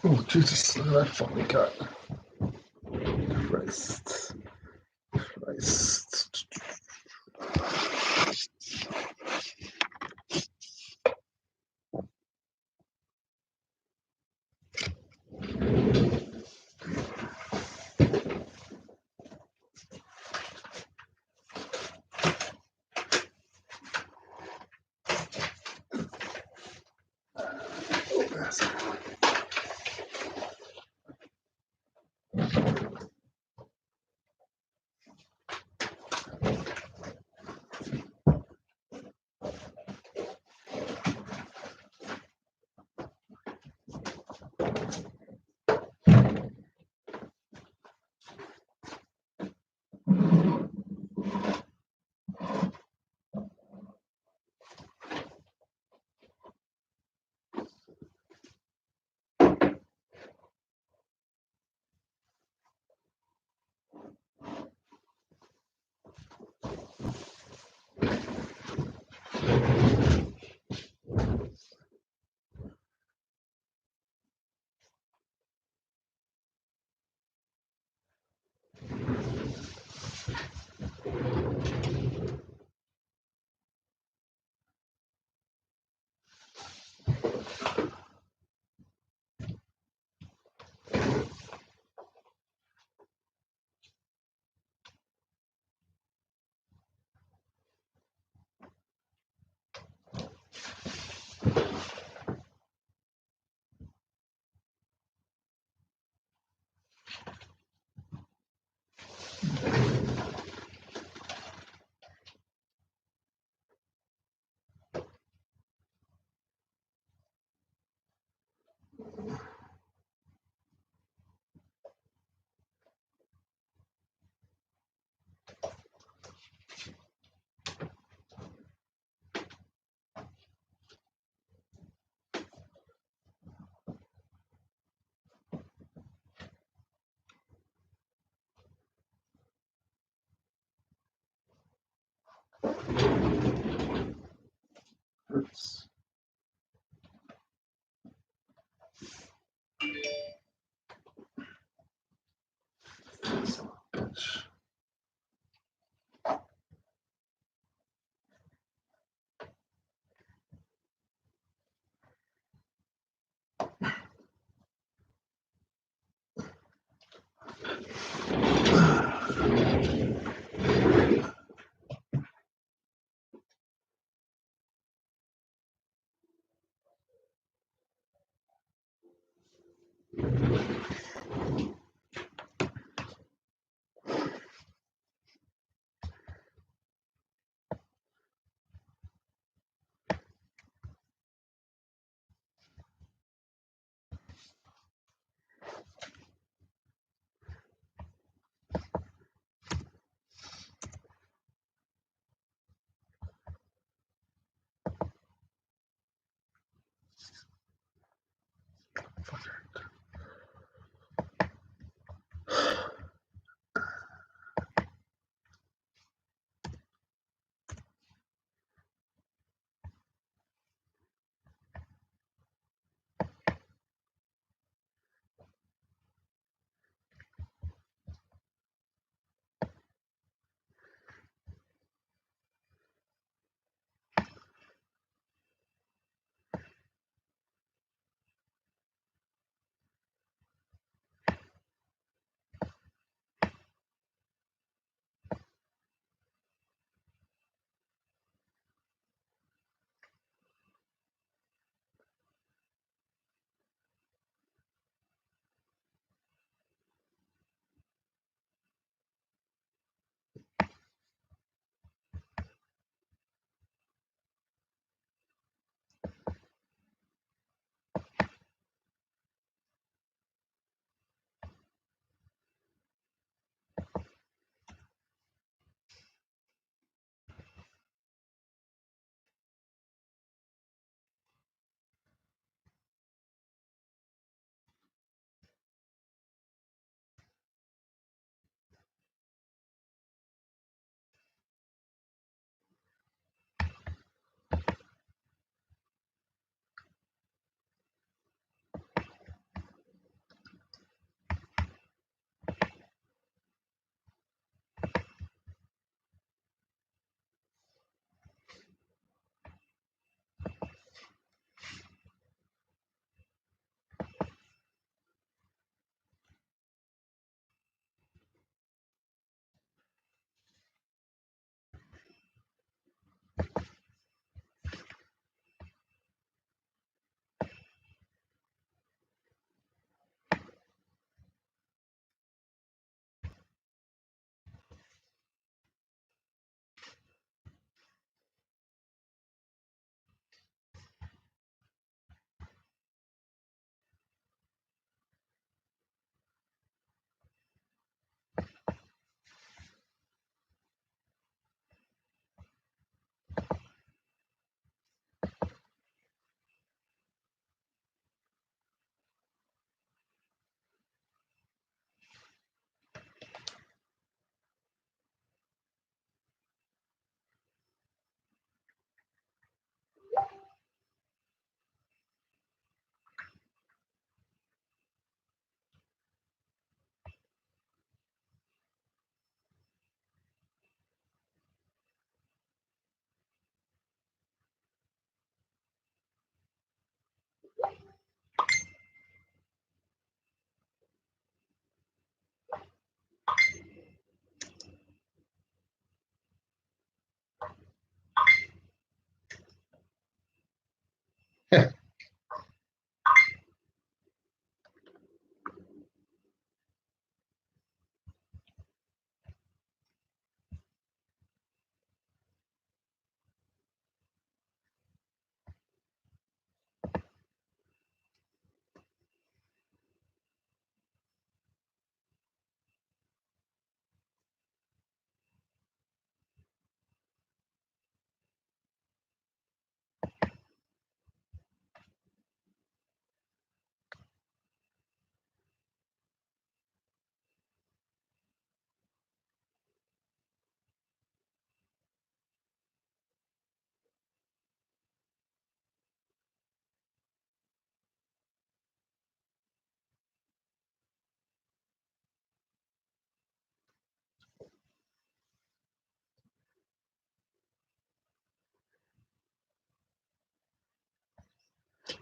Oh, Jesus, that fucking cut. Christ. Christ. Hurts. Son of a bitch.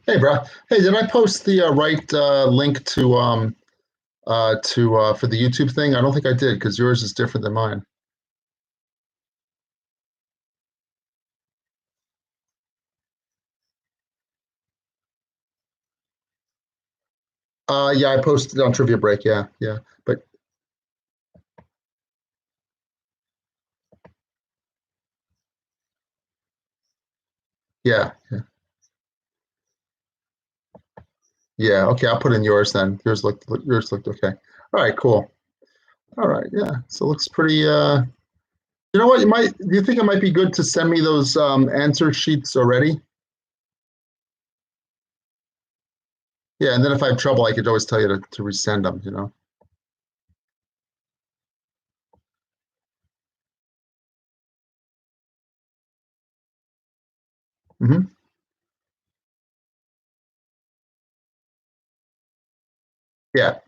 Hey, bro. Hey, did I post the right link to for the YouTube thing? I don't think I did because yours is different than mine. Yeah, I posted it on Trivia Break. Yeah, yeah, but yeah, yeah, yeah. Okay, I'll put in yours then. Yours looked okay. All right, cool. All right, yeah. So it looks pretty. You know what? You might. Do you think it might be good to send me those answer sheets already? Yeah, and then if I have trouble, I could always tell you to resend them. You know. Hmm. Yeah,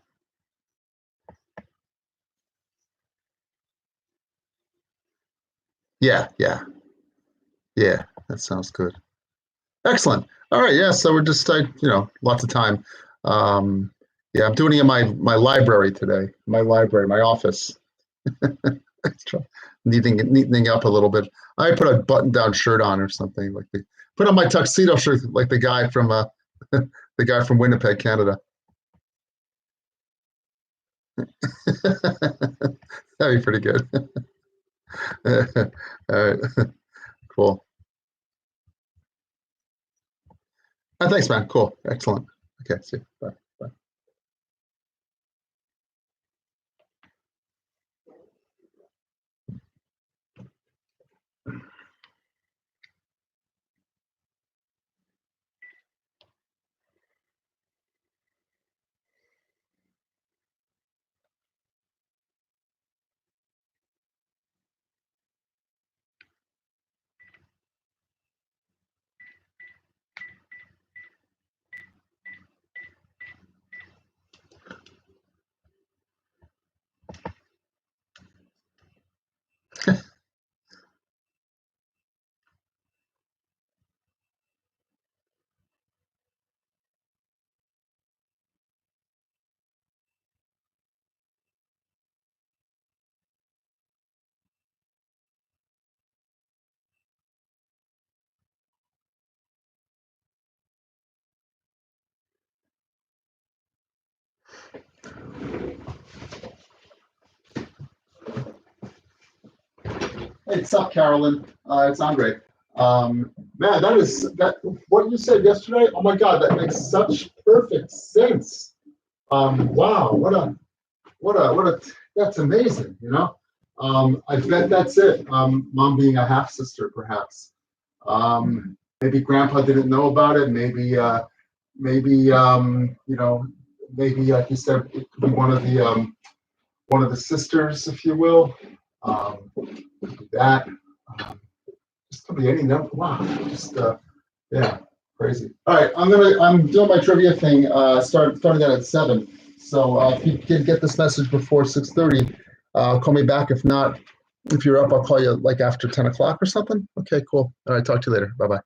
yeah, yeah, yeah. That sounds good. Excellent. All right. Yeah. So we're just, lots of time. Um, yeah, I'm doing it in my library today. My library, my office. Neatening up a little bit. I put a button-down shirt on or something put on my tuxedo shirt like the guy from the guy from Winnipeg, Canada. That'd be pretty good. All right. Cool. Thanks, man. Cool. Excellent. Okay. See you. Bye. Bye. Hey, what's up, Carolyn? It's Andre. Man, that what you said yesterday. Oh my God, that makes such perfect sense. Wow, what a that's amazing. I bet that's it. Mom being a half sister, perhaps. Maybe Grandpa didn't know about it. Maybe maybe like you said, it could be one of the sisters, if you will. That. Um, Just could be any number. Wow. Just yeah, crazy. All right, I'm doing my trivia thing. Starting that at 7. So if you can get this message before 6:30, call me back. If not, if you're up, I'll call you like after 10 o'clock or something. Okay, cool. All right, talk to you later. Bye bye.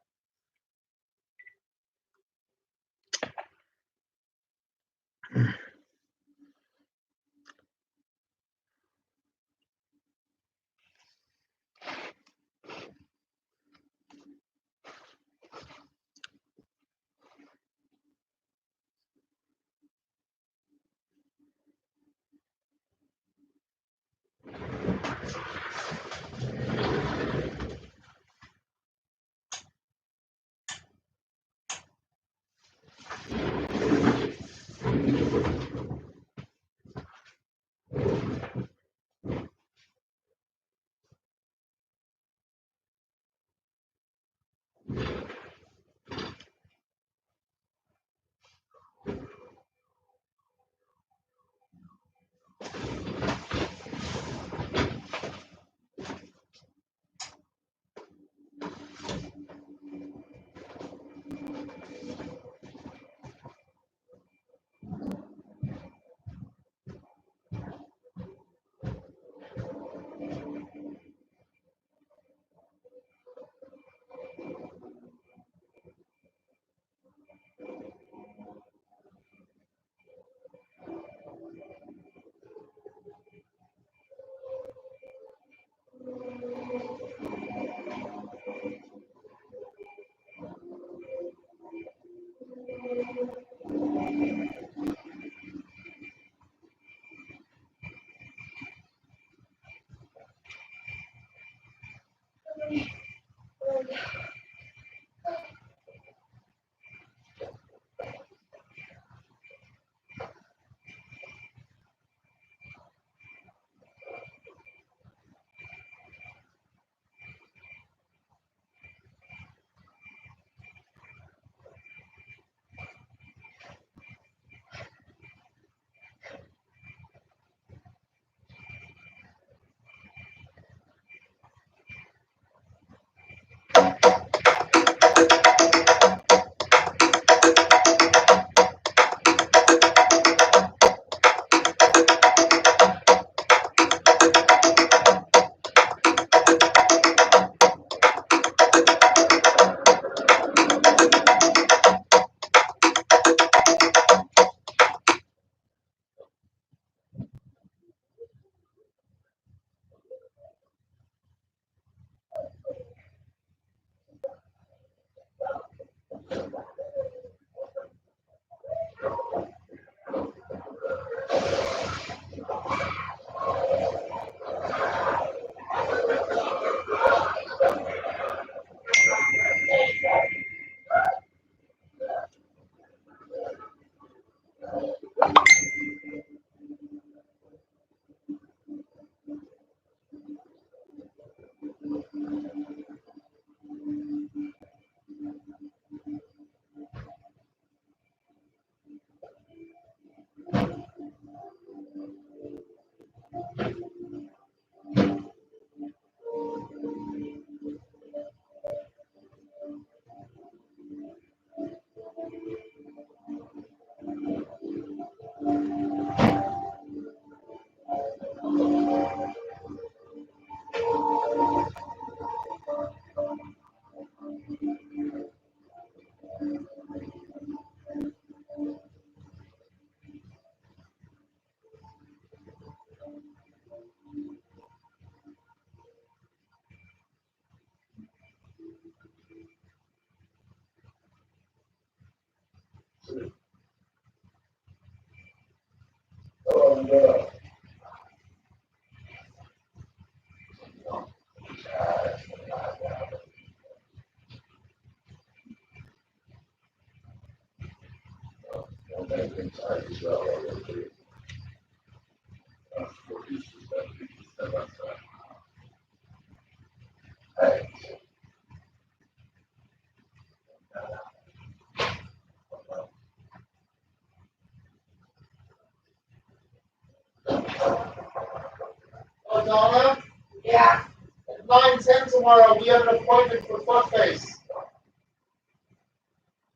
Oh, Donna, Yeah. at 9:10 tomorrow, we have an appointment for Fuckface.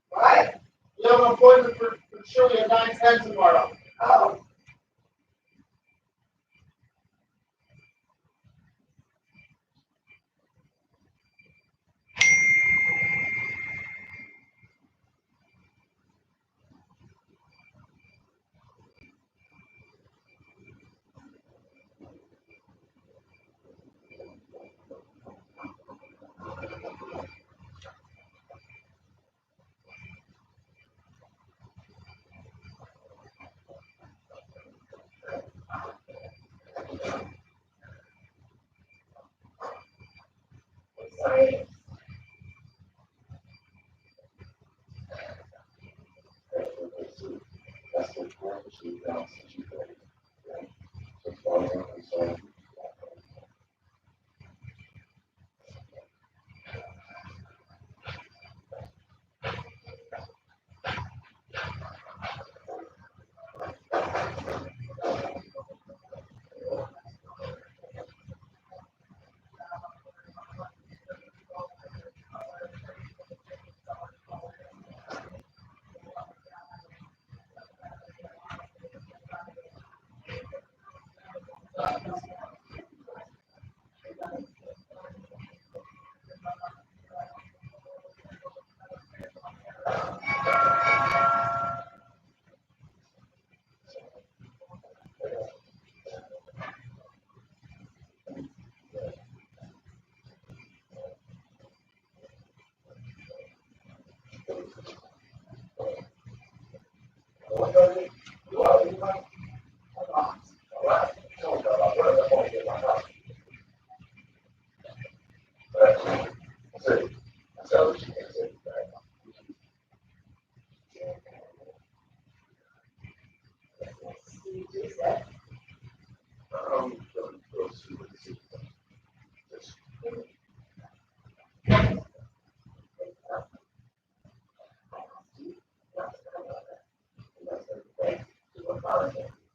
What? We have an appointment for Chewy at 9:10 tomorrow. Oh. Sorry.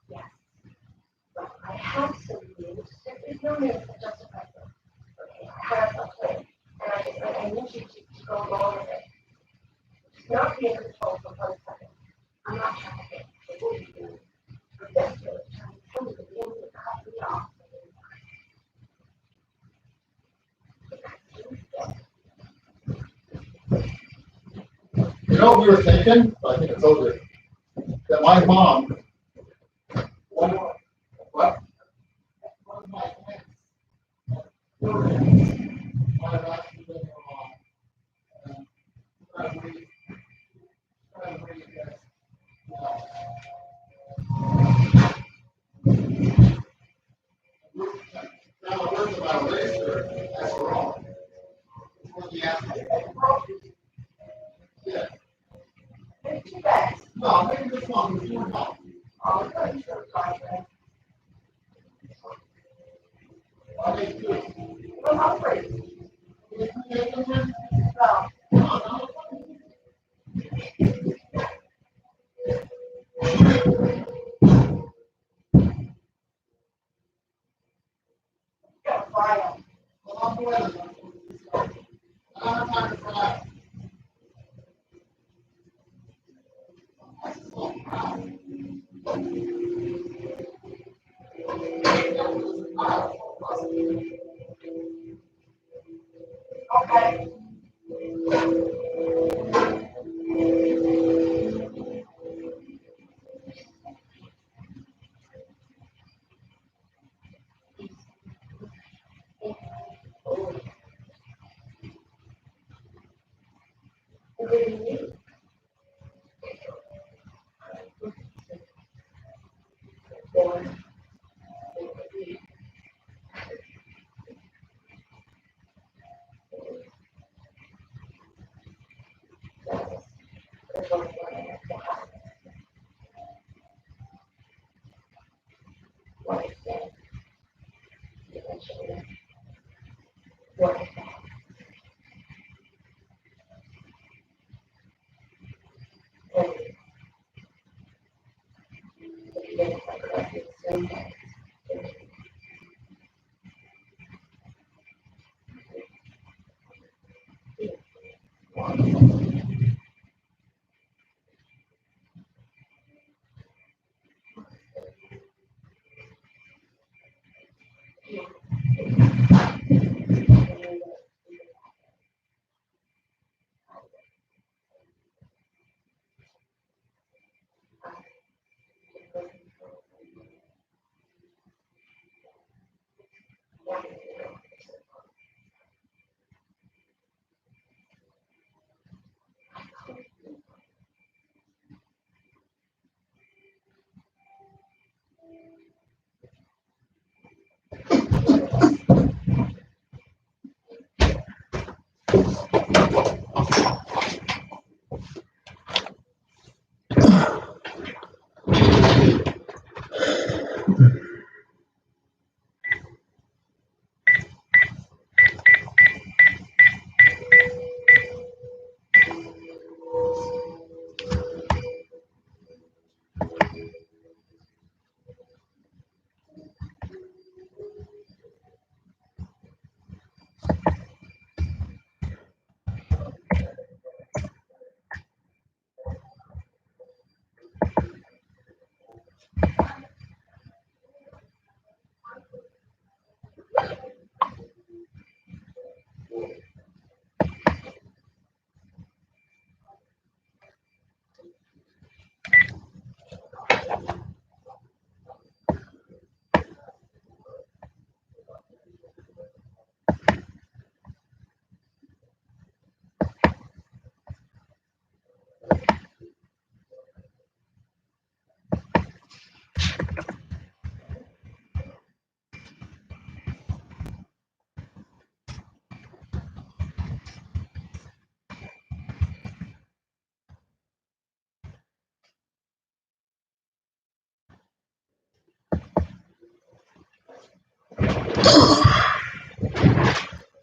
Yes. But I have some news. There's no news that justifies it. Okay, I have a plan. And I need you to go along with it. Just not be in control for 1 second. I'm not trying to get what you do. I'm desperately trying to tell you the things that cut me off. You know what we were thinking? I think I told you. That my mom, one of my aunts, might have actually been her mom. And trying to read this. Now, the words about race are, that's wrong. What you ask me. Yeah. There's two bags. No, maybe this one was more help. All the way to the side. I think two. Well, I'm free. So, got a fire. Well, I'm going to. I don't have time to fry. Okay.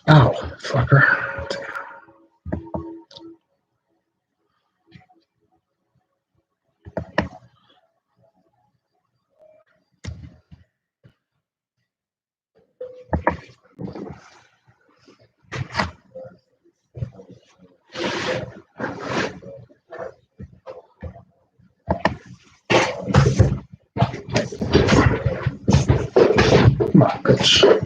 Ow, fucker. Come on, bitch.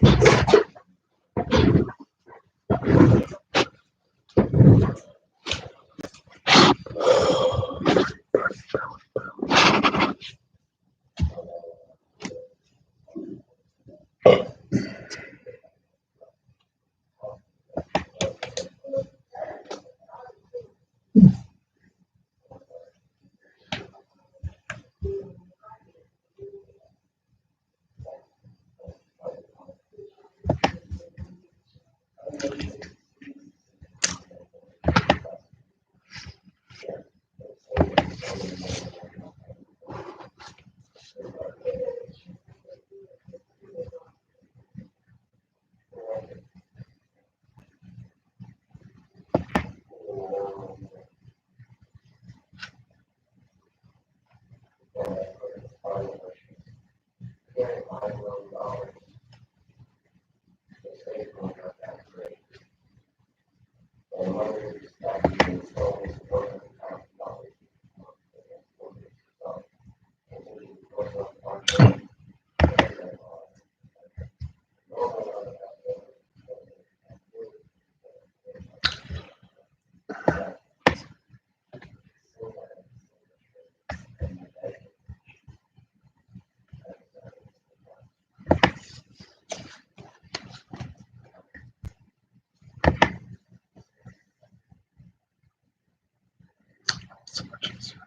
So much easier.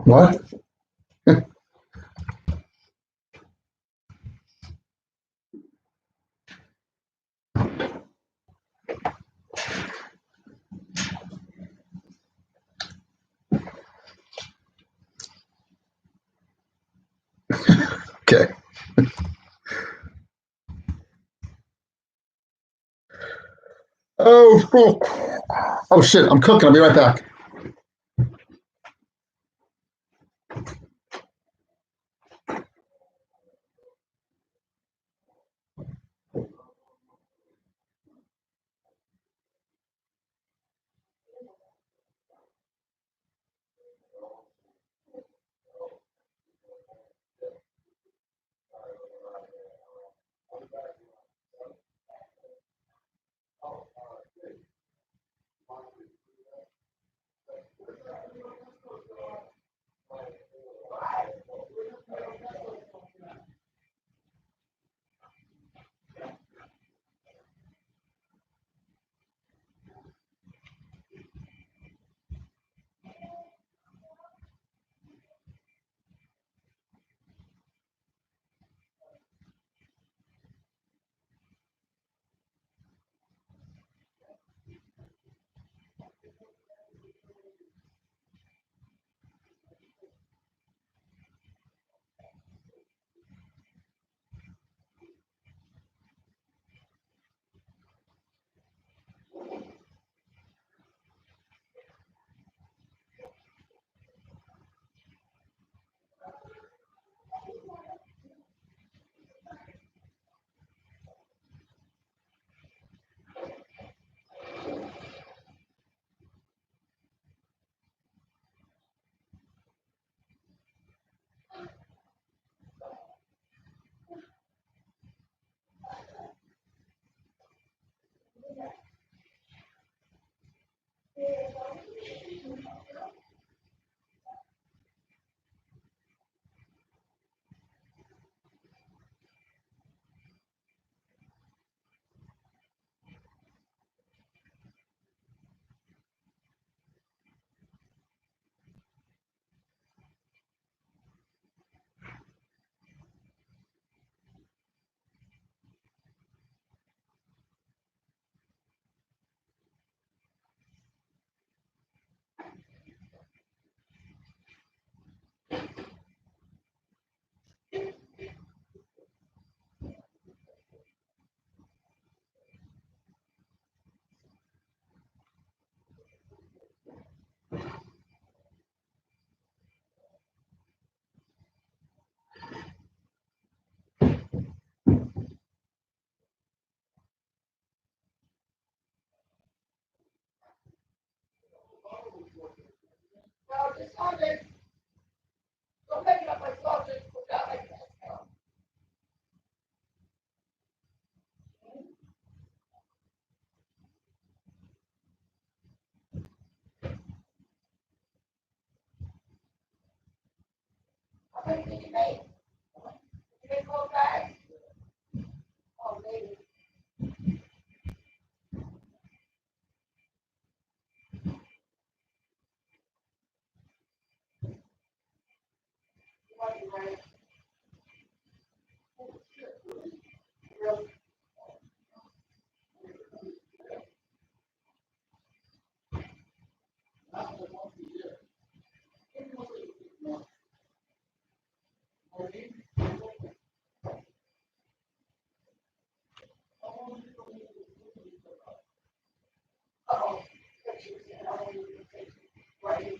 What? Okay. Oh shit, I'm cooking. I'll be right back. No, just Sunday. Don't make it up my sausage. Look out like that. How many did you make? Did you make 4 bags? Oh, maybe. You might be right. Really? Uh-oh. That's you. I don't need to take it. Right.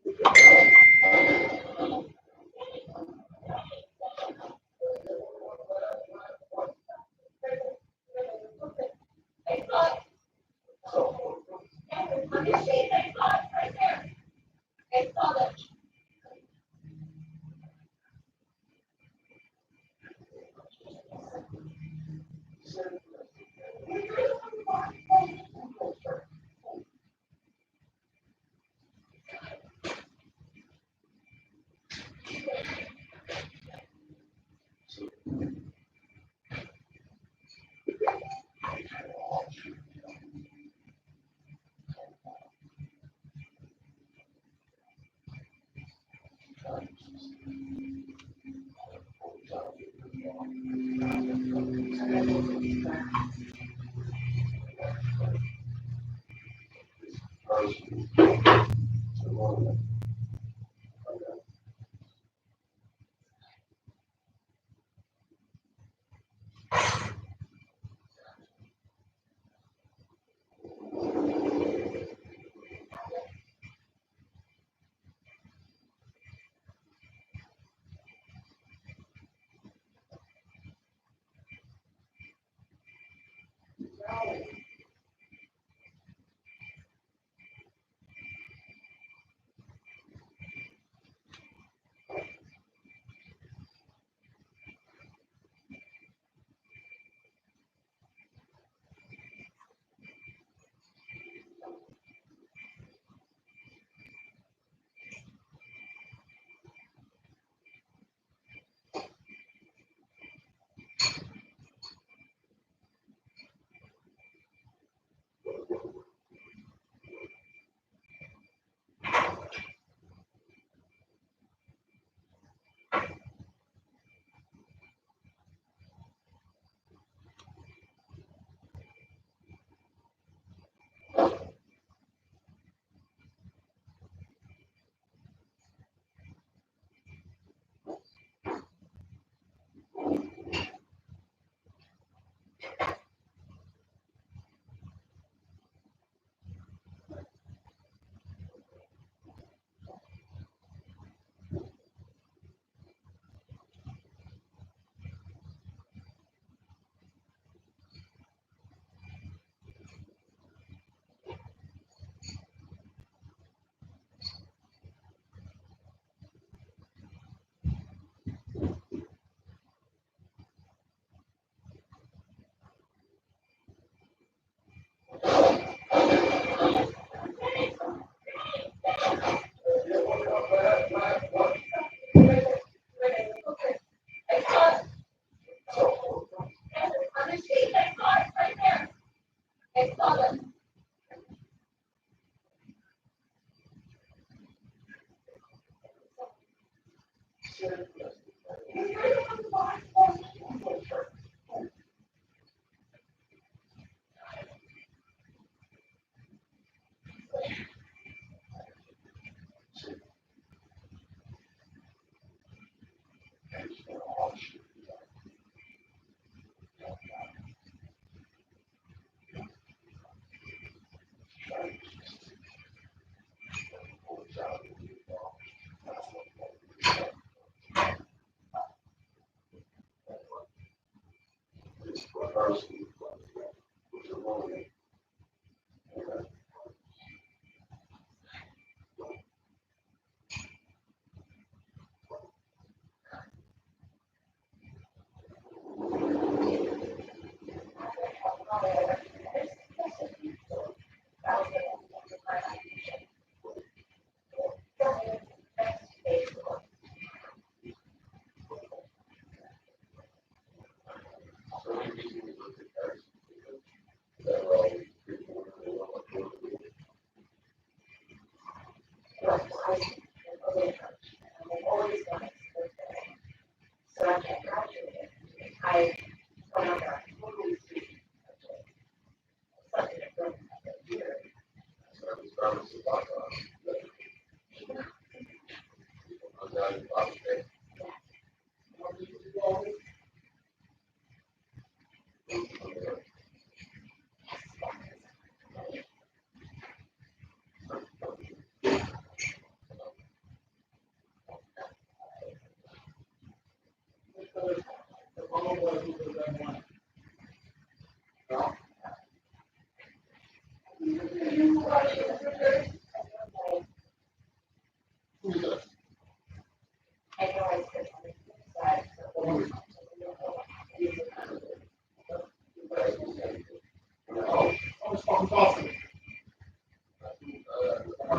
On your sheet, I saw it right there. I saw that. On your sheet, I saw it right there. I saw that.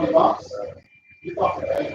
$20. You thought that.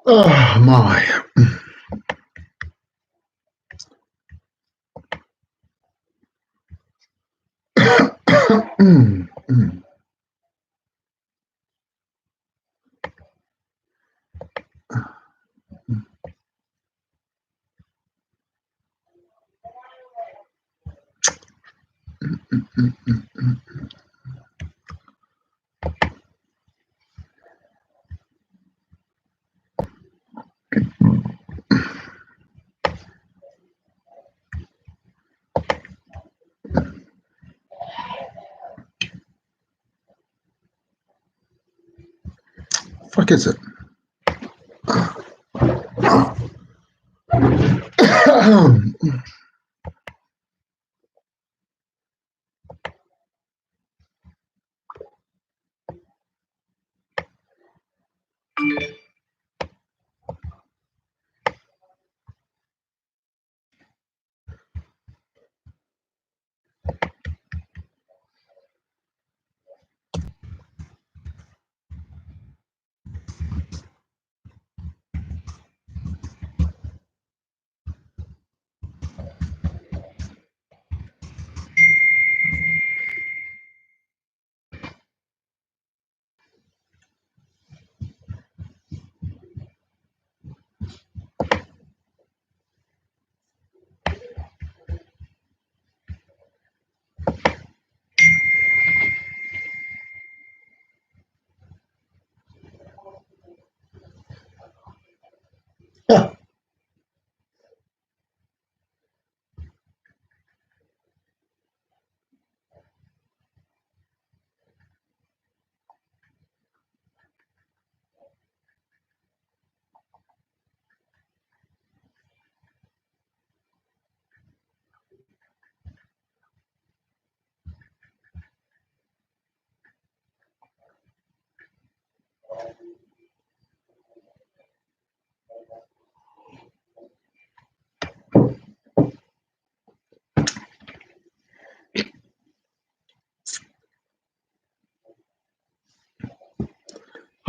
Oh my. Fuck is it?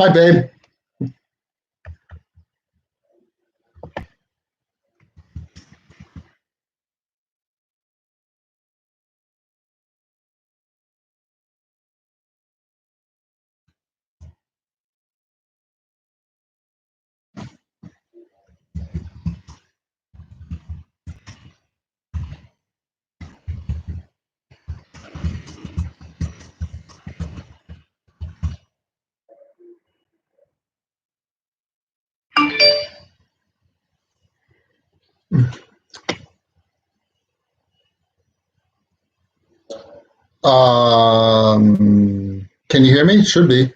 Hi, babe. Can you hear me? Should be.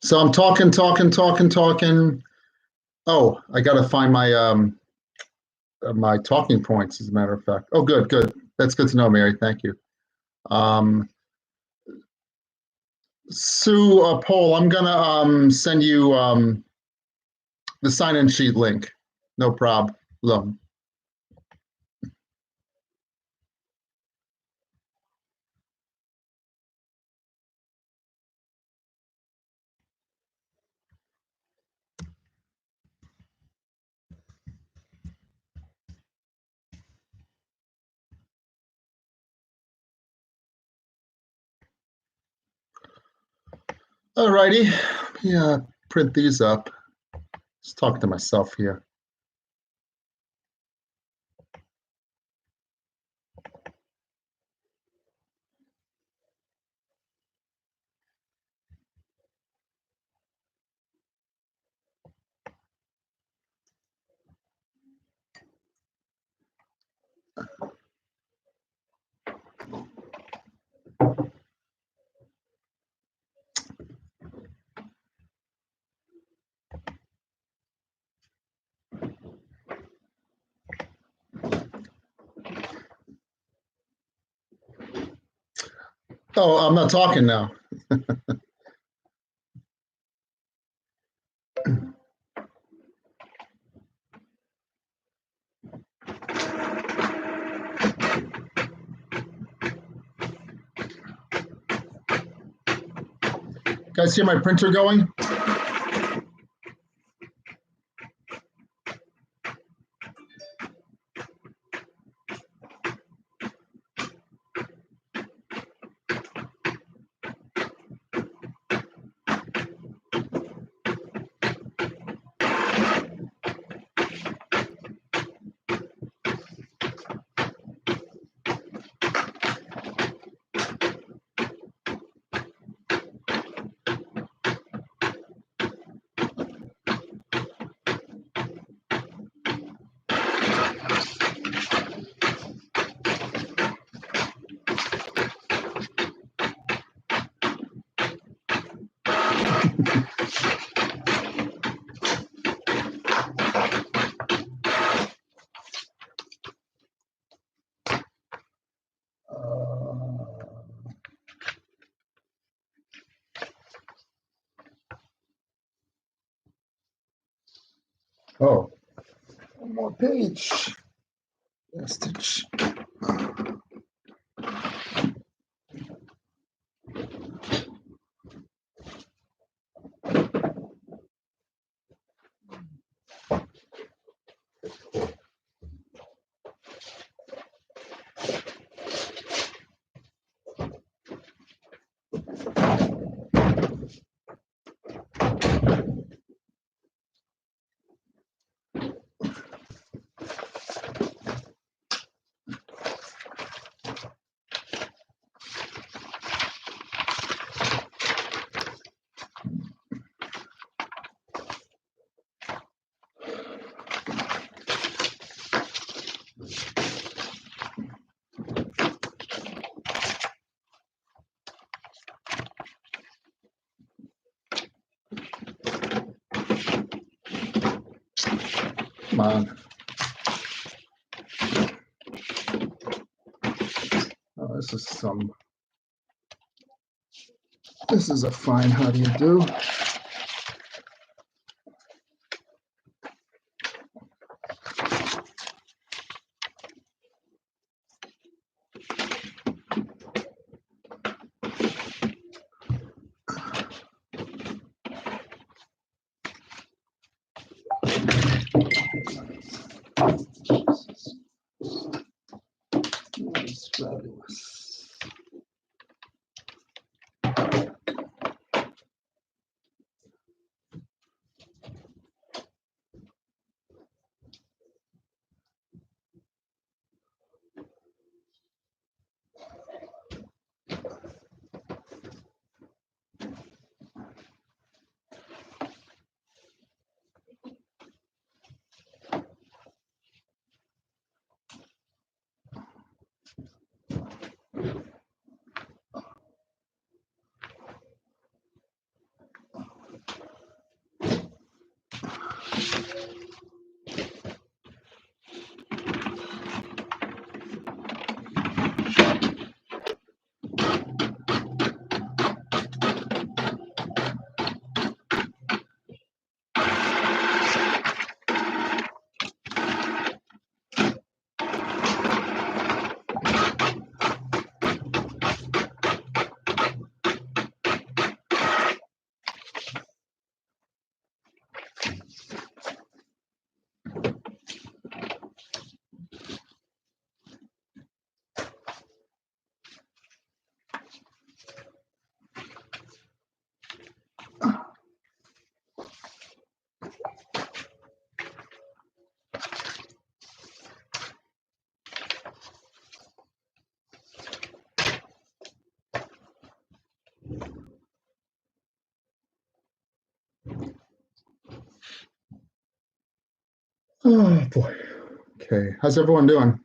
So I'm talking. Oh, I got to find my talking points, as a matter of fact. Oh, good. That's good to know, Mary. Thank you. Sue, Paul, I'm gonna send you the sign-in sheet link. No problem. All righty. Yeah, print these up. Just talking to myself here. Oh, I'm not talking now. Guys, hear my printer going? Oh, one more page. Vestige. Come on. Oh, This is a fine how do you do. That's fabulous. Oh boy. Okay, how's everyone doing?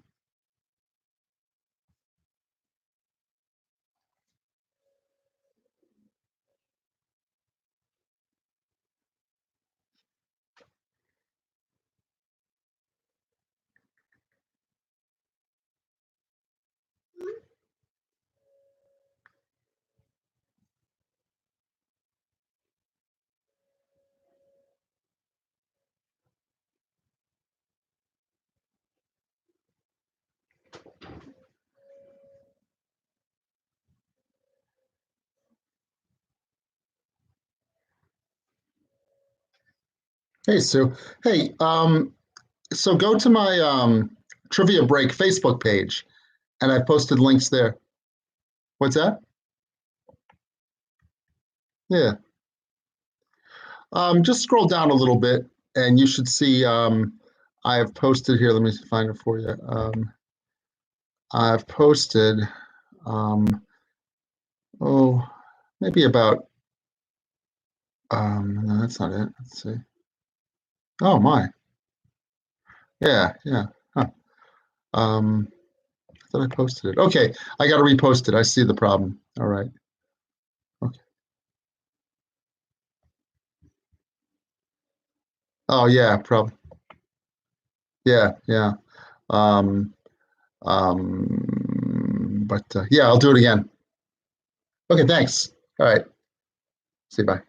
Hey, Sue. Hey, so go to my Trivia Break Facebook page, and I've posted links there. What's that? Yeah. Just scroll down a little bit, and you should see I have posted here. Let me find it for you. I've posted, um, oh, maybe about, no, that's not it. Let's see. Oh, my. Yeah, yeah. Huh. I thought I posted it. Okay, I got to repost it. I see the problem. All right. Okay. Oh, yeah, probably. Yeah, yeah. Um, but yeah, I'll do it again. Okay, thanks. All right. See you. Bye.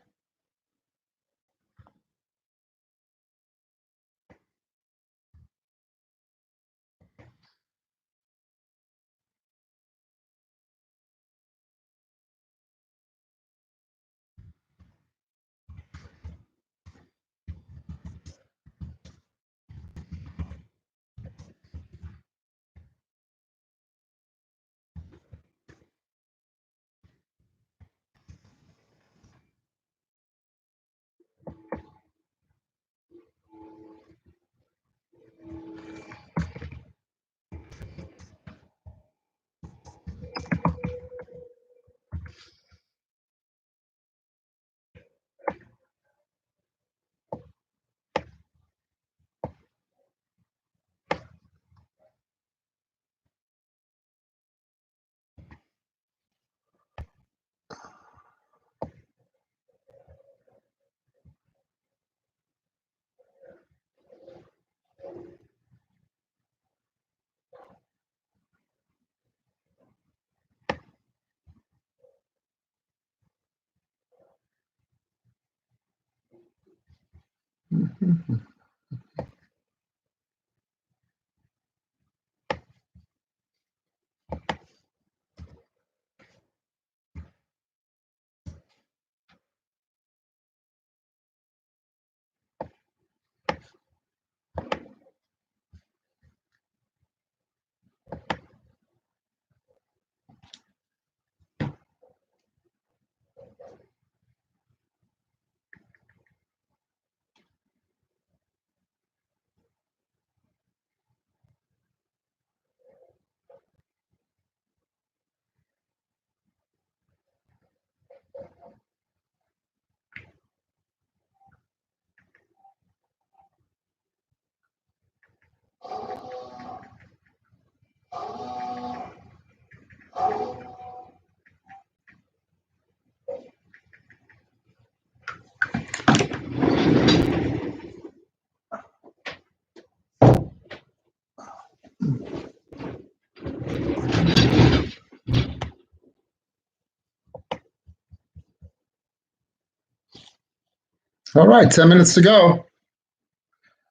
All right, 10 minutes to go.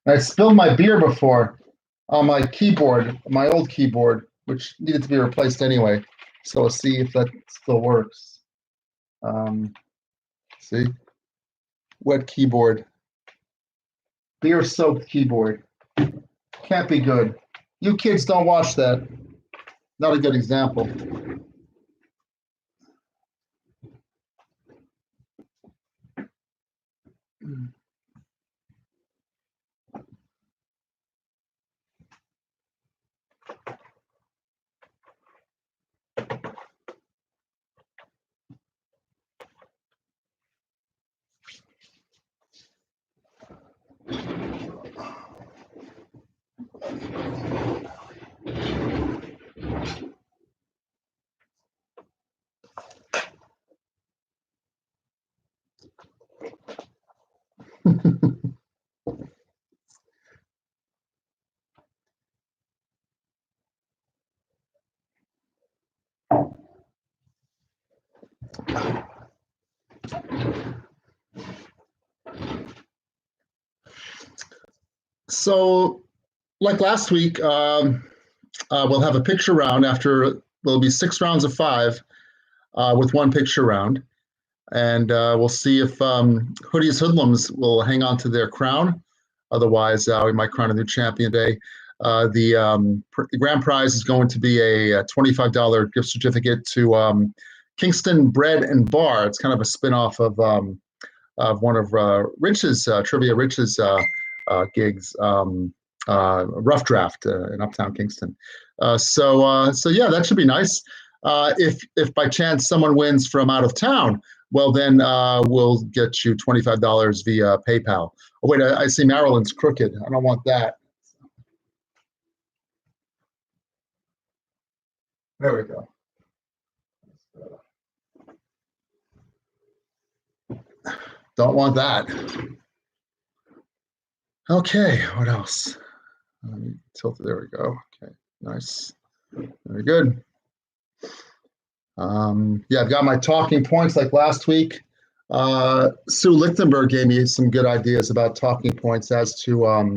I spilled my beer before on my keyboard, my old keyboard, which needed to be replaced anyway. So we'll see if that still works. See? Wet keyboard. Beer-soaked keyboard. Can't be good. You kids don't watch that. Not a good example. So, like last week, we'll have a picture round after, there'll be 6 rounds of 5 with one picture round. And we'll see if Hoodie's Hoodlums will hang on to their crown. Otherwise, we might crown a new champion today. The grand prize is going to be a $25 gift certificate to Kingston Bread and Bar. It's kind of a spin-off of one of Rich's, Trivia Rich's gigs, Rough Draft in Uptown Kingston. So yeah, that should be nice. If by chance someone wins from out of town, well then we'll get you $25 via PayPal. Oh wait, I see Marilyn's crooked. I don't want that. There we go. Don't want that. Okay, what else? Let me tilt it. There we go. Okay, nice. Very good. Yeah, I've got my talking points like last week. Sue Lichtenberg gave me some good ideas about talking points as to,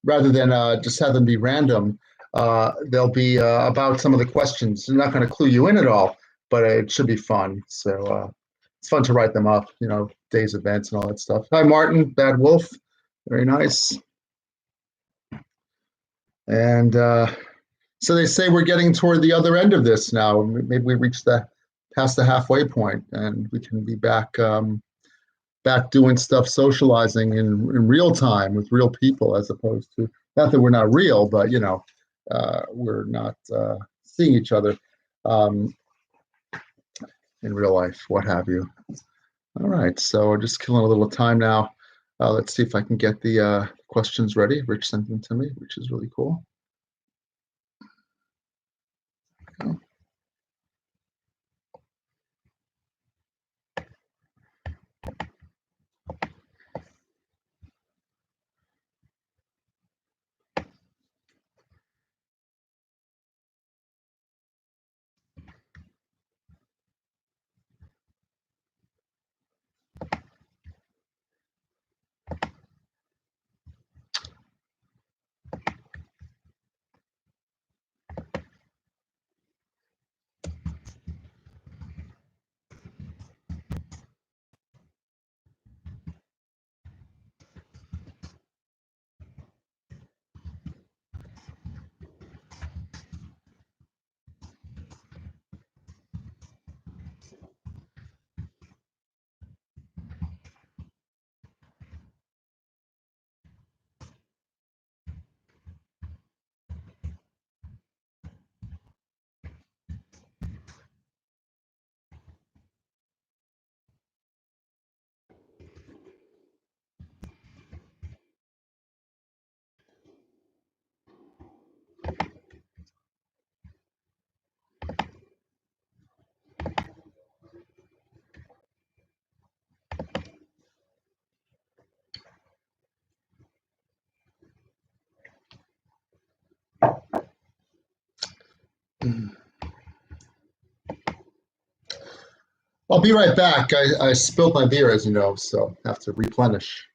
rather than just have them be random, they'll be about some of the questions. They're not going to clue you in at all, but it should be fun. So it's fun to write them up, you know, day's events and all that stuff. Hi, Martin, Bad Wolf. Very nice. And so they say we're getting toward the other end of this now. Maybe we reached past the halfway point, and we can be back back doing stuff, socializing in real time with real people, as opposed to, not that we're not real, but you know, we're not seeing each other in real life, what have you. All right, so we're just killing a little time now. Let's see if I can get the questions ready. Rich sent them to me, which is really cool. Okay. I'll be right back. I spilled my beer, as you know, so I have to replenish.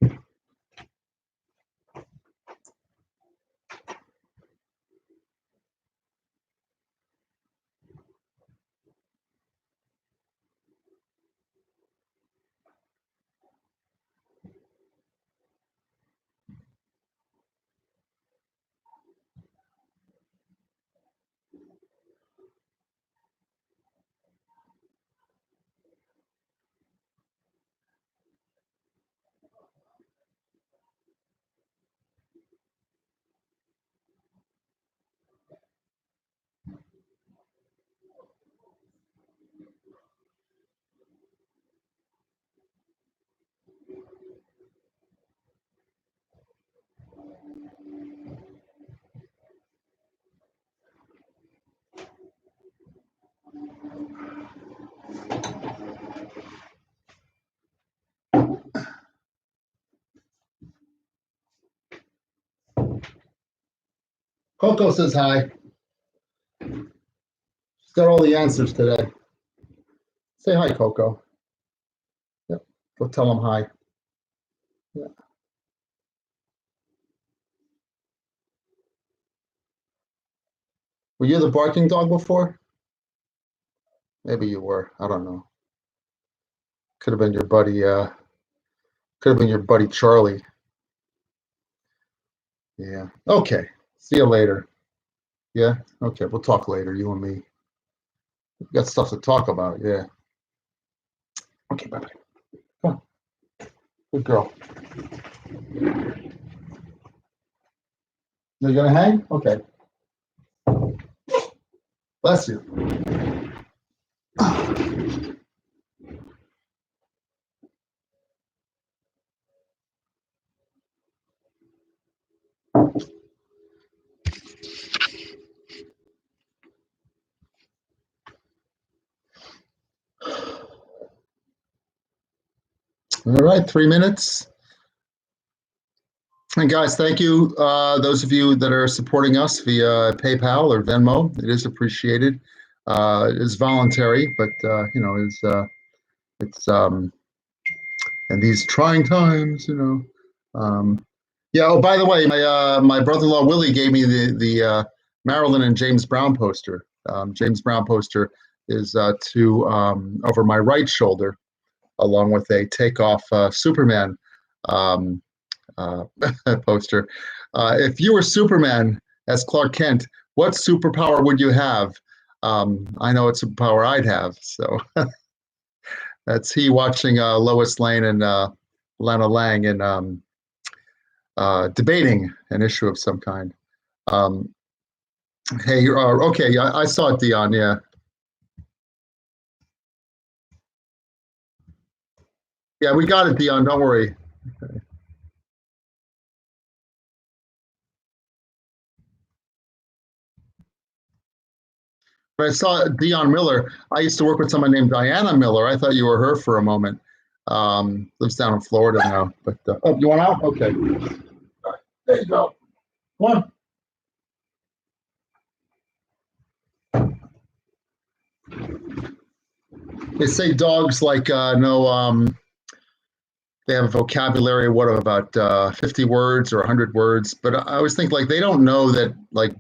Coco says hi. She's got all the answers today. Say hi, Coco. Yep. Go tell them hi. Yeah. Were you the barking dog before? Maybe you were. I don't know. Could have been your buddy. Could have been your buddy Charlie. Yeah. Okay. See you later. Yeah. Okay. We'll talk later. You and me. We've got stuff to talk about. Yeah. Okay. Bye bye. Come on. Good girl. You're gonna hang? Okay. Bless you. All right, 3 minutes. And guys, thank you, those of you that are supporting us via PayPal or Venmo. It is appreciated. It is voluntary, but you know, it's in these trying times, you know. Yeah. Oh, by the way, my brother-in-law Willie gave me the Marilyn and James Brown poster. James Brown poster is over my right shoulder, along with a takeoff Superman poster. If you were Superman as Clark Kent, what superpower would you have? I know what superpower I'd have. So that's he watching Lois Lane and Lana Lang and debating an issue of some kind. Hey, okay, I saw it, Dion. Yeah. Yeah, we got it, Dion. Don't worry. Okay. But I saw Dion Miller. I used to work with someone named Diana Miller. I thought you were her for a moment. Lives down in Florida now. But oh, you want out? Okay. All right, there you go. Come on. They say dogs like they have a vocabulary of about 50 words or 100 words, but I always think like they don't know that like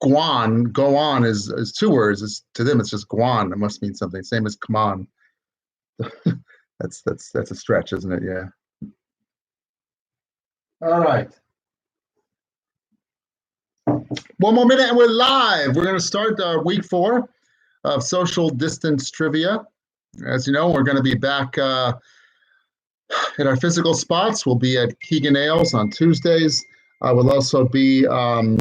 go on is 2 words. To them it's just guan. It must mean something. Same as come on. that's a stretch, isn't it? Yeah. All right. 1 more minute and we're live. We're going to start week 4 of social distance trivia. As you know, we're going to be back at our physical spots. We'll be at Keegan Ales on Tuesdays. We'll also be at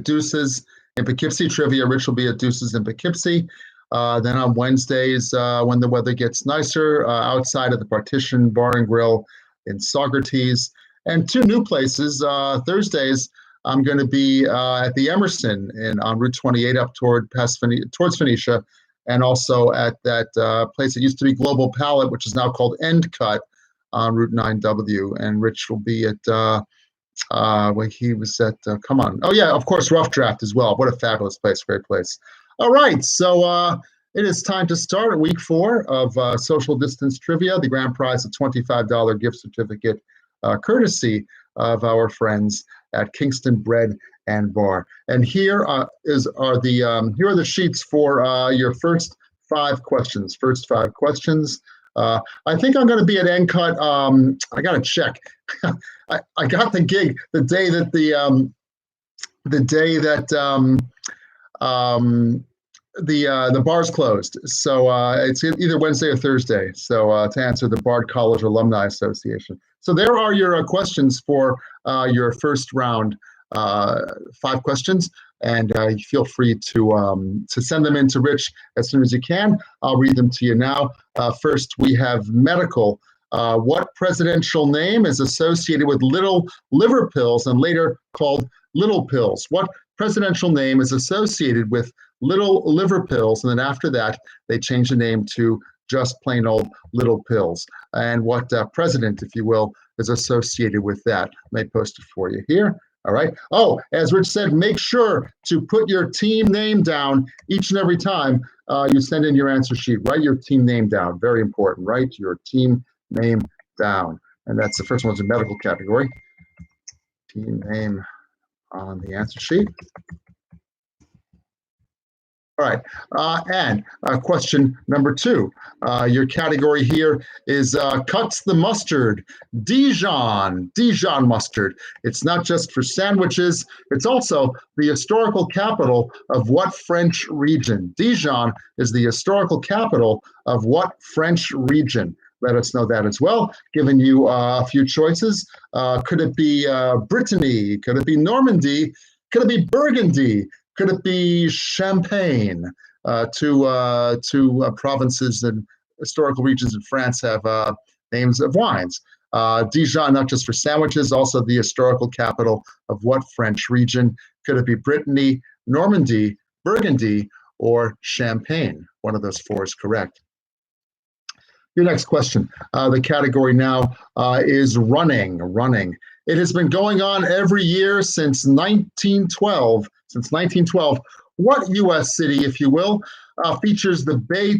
Deuces in Poughkeepsie. Trivia Rich will be at Deuces in Poughkeepsie. Then on Wednesdays, when the weather gets nicer, outside of the Partition Bar and Grill in Socrates. And 2 new places. Thursdays, I'm going to be at the Emerson on Route 28 up towards Phoenicia, and also at that place that used to be Global Palette, which is now called End Cut on Route 9W. And Rich will be at when he was at come on. Oh yeah, of course, Rough Draft as well. What a fabulous place, great place. All right, so It is time to start week 4 of Social Distance Trivia, the grand prize of $25 gift certificate, courtesy of our friends at Kingston Bread and Bar. And here are the sheets for your first 5 questions. I think I'm going to be at NCUT. I got to check. I got the gig the day that the bar's closed. So it's either Wednesday or Thursday. So to answer the Bard College Alumni Association. So there are your questions for your first round. 5 questions, and feel free to send them in to Rich as soon as you can. I'll read them to you now. First, we have medical. What presidential name is associated with little liver pills and later called little pills? What presidential name is associated with little liver pills, and then after that, they changed the name to just plain old little pills? And what president, if you will, is associated with that? I may post it for you here. All right. Oh, as Rich said, make sure to put your team name down each and every time you send in your answer sheet. Write your team name down. Very important. Write your team name down. And that's the first one's a medical category. Team name on the answer sheet. All right, and question number 2. Your category here is cuts the mustard, Dijon mustard. It's not just for sandwiches, it's also the historical capital of what French region? Dijon is the historical capital of what French region? Let us know that as well. Giving you a few choices. Could it be Brittany? Could it be Normandy? Could it be Burgundy? Could it be Champagne? Two provinces and historical regions in France have names of wines. Dijon, not just for sandwiches, also the historical capital of what French region? Could it be Brittany, Normandy, Burgundy, or Champagne? One of those 4 is correct. Your next question. The category now is running. It has been going on every year since 1912. What U.S. city, if you will, features the Bay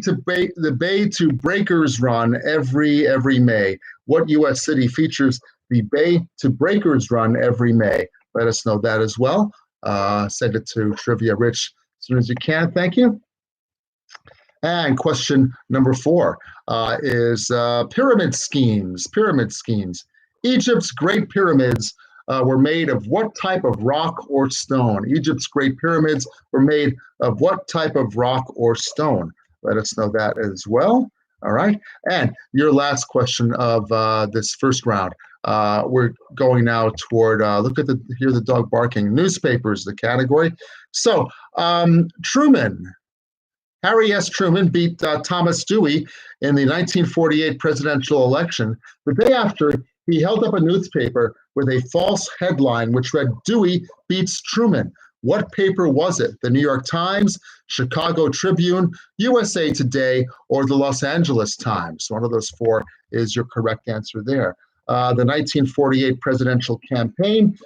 to Breakers run every May? What U.S. city features the Bay to Breakers run every May? Let us know that as well. Send it to Trivia Rich as soon as you can. Thank you. And question number 4 is pyramid schemes. Egypt's Great Pyramids were made of what type of rock or stone? Egypt's Great Pyramids were made of what type of rock or stone? Let us know that as well. All right. And your last question of this first round. We're going now toward, hear the dog barking. Newspapers, the category. So Truman. Harry S. Truman beat Thomas Dewey in the 1948 presidential election. The day after, he held up a newspaper with a false headline which read, "Dewey beats Truman." What paper was it? The New York Times, Chicago Tribune, USA Today, or the Los Angeles Times? One of those 4 is your correct answer there. The 1948 presidential campaign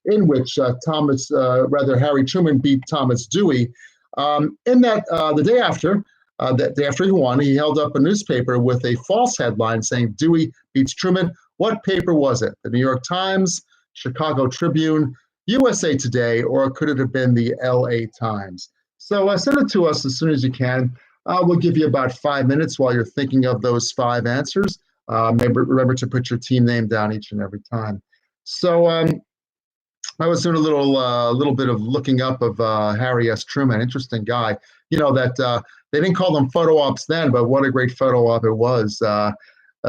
in which Harry Truman beat Thomas Dewey. The day after he won, he held up a newspaper with a false headline saying Dewey beats Truman. What paper was it? The New York Times, Chicago Tribune, USA Today, or could it have been the LA Times? So send it to us as soon as you can. We'll give you about 5 minutes while you're thinking of those 5 answers. Remember to put your team name down each and every time. So I was doing a little bit of looking up of Harry S. Truman, interesting guy. You know that they didn't call them photo ops then, but what a great photo op it was.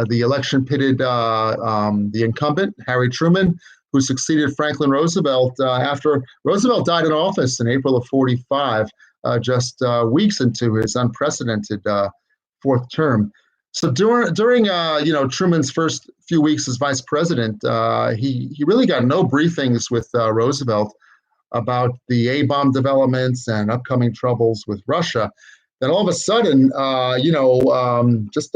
The election pitted the incumbent, Harry Truman, who succeeded Franklin Roosevelt after Roosevelt died in office in April of '45, just weeks into his unprecedented 4th term. So during Truman's first few weeks as vice president, he really got no briefings with Roosevelt about the A-bomb developments and upcoming troubles with Russia. Then all of a sudden, just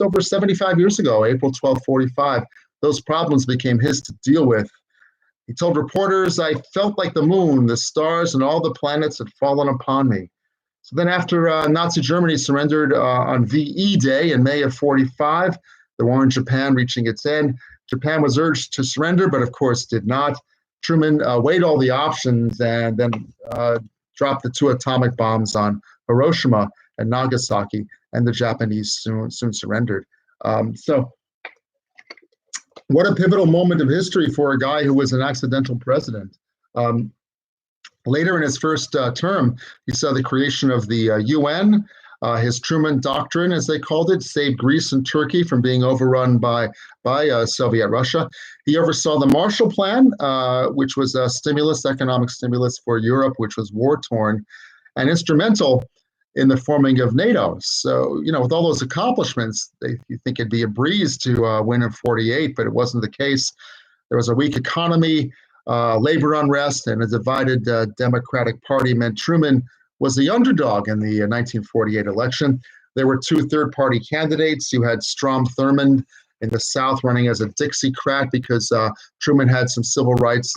over 75 years ago, April 12, 45, those problems became his to deal with. He told reporters, "I felt like the moon, the stars, and all the planets had fallen upon me. So then after Nazi Germany surrendered on VE Day in May of 45, the war in Japan reaching its end, Japan was urged to surrender, but of course did not. Truman weighed all the options and then dropped the 2 atomic bombs on Hiroshima and Nagasaki, and the Japanese soon surrendered. So what a pivotal moment of history for a guy who was an accidental president. Later in his first term, he saw the creation of the UN. His Truman Doctrine, as they called it, saved Greece and Turkey from being overrun by Soviet Russia. He oversaw the Marshall Plan, which was a economic stimulus for Europe, which was war-torn, and instrumental in the forming of NATO. So, with all those accomplishments, you think it'd be a breeze to win in 48, but it wasn't the case. There was a weak economy, labor unrest, and a divided Democratic Party meant Truman was the underdog in the 1948 election. There were 2 third-party candidates. You had Strom Thurmond in the South running as a Dixiecrat because Truman had some civil rights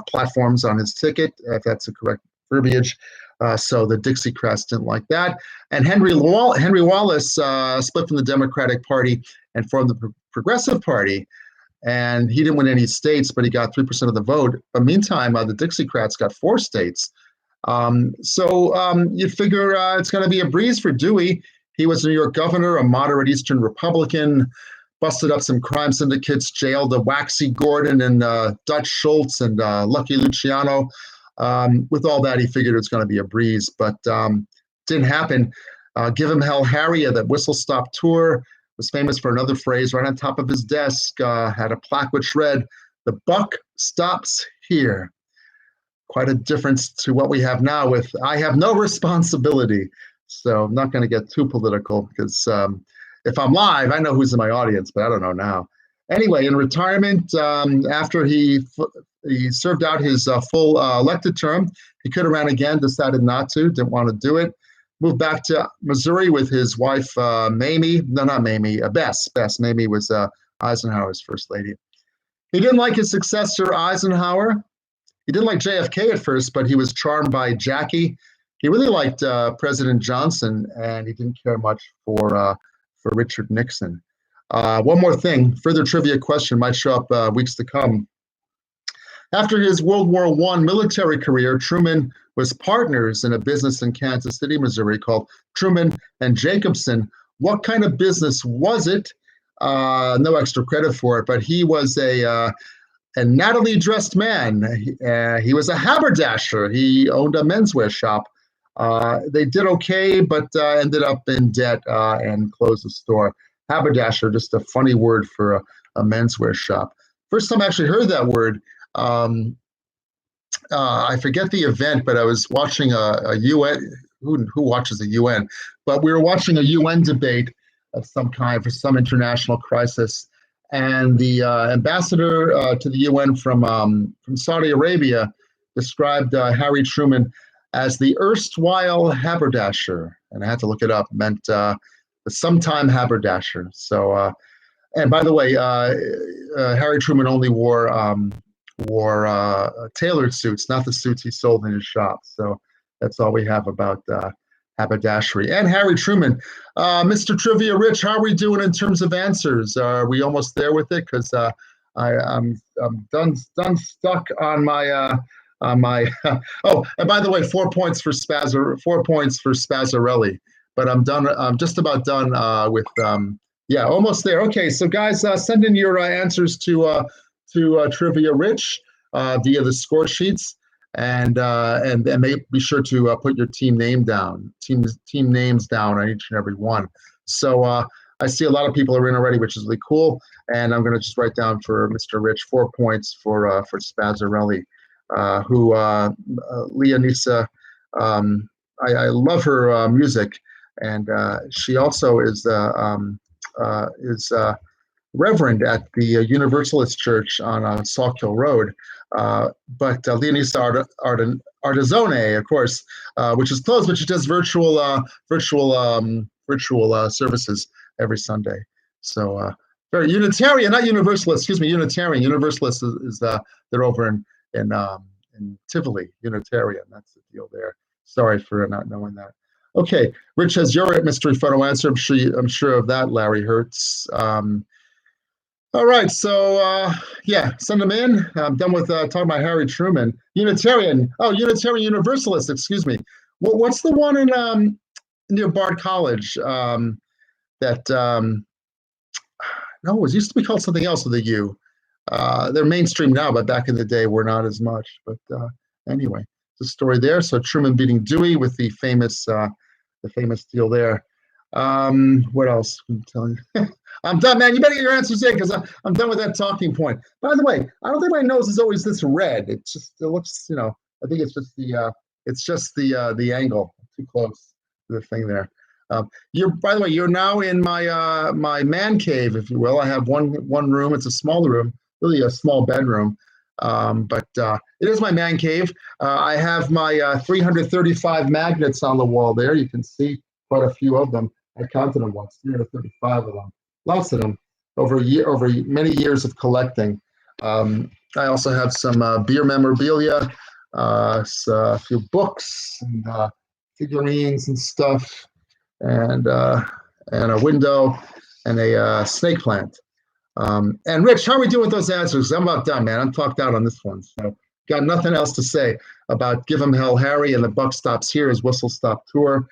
platforms on his ticket, if that's the correct verbiage. So the Dixiecrats didn't like that. And Henry Wallace split from the Democratic Party and formed the Progressive Party. And he didn't win any states, but he got 3% of the vote. But meantime, the Dixiecrats got 4 states. So you figure it's going to be a breeze for Dewey. He was a New York governor, a moderate Eastern Republican, busted up some crime syndicates, jailed a Waxy Gordon and Dutch Schultz and Lucky Luciano. With all that, he figured it was going to be a breeze, but didn't happen. Give Him Hell Harry, that Whistle Stop Tour, was famous for another phrase right on top of his desk, had a plaque which read, "The buck stops here." Quite a difference to what we have now with "I have no responsibility." So I'm not going to get too political because if I'm live, I know who's in my audience, but I don't know now. Anyway, in retirement, after he served out his full elected term, he could have ran again, decided not to, didn't want to do it. Moved back to Missouri with his wife, Mamie. No, not Mamie, Bess. Mamie was Eisenhower's first lady. He didn't like his successor, Eisenhower. He didn't like JFK at first, but he was charmed by Jackie. He really liked President Johnson, and he didn't care much for Richard Nixon. One more thing, further trivia question might show up weeks to come. After his World War I military career, Truman was partners in a business in Kansas City, Missouri called Truman and Jacobson. What kind of business was it? No extra credit for it, but he was a nattily dressed man. He was a haberdasher. He owned a menswear shop. They did okay, but ended up in debt and closed the store. Haberdasher, just a funny word for a menswear shop. First time I actually heard that word, I forget the event, but I was watching a UN, who watches a UN? But we were watching a UN debate of some kind for some international crisis. And the ambassador to the UN from Saudi Arabia described Harry Truman as the erstwhile haberdasher. And I had to look it up, meant the sometime haberdasher. So, and by the way, Harry Truman only wore tailored suits, not the suits he sold in his shop. So that's all we have about haberdashery. And Harry Truman. Mr. Trivia Rich, how are we doing in terms of answers? Are we almost there with it? Because I'm done stuck on my oh, and by the way, 4 points for Spazzarelli. But I'm done. I'm just about done with yeah, almost there. Okay, so guys, send in your answers to Trivia Rich via the score sheets, and be sure to put your team names down on each and every one. So I see a lot of people are in already, which is really cool. And I'm going to just write down for Mr. Rich 4 points for Spazzarelli, who Leonisa. I love her music, and she also is reverend at the Universalist Church on Salkill Road. But Leonisa Artizone, of course, which is closed, but she does virtual services every Sunday. So very Unitarian, not Universalist. Excuse me, Unitarian. Universalist is they're over in Tivoli. Unitarian. That's the deal there. Sorry for not knowing that. Okay, Rich has your mystery photo answer. I'm sure of that, Larry Hertz. All right, so yeah, send them in. I'm done with talking about Harry Truman. Unitarian. Oh, Unitarian Universalist. Excuse me. What's the one in near Bard College? That no, it used to be called something else with a U. They're mainstream now, but back in the day were not as much. But anyway, the story there. So Truman beating Dewey with the famous deal there. What else? I'm telling you. I'm done, man. You better get your answers in because I'm done with that talking point. By the way, I don't think my nose is always this red. It looks, I think it's just the angle too close to the thing there. By the way, you're now in my my man cave, if you will. I have one room. It's a small room, really a small bedroom. But it is my man cave. I have my 335 magnets on the wall there. You can see quite a few of them. I counted them once, 335 of them. Lots of them over many years of collecting. I also have some beer memorabilia, a few books and figurines and stuff, and a window and a snake plant. And Rich, how are we doing with those answers? I'm about done, man. I'm talked out on this one. So got nothing else to say about Give 'em Hell Harry and the Buck Stops Here, his Whistle Stop Tour.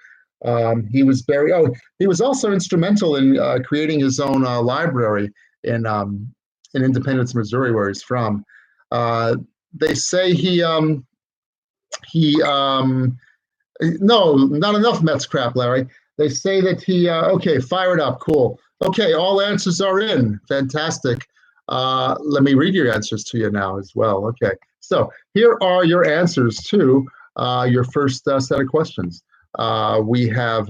He was buried. Oh, he was also instrumental in creating his own library in Independence, Missouri, where he's from. They say no, not enough Mets crap, Larry. They say that he okay, fire it up, cool. Okay, all answers are in. Fantastic. Let me read your answers to you now as well. Okay, so here are your answers to your first set of questions. We have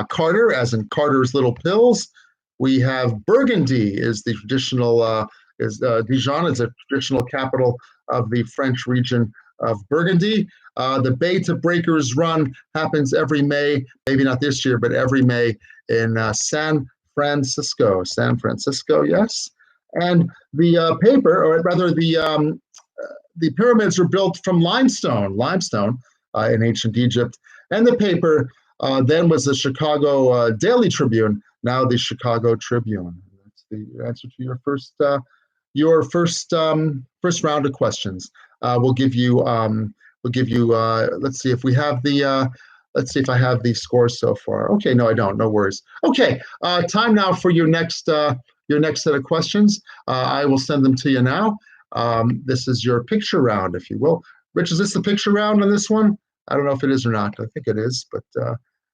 Carter, as in Carter's Little Pills. We have Burgundy, is the traditional Dijon is a traditional capital of the French region of Burgundy. The Bay to Breakers Run happens every May, maybe not this year, but every May in San Francisco. San Francisco, yes. And the paper, or rather the pyramids were built from limestone in ancient Egypt. And the paper then was the Chicago Daily Tribune, now the Chicago Tribune. That's the answer to your first round of questions. We'll give you. Let's see if we have the. Let's see if I have the scores so far. Okay, no, I don't. No worries. Okay, time now for your next set of questions. I will send them to you now. This is your picture round, if you will. Rich, is this the picture round on this one? I don't know if it is or not. I think it is, but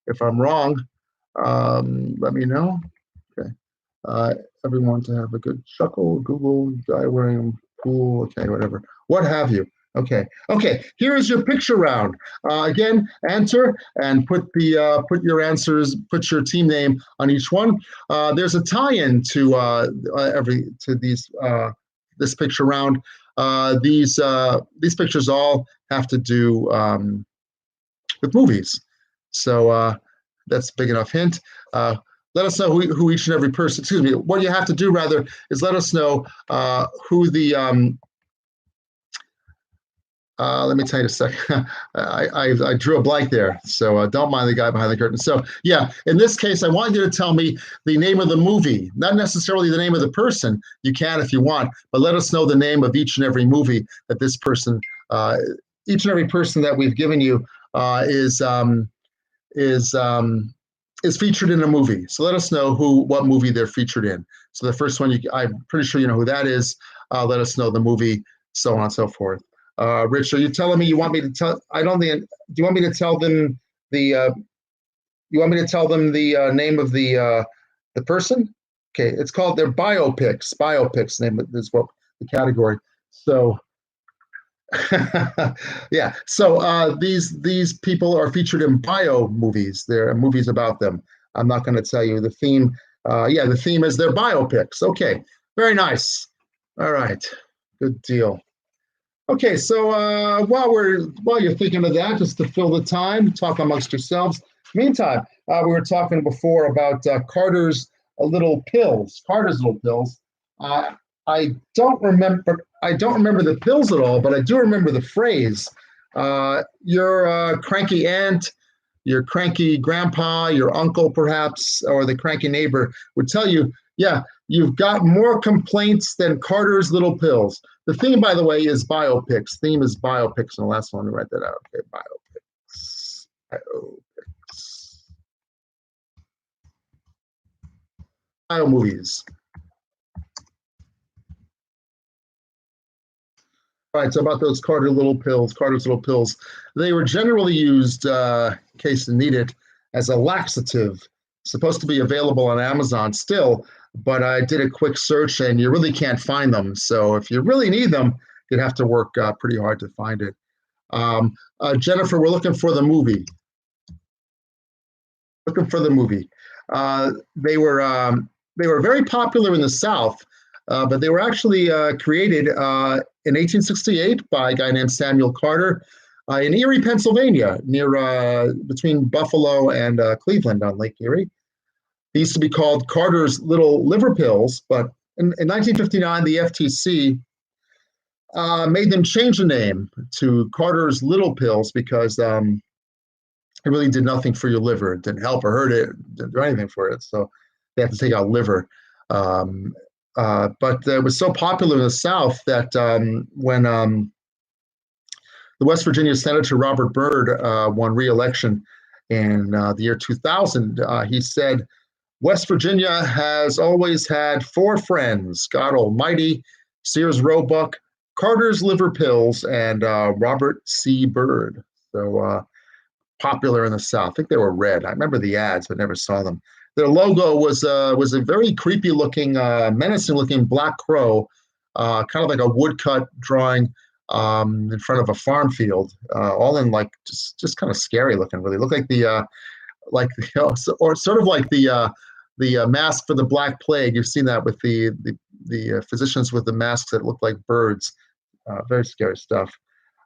if I'm wrong, let me know. Okay. Everyone to have a good chuckle. Google guy wearing cool. Okay, whatever. What have you? Okay. Okay. Here is your picture round. Again, answer and put your answers. Put your team name on each one. There's a tie-in to this picture round. These pictures all have to do with movies. So that's a big enough hint. Let us know who each and every person, excuse me, what you have to do rather is let us know who the, let me tell you a second. I drew a blank there, so don't mind the guy behind the curtain. So yeah, in this case, I want you to tell me the name of the movie, not necessarily the name of the person. You can if you want, but let us know the name of each and every movie that this person, each and every person that we've given you is featured in a movie. So let us know what movie they're featured in. So the first one, I'm pretty sure you know who that is. Let us know the movie, so on and so forth. Rich, are you telling me you want me to tell? I don't think. Do you want me to tell them the? You want me to tell them the name of the person? Okay, it's called their biopics. Biopics name is what the category. So. Yeah. So these people are featured in bio movies. There are movies about them. I'm not going to tell you the theme. Yeah, the theme is their biopics. Okay. Very nice. All right. Good deal. Okay, so while you're thinking of that, just to fill the time, talk amongst yourselves. Meantime, we were talking before about Carter's Little Pills. Carter's Little Pills. I don't remember the pills at all, but I do remember the phrase. Your cranky aunt, your cranky grandpa, your uncle perhaps, or the cranky neighbor would tell you, yeah, you've got more complaints than Carter's Little Pills. The theme, by the way, is biopics. Theme is biopics, and the last one, let me write that out. Okay, biopics. Biopics. Bio movies. All right, so about those Carter's Little Pills, they were generally used, in case you need it, as a laxative. Supposed to be available on Amazon still, but I did a quick search and you really can't find them. So if you really need them, you'd have to work pretty hard to find it. Jennifer, we're looking for the movie. Looking for the movie. They were very popular in the South, but they were actually created in 1868 by a guy named Samuel Carter in Erie, Pennsylvania, near between Buffalo and Cleveland on Lake Erie. They used to be called Carter's Little Liver Pills, but in 1959, the FTC made them change the name to Carter's Little Pills because it really did nothing for your liver. It didn't help or hurt it, didn't do anything for it. So they have to take out liver. But it was so popular in the South that when the West Virginia Senator Robert Byrd won re-election in the year 2000, he said, West Virginia has always had four friends, God Almighty, Sears Roebuck, Carter's Liver Pills, and Robert C. Byrd. So popular in the South. I think they were red. I remember the ads, but never saw them. Their logo was a very creepy looking, menacing looking black crow, kind of like a woodcut drawing in front of a farm field, all in like just kind of scary looking. Really looked like or sort of like the mask for the Black Plague. You've seen that with the physicians with the masks that look like birds. Very scary stuff.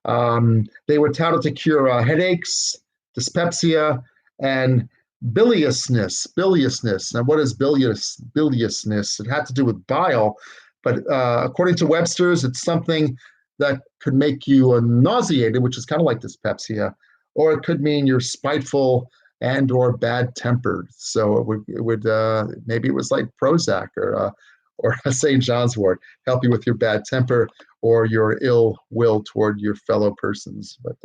They were touted to cure headaches, dyspepsia, and biliousness. Now, what is biliousness? It had to do with bile, but according to Webster's, it's something that could make you nauseated, which is kind of like dyspepsia, or it could mean you're spiteful and or bad-tempered. So it would maybe it was like Prozac or a St. John's wort, help you with your bad temper or your ill will toward your fellow persons. But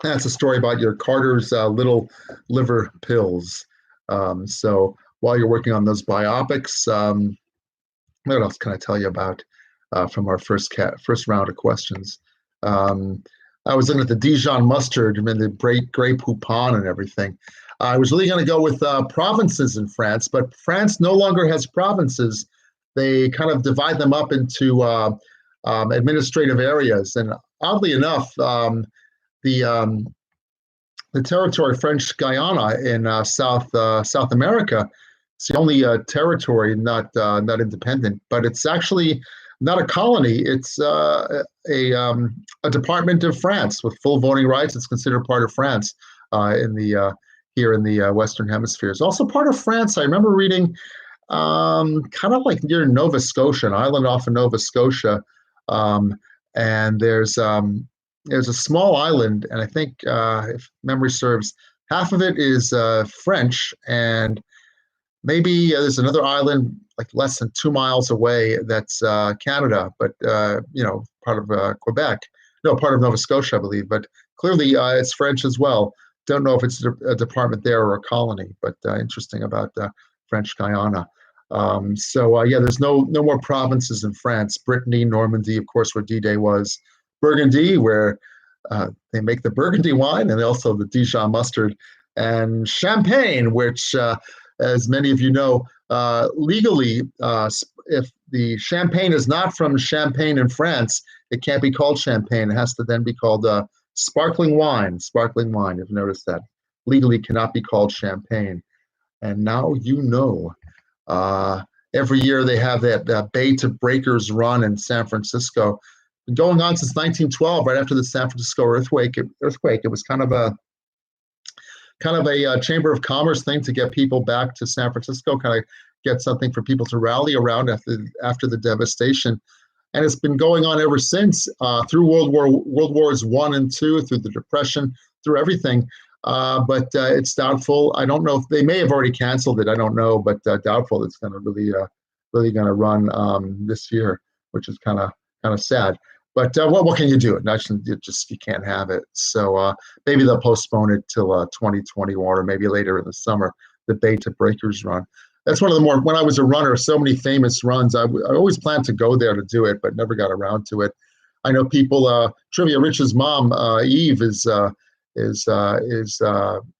that's a story about your Carter's Little Liver Pills. So while you're working on those biopics, what else can I tell you about from our first round of questions? I was looking at the Dijon mustard and the Grey Poupon and everything. I was really going to go with provinces in France, but France no longer has provinces. They kind of divide them up into administrative areas. And oddly enough, the territory French Guiana in South America, it's the only territory not independent, but it's actually not a colony. It's a department of France with full voting rights. It's considered part of France here in the Western Hemisphere. It's also part of France. I remember reading kind of like near Nova Scotia, an island off of Nova Scotia, and there's a small island, and I think if memory serves, half of it is French, and maybe there's another island like less than 2 miles away that's Canada, but part of Quebec. No, part of Nova Scotia, I believe, but clearly it's French as well. Don't know if it's a department there or a colony, but interesting about French Guiana. There's no more provinces in France. Brittany, Normandy, of course, where D-Day was. Burgundy, where they make the Burgundy wine, and also the Dijon mustard. And Champagne, which, as many of you know, legally, if the champagne is not from Champagne in France, it can't be called champagne. It has to then be called sparkling wine. Sparkling wine, you've noticed that. Legally cannot be called champagne. And now you know. Every year they have that Bay to Breakers run in San Francisco. Been going on since 1912, right after the San Francisco earthquake. It was kind of a Chamber of Commerce thing to get people back to San Francisco, kind of get something for people to rally around after the devastation. and it's been going on ever since, through World Wars I and II, through the Depression, through everything. But it's doubtful. I don't know if they may have already canceled it. I don't know, but doubtful it's going to really going to run this year, which is kind of sad. But what can you do? You can't have it. So maybe they'll postpone it till 2021 or maybe later in the summer. The Bay to Breakers run. That's one of the more, when I was a runner, so many famous runs. I always planned to go there to do it, but never got around to it. I know people. Trivia Rich's mom, Eve, is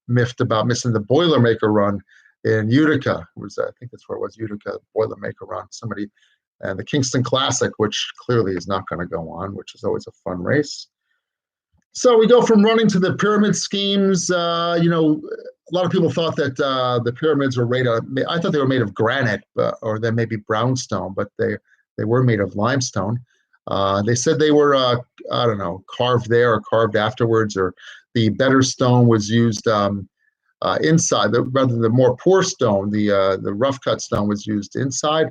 miffed about missing the Boilermaker run in Utica. I think that's where it was, Utica Boilermaker run. Somebody, and the Kingston Classic, which clearly is not going to go on, which is always a fun race. So we go from running to the pyramid schemes. A lot of people thought that the pyramids were I thought they were made of granite, or then maybe brownstone, but they were made of limestone. They said they were, I don't know, carved there or carved afterwards, or the better stone was used inside, rather than the more poor stone, the rough cut stone was used inside,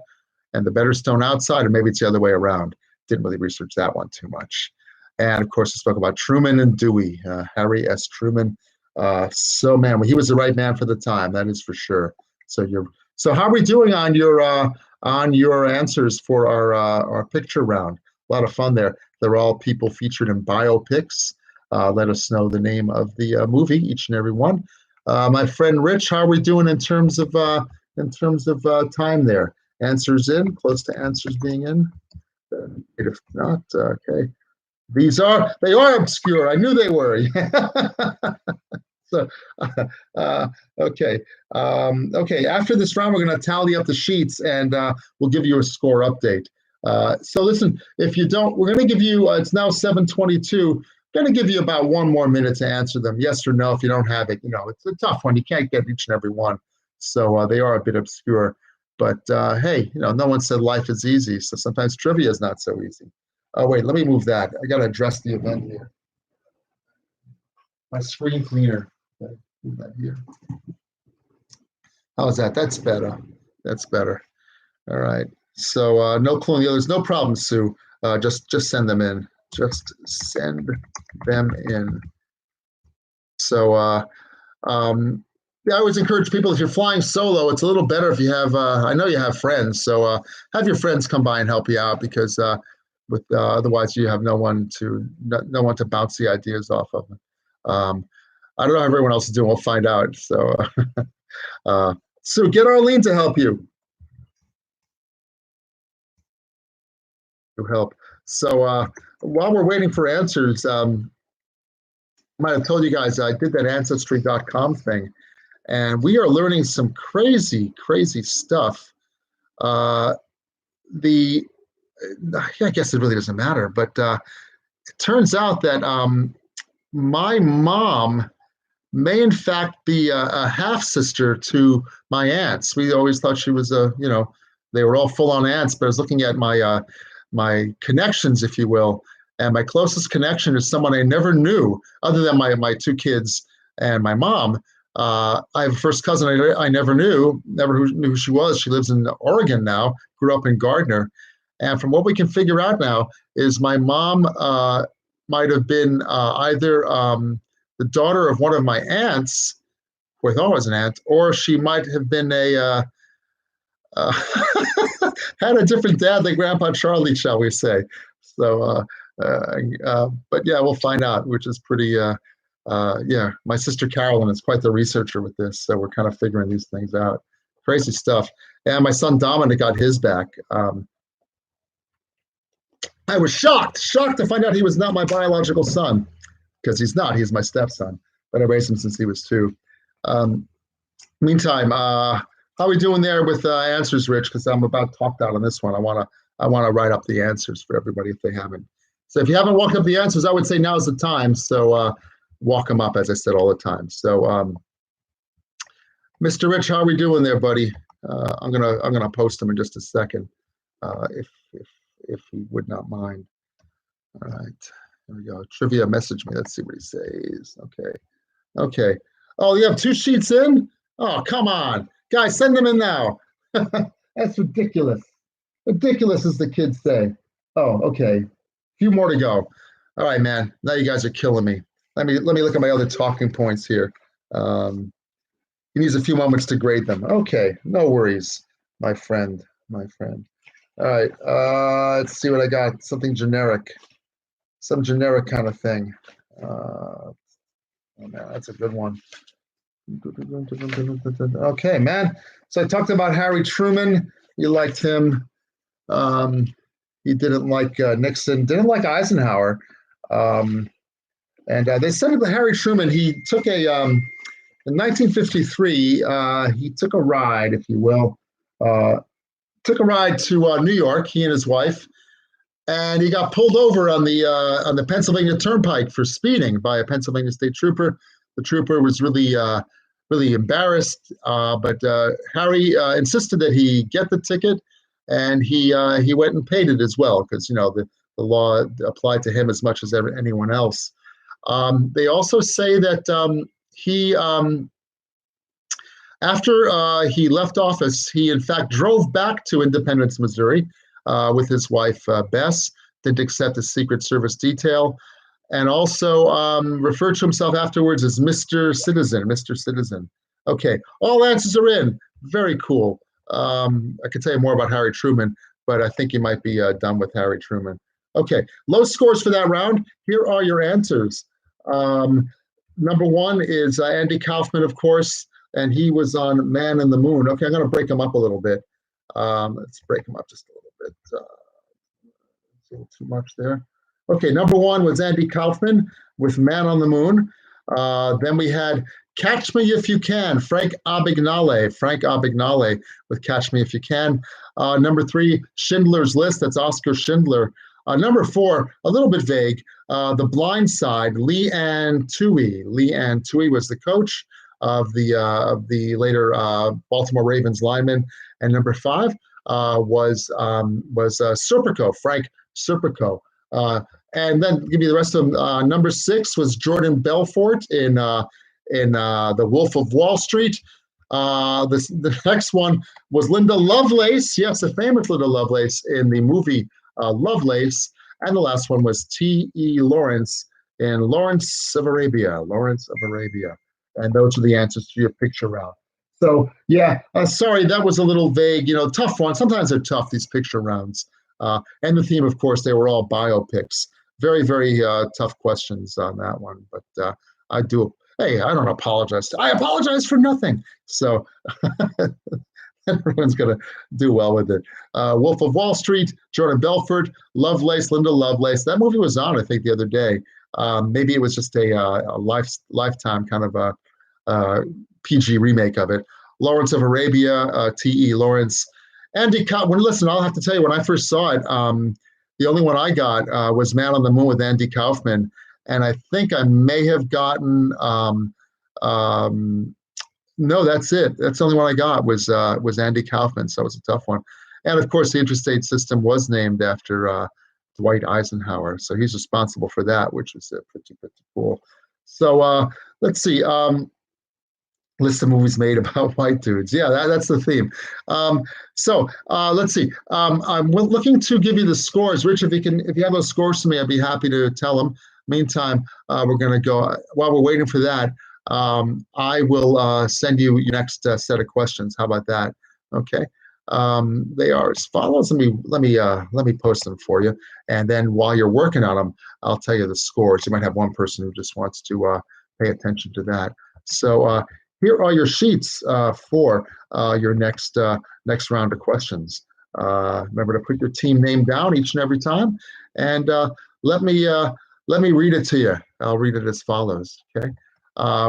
and the better stone outside, or maybe it's the other way around. Didn't really research that one too much. And of course, I spoke about Truman and Dewey, Harry S. Truman. Man, he was the right man for the time, that is for sure. So how are we doing on your answers for our picture round? A lot of fun there. They're all people featured in biopics. Let us know the name of the movie, each and every one. My friend Rich, how are we doing in terms of time there? Answers in, close to answers being in. If not, okay. They are obscure. I knew they were. So, okay. Okay, after this round, we're going to tally up the sheets, and we'll give you a score update. So listen, if you don't, we're going to give you, it's now 7:22, going to give you about 1 more minute to answer them, yes or no. If you don't have it, it's a tough one. You can't get each and every one. So they are a bit obscure. But hey, no one said life is easy. So sometimes trivia is not so easy. Oh, wait, let me move that. I got to address the event here. My screen cleaner. Okay, move that here. How's that? That's better. That's better. All right. So no clue on the others. No problem, Sue. Just send them in. Just send them in. So yeah, I always encourage people, if you're flying solo, it's a little better if you have, I know you have friends, so have your friends come by and help you out, because otherwise you have no one to bounce the ideas off of. I don't know how everyone else is doing. We'll find out. So, so get Arlene to help you. To help. So while we're waiting for answers, I might have told you guys I did that Ancestry.com thing, and we are learning some crazy, crazy stuff. I guess it really doesn't matter, but it turns out that my mom may in fact be a half-sister to my aunts. We always thought she was they were all full-on aunts, but I was looking at my my connections, if you will, and my closest connection is someone I never knew, other than my 2 kids and my mom. I have a first cousin I never knew who she was. She lives in Oregon now, grew up in Gardner. And from what we can figure out now is my mom might have been either the daughter of one of my aunts, who I thought was an aunt, or she might have been had a different dad than Grandpa Charlie, shall we say. So, but yeah, we'll find out, which is pretty, yeah, my sister Carolyn is quite the researcher with this, so we're kind of figuring these things out. Crazy stuff. And my son Dominic got his back. I was shocked to find out he was not my biological son, because he's not. He's my stepson, but I raised him since he was 2. Meantime, how are we doing there with answers, Rich? Because I'm about talked out on this one. I want to write up the answers for everybody if they haven't. So if you haven't walked up the answers, I would say now's the time. So walk them up, as I said, all the time. So Mr. Rich, how are we doing there, buddy? I'm gonna post them in just a second, if he would not mind. All right, there we go. Trivia, message me. Let's see what he says. Okay. Oh, you have 2 sheets in? Oh, come on. Guys, send them in now. That's ridiculous. Ridiculous, as the kids say. Oh, okay. A few more to go. All right, man. Now you guys are killing me. Let me look at my other talking points here. Um, he needs a few moments to grade them. Okay, no worries, my friend. My friend. All right. Let's see what I got. Something generic. Some generic kind of thing. Oh man, that's a good one. Okay, man. So I talked about Harry Truman. You liked him. Um, he didn't like Nixon. Didn't like Eisenhower. Um, and they said that Harry Truman. He took in 1953. He took a ride, if you will. Took a ride to New York. He and his wife. And he got pulled over on the Pennsylvania Turnpike for speeding by a Pennsylvania state trooper. The trooper was really embarrassed, but Harry insisted that he get the ticket, and he went and paid it as well because the law applied to him as much as anyone else. They also say that he after he left office, he in fact drove back to Independence, Missouri, with his wife, Bess, didn't accept a Secret Service detail, and also referred to himself afterwards as Mr. Citizen, Mr. Citizen. Okay, all answers are in. Very cool. I could tell you more about Harry Truman, but I think you might be done with Harry Truman. Okay, low scores for that round. Here are your answers. Number one is Andy Kaufman, of course, and he was on Man in the Moon. Okay, I'm going to break him up a little bit. Let's break him up just a little bit. It's a little too much there. Okay, number one was Andy Kaufman with Man on the Moon. Then we had Catch Me If You Can, Frank Abagnale with Catch Me If You Can. Number three, Schindler's List, that's Oscar Schindler. Number four, a little bit vague, The Blind Side, Lee Ann Tui. Lee Ann Tui was the coach of the later Baltimore Ravens lineman. And number five was Serpico, Frank Serpico. And then give you the rest of them. Number six was Jordan Belfort in The Wolf of Wall Street. The next one was Linda Lovelace. Yes, the famous Linda Lovelace in the movie Lovelace. And the last one was T.E. Lawrence in Lawrence of Arabia. Lawrence of Arabia. And those are the answers to your picture round. So, yeah, sorry, that was a little vague, tough one. Sometimes they're tough, these picture rounds. And the theme, of course, they were all biopics. Very, very tough questions on that one. But I don't apologize. I apologize for nothing. So everyone's going to do well with it. Wolf of Wall Street, Jordan Belfort, Lovelace, Linda Lovelace. That movie was on, I think, the other day. Maybe it was just a Lifetime kind of a PG remake of it. Lawrence of Arabia, T.E. Lawrence. Andy Kaufman. Listen, I'll have to tell you, when I first saw it, the only one I got was Man on the Moon with Andy Kaufman. And I think I may have gotten, no, that's it. That's the only one I got was Andy Kaufman. So it was a tough one. And of course, the interstate system was named after Dwight Eisenhower. So he's responsible for that, which is pretty cool. So let's see. List of movies made about white dudes. Yeah, that's the theme. So let's see. I'm looking to give you the scores. Rich, if you have those scores to me, I'd be happy to tell them. Meantime, we're going to go, while we're waiting for that, I will send you your next set of questions. How about that? Okay. They are as follows. Let me post them for you. And then while you're working on them, I'll tell you the scores. You might have one person who just wants to pay attention to that. So here are your sheets for your next round of questions. Remember to put your team name down each and every time, and let me read it to you. I'll read it as follows. Okay.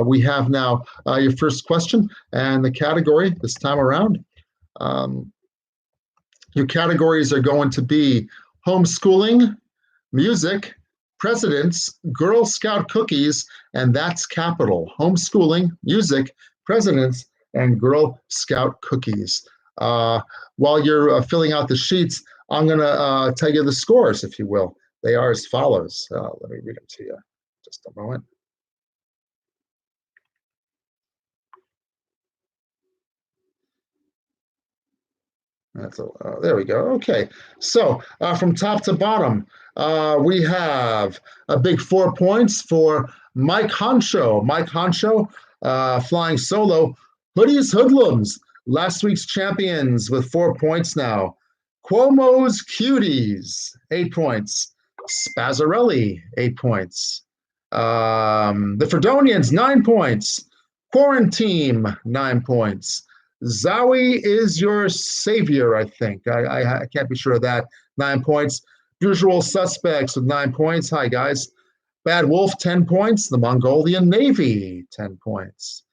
We have now your first question and the category this time around. Your categories are going to be homeschooling, music, presidents, Girl Scout cookies, and that's capital. Homeschooling, music, presidents, and Girl Scout cookies. While you're filling out the sheets, I'm going to tell you the scores, if you will. They are as follows. Let me read them to you. Just a moment. There we go. Okay. So from top to bottom, we have a big 4 points for Mike Honcho. Mike Honcho flying solo. Hoodies Hoodlums, last week's champions with 4 points now. Cuomo's Cuties, 8 points. Spazzarelli, 8 points. The Fredonians, 9 points. Quarantine, 9 points. Zowie is your savior, I think. I can't be sure of that. 9 points. Usual Suspects with 9 points. Hi, guys. Bad Wolf, 10 points. The Mongolian Navy, 10 points.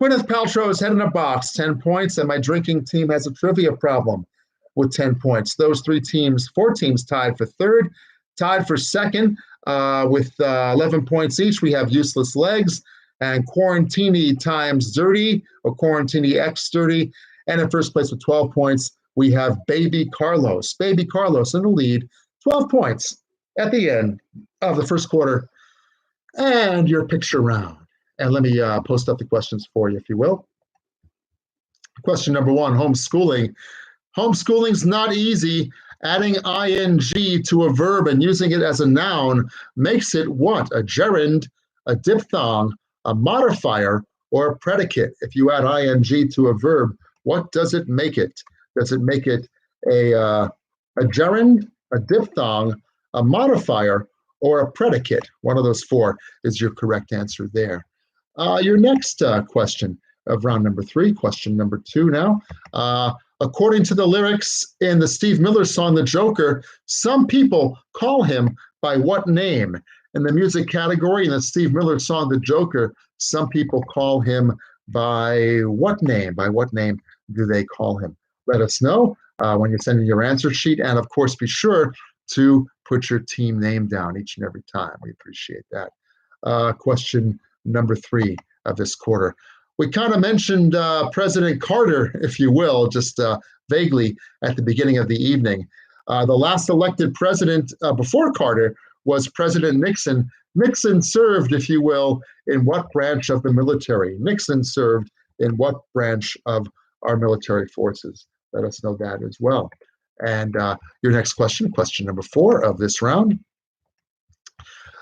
Gwyneth Paltrow's Head in a Box, 10 points. And my drinking team has a trivia problem with 10 points. Those 4 teams tied for third. Tied for second with 11 points each. We have Useless Legs and Quarantini times Dirty, or Quarantini X Dirty. And in first place with 12 points, we have Baby Carlos. Baby Carlos in the lead, 12 points at the end of the first quarter. And your picture round. And let me post up the questions for you, if you will. Question number 1, homeschooling. Homeschooling's not easy. Adding ing to a verb and using it as a noun makes it what? A gerund, a diphthong, a modifier, or a predicate? If you add ing to a verb, what does it make it? Does it make it a gerund, a diphthong, a modifier, or a predicate? One of those 4 is your correct answer there. Your next question of round number 3, question number 2 now. According to the lyrics in the Steve Miller song, The Joker, some people call him by what name? In the music category, in the Steve Miller song, The Joker, some people call him by what name? By what name do they call him? Let us know when you send in your answer sheet. And of course, be sure to put your team name down each and every time. We appreciate that. Question number 3 of this quarter. We kind of mentioned President Carter, if you will, just vaguely at the beginning of the evening. The last elected president before Carter was President Nixon. Nixon served, if you will, in what branch of the military? Nixon served in what branch of our military forces? Let us know that as well. And your next question, question number 4 of this round.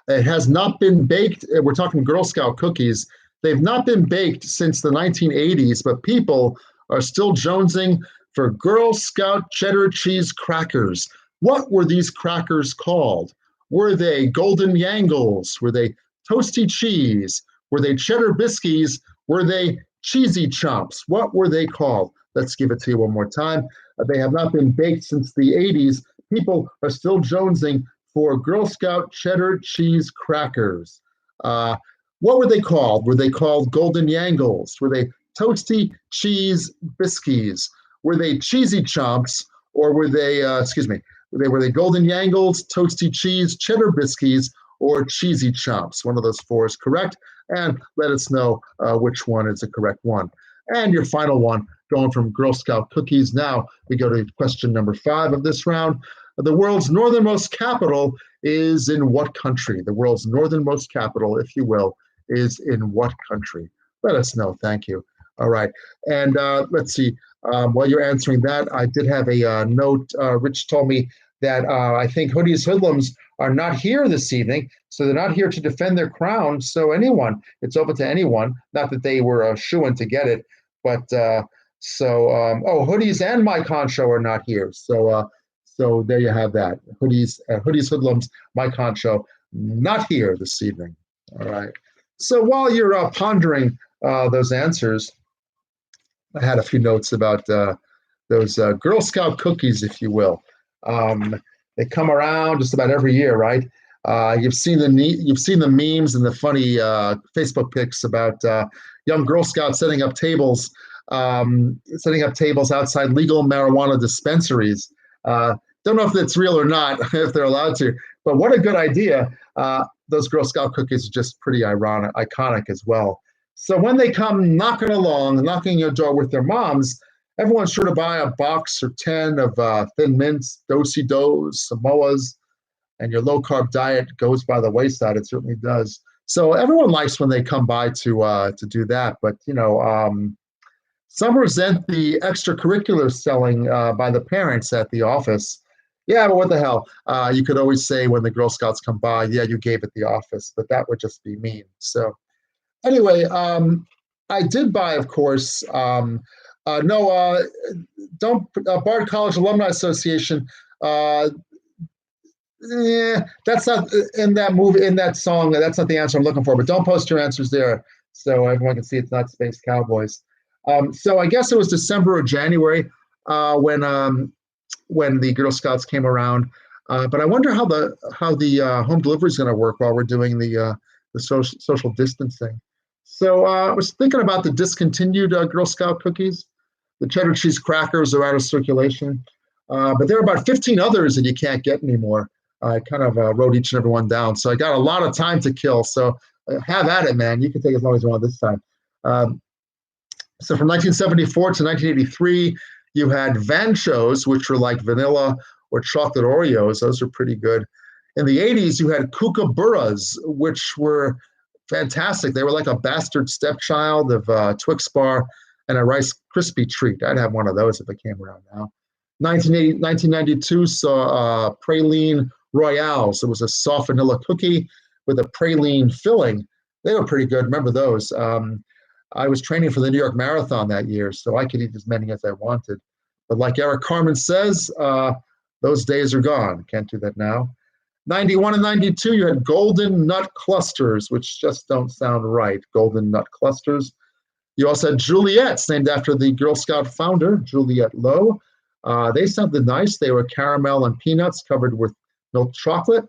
It has not been baked. We're talking Girl Scout cookies. They've not been baked since the 1980s, but people are still jonesing for Girl Scout cheddar cheese crackers. What were these crackers called? Were they Golden Yangles? Were they Toasty Cheese? Were they Cheddar Biscuits? Were they Cheesy Chumps? What were they called? Let's give it to you one more time. They have not been baked since the 80s. People are still jonesing for Girl Scout cheddar cheese crackers. What were they called? Were they called Golden Yangles? Were they Toasty Cheese Biscuits? Were they Cheesy Chomps? Or were they, were they Golden Yangles, Toasty Cheese, Cheddar Biscuits, or Cheesy Chomps? One of those 4 is correct. And let us know which one is the correct one. And your final one, going from Girl Scout cookies. Now we go to question number 5 of this round. The world's northernmost capital is in what country? The world's northernmost capital, if you will, is in what country? Let us know. Thank you. All right. And let's see. While you're answering that, I did have a note. Rich told me that I think Hoodies Hoodlums are not here this evening. So they're not here to defend their crown. So anyone, it's open to anyone. Not that they were shoo-in to get it, but Hoodies and Mike Honcho are not here. So there you have that. Hoodies Hoodlums, Mike Honcho, not here this evening. All right. So while you're pondering those answers, I had a few notes about those Girl Scout cookies, if you will. They come around just about every year, right? You've seen the memes and the funny Facebook pics about young Girl Scouts setting up tables outside legal marijuana dispensaries. Don't know if that's real or not, if they're allowed to, but what a good idea. Those Girl Scout cookies are just pretty iconic as well. So when they come knocking your door with their moms, everyone's sure to buy a box or 10 of Thin Mints, Do-si-dos, Samoas, and your low-carb diet goes by the wayside. It certainly does. So everyone likes when they come by to do that. But, Some resent the extracurricular selling by the parents at the office. Yeah, but what the hell? You could always say when the Girl Scouts come by, yeah, you gave at the office, but that would just be mean. So anyway, I did buy, of course, no, don't, Bard College Alumni Association, that's not in that movie, in that song. That's not the answer I'm looking for, but don't post your answers there so everyone can see it's not Space Cowboys. So I guess it was December or January when the Girl Scouts came around. But I wonder how the home delivery is going to work while we're doing the social distancing. So I was thinking about the discontinued Girl Scout cookies. The cheddar cheese crackers are out of circulation, but there are about 15 others that you can't get anymore. I kind of wrote each and every one down, so I got a lot of time to kill. So have at it, man. You can take as long as you want this time. So from 1974 to 1983, you had Vanchos, which were like vanilla or chocolate Oreos. Those were pretty good. In the 80s, you had Kookaburras, which were fantastic. They were like a bastard stepchild of Twix bar and a Rice Krispie treat. I'd have one of those if it came around now. 1992 saw Praline Royales. It was a soft vanilla cookie with a praline filling. They were pretty good. Remember those? I was training for the New York Marathon that year, so I could eat as many as I wanted. But like Eric Carmen says, those days are gone. Can't do that now. 91 and 92, you had Golden Nut Clusters, which just don't sound right. Golden Nut Clusters. You also had Juliet's, named after the Girl Scout founder, Juliette Lowe. They sounded nice. They were caramel and peanuts covered with milk chocolate.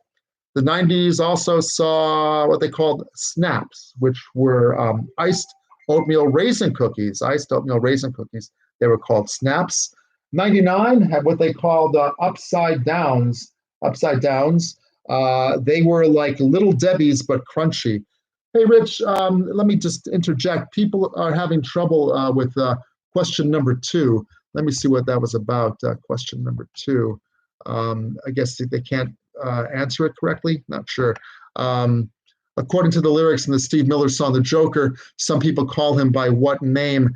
The 90s also saw what they called Snaps, which were iced oatmeal raisin cookies. They were called Snaps. 99 had what they called Upside Downs. They were like Little Debbie's, but crunchy. Hey, Rich, let me just interject. People are having trouble with question number 2. Let me see what that was about, question number 2. I guess they can't answer it correctly. Not sure. According to the lyrics in the Steve Miller song, The Joker, some people call him by what name?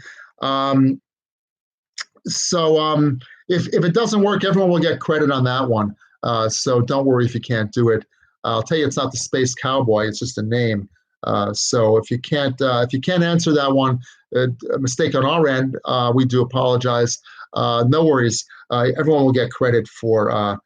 So if it doesn't work, everyone will get credit on that one. So don't worry if you can't do it. I'll tell you, it's not the Space Cowboy. It's just a name. So if you can't answer that one, a mistake on our end, we do apologize. No worries. Everyone will get credit for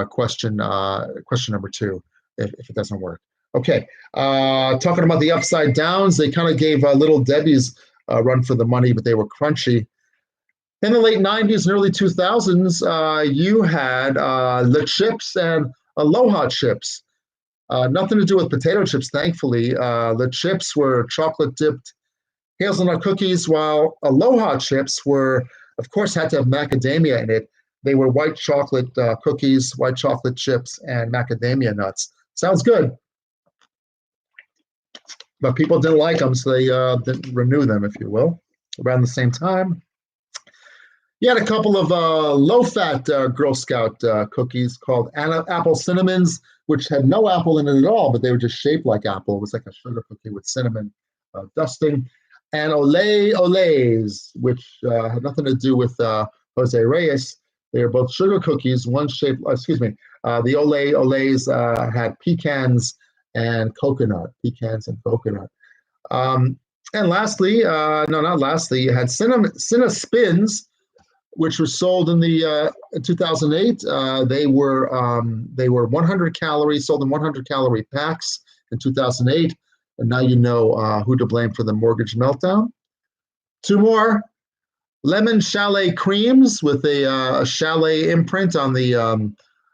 question number 2 if it doesn't work. Okay. Talking about the Upside Downs, they kind of gave Little Debbie's a run for the money, but they were crunchy. In the late 90s and early 2000s, you had the chips and Aloha chips. Nothing to do with potato chips, thankfully. The chips were chocolate-dipped hazelnut cookies, while Aloha chips were, of course, had to have macadamia in it. They were white chocolate cookies, white chocolate chips, and macadamia nuts. Sounds good. But people didn't like them, so they didn't renew them, if you will. Around the same time, you had a couple of low-fat Girl Scout cookies called Apple Cinnamons, which had no apple in it at all, but they were just shaped like apple. It was like a sugar cookie with cinnamon dusting. And Olé Olés, which had nothing to do with Jose Reyes. They are both sugar cookies, one shaped, the Olé Olés had pecans and coconut. And lastly, no, not lastly, you had Cinna Spins, which were sold in the 2008. They were 100 calories, sold in 100 calorie packs in 2008. And now you know who to blame for the mortgage meltdown. 2 more, Lemon Chalet creams with a chalet imprint on the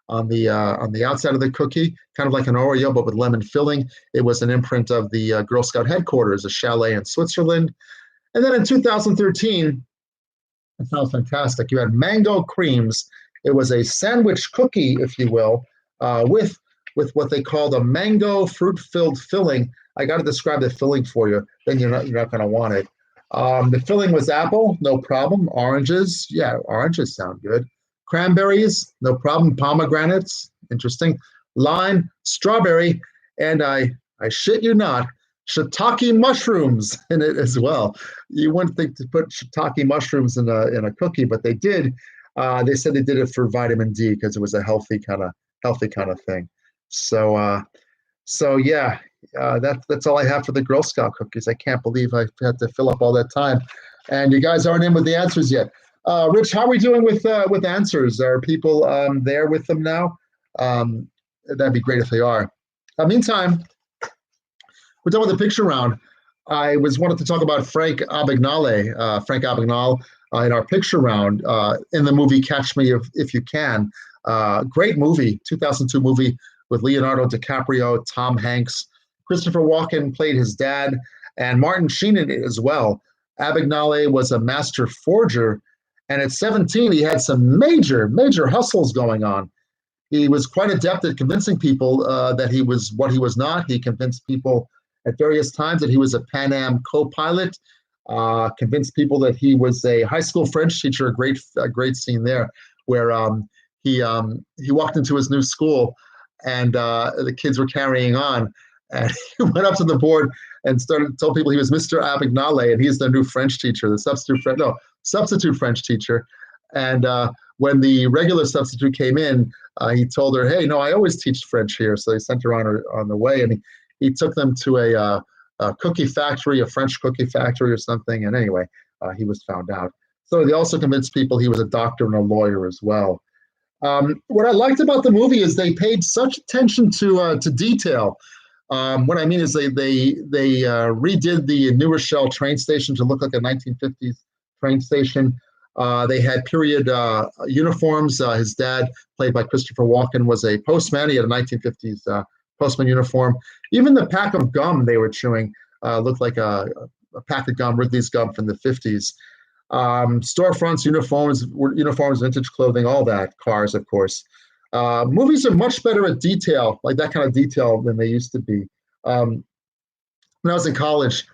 outside of the cookie, kind of like an Oreo, but with lemon filling. It was an imprint of the Girl Scout headquarters, a chalet in Switzerland. And then in 2013, it sounds fantastic. You had mango creams. It was a sandwich cookie, if you will, with what they called a mango fruit-filled filling. I got to describe the filling for you. Then you're not going to want it. The filling was apple, no problem. Oranges, yeah, oranges sound good. Cranberries, no problem. Pomegranates, interesting. Lime, strawberry, and I shit you not, shiitake mushrooms in it as well. You wouldn't think to put shiitake mushrooms in a cookie, but they did. They said they did it for vitamin D because it was a healthy kind of thing. So yeah, that's all I have for the Girl Scout cookies. I can't believe I had to fill up all that time, and you guys aren't in with the answers yet. Rich, how are we doing with answers? Are people there with them now? That'd be great if they are. Meantime, we're done with the picture round. I wanted to talk about Frank Abagnale. Frank Abagnale in our picture round in the movie Catch Me If You Can. Great movie, 2002 movie with Leonardo DiCaprio, Tom Hanks. Christopher Walken played his dad, and Martin Sheen in it as well. Abagnale was a master forger, and at 17, he had some major hustles going on. He was quite adept at convincing people that he was what he was not. He convinced people at various times that he was a Pan Am co-pilot, convinced people that he was a high school French teacher, a great scene there, where he walked into his new school and the kids were carrying on. And he went up to the board and told people he was Mr. Abagnale, and he's their new French teacher, the substitute French teacher. And when the regular substitute came in, he told her, "Hey, no, I always teach French here." So they sent her on the way, and he took them to a cookie factory, a French cookie factory or something. And anyway, he was found out. So they also convinced people he was a doctor and a lawyer as well. What I liked about the movie is they paid such attention to detail. What I mean is they redid the New Rochelle train station to look like a 1950s train station. They had period uniforms. His dad, played by Christopher Walken, was a postman. He had a 1950s postman uniform. Even the pack of gum they were chewing looked like a pack of gum, Wrigley's gum from the 50s. Storefronts, uniforms, vintage clothing, all that. Cars, of course. Movies are much better at detail, like that kind of detail, than they used to be. When I was in college,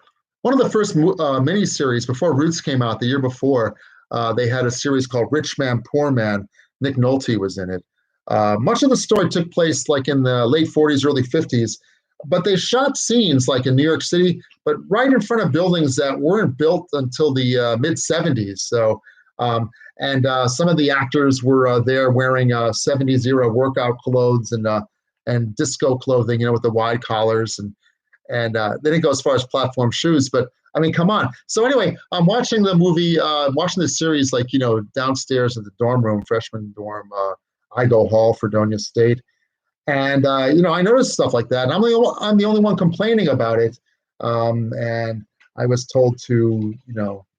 one of the first miniseries before Roots came out, the year before, they had a series called Rich Man, Poor Man. Nick Nolte was in it. Much of the story took place like in the late 40s, early 50s, but they shot scenes like in New York City, but right in front of buildings that weren't built until the mid 70s. So, some of the actors were there wearing 70s era workout clothes and disco clothing, with the wide collars, and they didn't go as far as platform shoes, but I mean, come on. So anyway, I'm watching the movie, watching the series, like, downstairs in the dorm room, freshman dorm, Igo Hall, Fredonia State. And, I noticed stuff like that. And I'm the only one complaining about it. And I was told to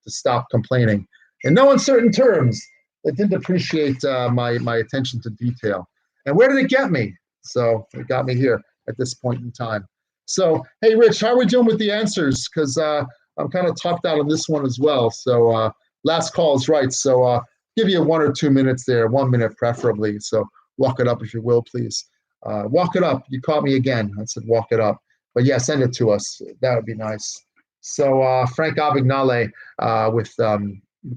stop complaining in no uncertain terms. It didn't appreciate my attention to detail. And where did it get me? So it got me here at this point in time. So, hey, Rich, how are we doing with the answers? Because I'm kind of topped out on this one as well. So last call is right. So give you 1 or 2 minutes there, 1 minute preferably. So walk it up if you will, please. Walk it up. You caught me again. I said walk it up. But yeah, send it to us. That would be nice. So Frank Abagnale with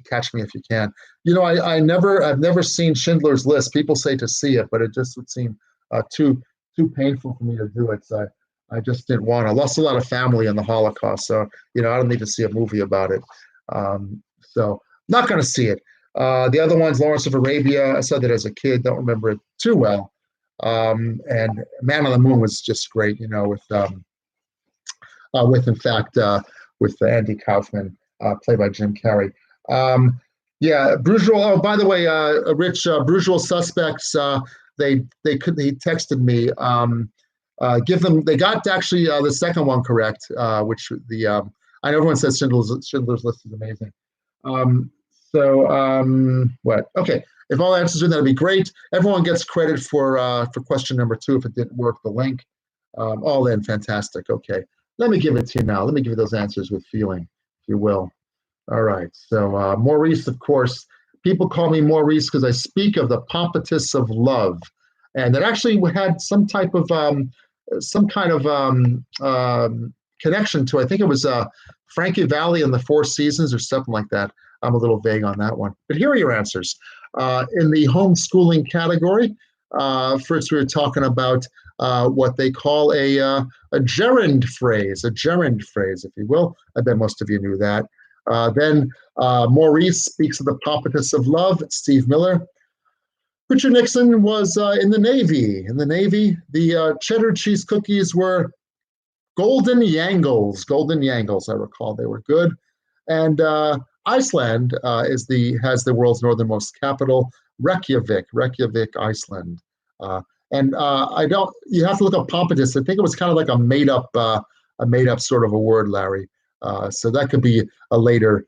Catch Me If You Can. I've never seen Schindler's List. People say to see it, but it just would seem too painful for me to do it. So I just didn't want to. I lost a lot of family in the Holocaust, so I don't need to see a movie about it. So not going to see it. The other one's Lawrence of Arabia. I saw that as a kid. Don't remember it too well. And Man on the Moon was just great. With Andy Kaufman, played by Jim Carrey. Brujual. Oh, by the way, Rich, Brujual Suspects. He texted me. They got actually the second one correct, which I know everyone says Schindler's List is amazing. What? Okay, if all answers are, that'd be great. Everyone gets credit for question number 2 if it didn't work. The link, all in, fantastic. Okay, let me give it to you now. Let me give you those answers with feeling, if you will. All right. So Maurice, of course, people call me Maurice because I speak of the Pompatus of love, and that actually had some type of connection to, I think it was Frankie Valli and the Four Seasons or something like that. I'm a little vague on that one. But here are your answers. In the homeschooling category, First, we were talking about what they call a gerund phrase, if you will. I bet most of you knew that. Then Maurice speaks of the pompatus of love, Steve Miller. Richard Nixon was in the Navy. In the Navy, the cheddar cheese cookies were Golden Yangles, I recall. They were good. And Iceland has the world's northernmost capital, Reykjavik, Iceland. You have to look up pompatus. I think it was kind of like a made up sort of a word, Larry. So that could be a later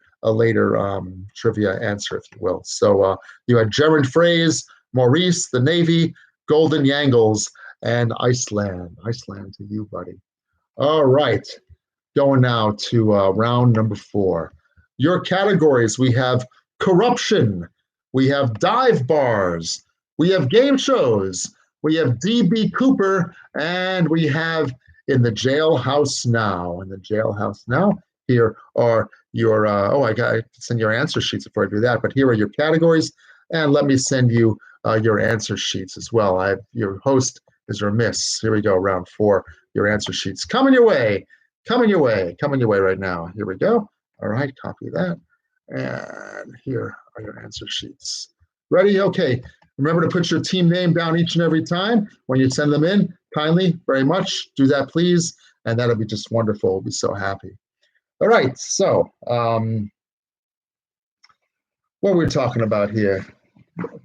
trivia answer, if you will. So you had gerund phrase, Maurice, the Navy, Golden Yangles, and Iceland. Iceland to you, buddy. All right, going now to round number 4. Your categories: we have corruption, we have dive bars, we have game shows, we have D.B. Cooper, and we have in the jailhouse now. Here are your, I got to send your answer sheets before I do that, but here are your categories, and let me send you your answer sheets as well. Your host is remiss. Here we go, round 4. Your answer sheets coming your way right now. Here we go. All right, copy that. And here are your answer sheets. Ready? Okay. Remember to put your team name down each and every time when you send them in. Kindly, very much, do that, please. And that'll be just wonderful. We'll be so happy. All right, so what are we talking about here?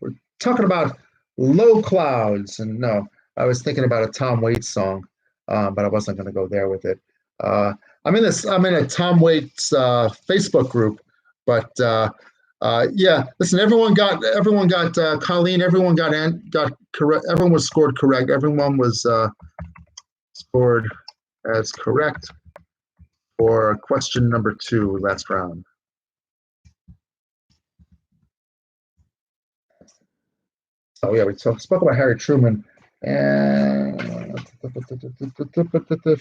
We're talking about low clouds. And no, I was thinking about a Tom Waits song. But I wasn't going to go there with it. I'm in a Tom Waits Facebook group, but yeah. Listen, everyone got Colleen. Everyone got correct. Everyone was scored correct. Everyone was scored as correct for question number 2, last round. Oh yeah, we spoke about Harry Truman. And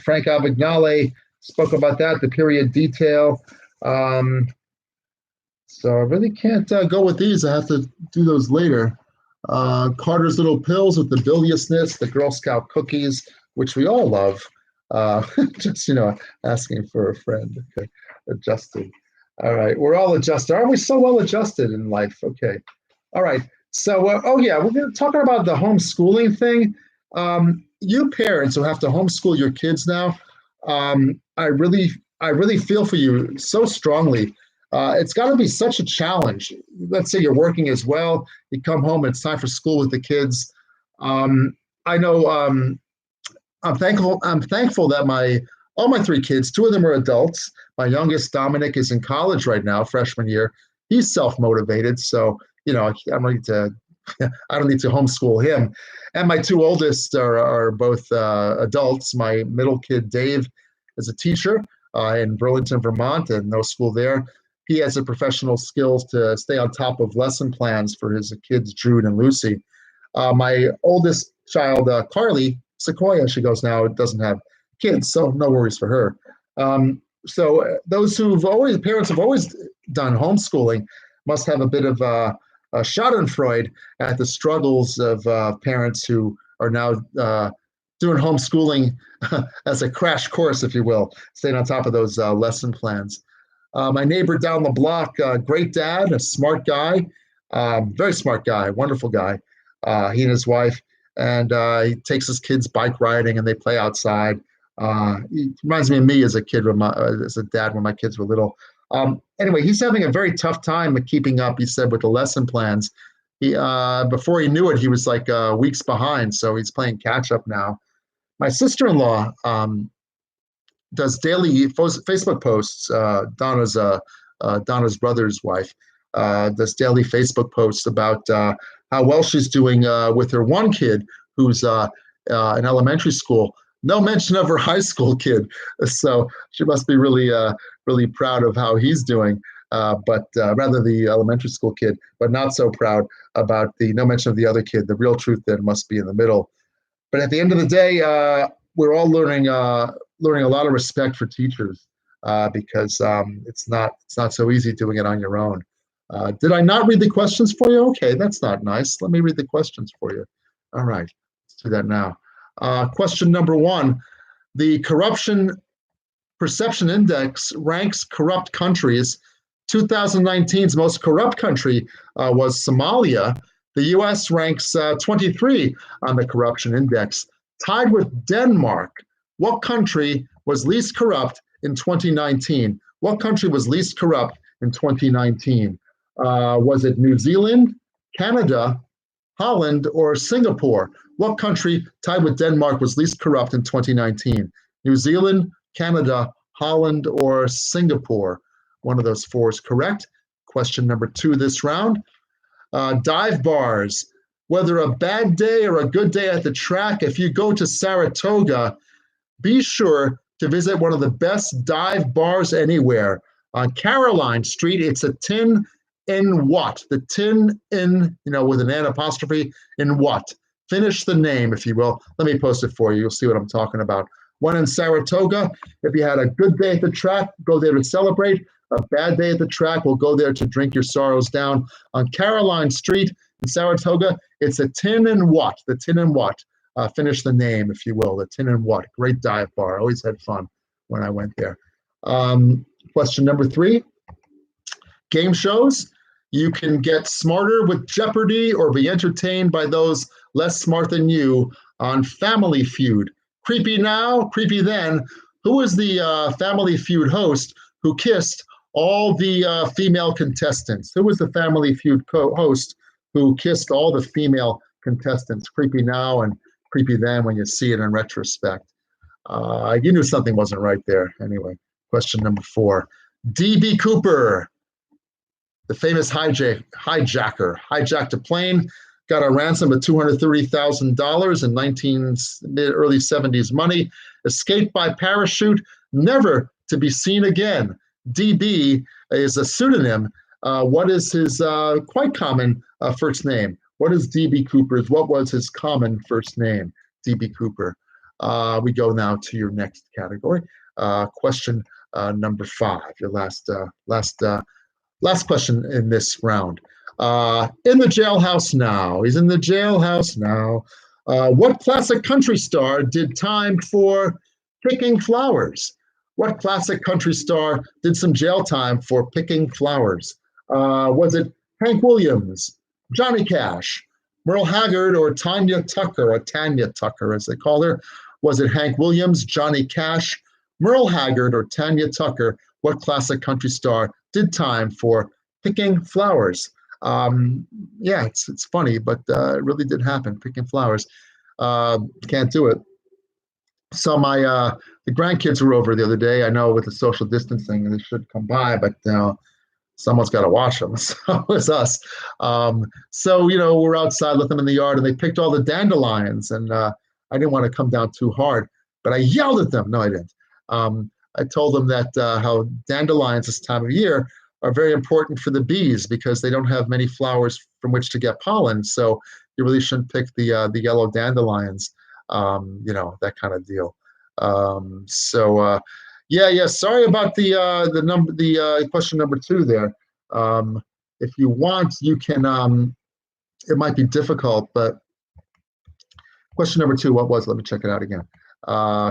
Frank Abagnale spoke about that, the period detail. So I really can't go with these. I have to do those later. Carter's Little Pills with the biliousness, the Girl Scout cookies, which we all love. Just, asking for a friend. Okay, adjusted. All right, we're all adjusted. Aren't we so well adjusted in life? Okay, all right. So, we're talking about the homeschooling thing. You parents who have to homeschool your kids now, I really feel for you so strongly. It's got to be such a challenge. Let's say you're working as well. You come home, and it's time for school with the kids. I know. I'm thankful that all my 3 kids, 2 of them are adults. My youngest, Dominic, is in college right now, freshman year. He's self-motivated, so I don't need to homeschool him. And my 2 oldest are both adults. My middle kid, Dave, is a teacher in Burlington, Vermont, and no school there. He has the professional skills to stay on top of lesson plans for his kids, Jude and Lucy. My oldest child, Carly, Sequoia, she goes now, doesn't have kids, so no worries for her. So those parents who've always done homeschooling must have a bit of schadenfreude at the struggles of parents who are now doing homeschooling as a crash course, if you will, staying on top of those lesson plans. My neighbor down the block, great dad, a smart guy, very smart guy, wonderful guy. He and his wife, and he takes his kids bike riding, and they play outside. He reminds me of me as a kid, as a dad when my kids were little. Anyway, he's having a very tough time keeping up, he said, with the lesson plans. Before he knew it, he was like weeks behind, so he's playing catch up now. My sister-in-law does daily Facebook posts. Donna's brother's wife does daily Facebook posts about how well she's doing with her one kid who's in elementary school. No mention of her high school kid, so she must be really proud of how he's doing. But rather the elementary school kid, but not so proud about the no mention of the other kid. The real truth then must be in the middle. But at the end of the day, we're all learning a lot of respect for teachers because it's not so easy doing it on your own. Did I not read the questions for you? Okay, that's not nice. Let me read the questions for you. All right, let's do that now. Question number 1. The Corruption Perception Index ranks corrupt countries. 2019's most corrupt country was Somalia. The U.S. ranks 23 on the corruption index, tied with Denmark. What country was least corrupt in 2019? What country was least corrupt in 2019? Was it New Zealand, Canada, Holland, or Singapore? What country tied with Denmark was least corrupt in 2019? New Zealand, Canada, Holland, or Singapore? One of those 4 is correct. Question number 2 this round. Dive bars. Whether a bad day or a good day at the track, if you go to Saratoga, be sure to visit one of the best dive bars anywhere. On Caroline Street, it's a Tin in What? The Tin in, with an N apostrophe, in what? Finish the name, if you will. Let me post it for you. You'll see what I'm talking about. One in Saratoga. If you had a good day at the track, go there to celebrate. A bad day at the track, we'll go there to drink your sorrows down. On Caroline Street in Saratoga, it's a Tin in What? The Tin in What? Finish the name, if you will. The Tin in What? Great dive bar. Always had fun when I went there. Question number 3. Game shows. You can get smarter with Jeopardy or be entertained by those less smart than you on Family Feud. Creepy now, creepy then. Who is the Family Feud host who kissed all the female contestants? Who was the Family Feud host who kissed all the female contestants? Creepy now and creepy then when you see it in retrospect. You knew something wasn't right there. Anyway, question number 4. D.B. Cooper, the famous hijacker, hijacked a plane, got a ransom of $230,000 in early 70s money, escaped by parachute, never to be seen again. DB is a pseudonym. What is his quite common first name? What is DB Cooper's? What was his common first name? DB Cooper. We go now to your next category. Question number 5. Your last question in this round. In the jailhouse now. He's in the jailhouse now. What classic country star did time for picking flowers? What classic country star did some jail time for picking flowers? Was it Hank Williams, Johnny Cash, Merle Haggard, or Tanya Tucker, or Tanya Tucker as they call her? Was it Hank Williams, Johnny Cash, Merle Haggard, or Tanya Tucker? What classic country star did time for picking flowers? Yeah, it's funny, but it really did happen, picking flowers. Can't do it. So the grandkids were over the other day. I know with the social distancing, they should come by, but someone's got to watch them. So it was us. So we're outside with them in the yard, and they picked all the dandelions, and I didn't want to come down too hard, but I yelled at them. No, I didn't. I told them that how dandelions this time of year are very important for the bees because they don't have many flowers from which to get pollen. So you really shouldn't pick the yellow dandelions, that kind of deal. Yeah. Sorry about the question number 2 there. If you want, you can. It might be difficult, but question number 2, what was? Let me check it out again.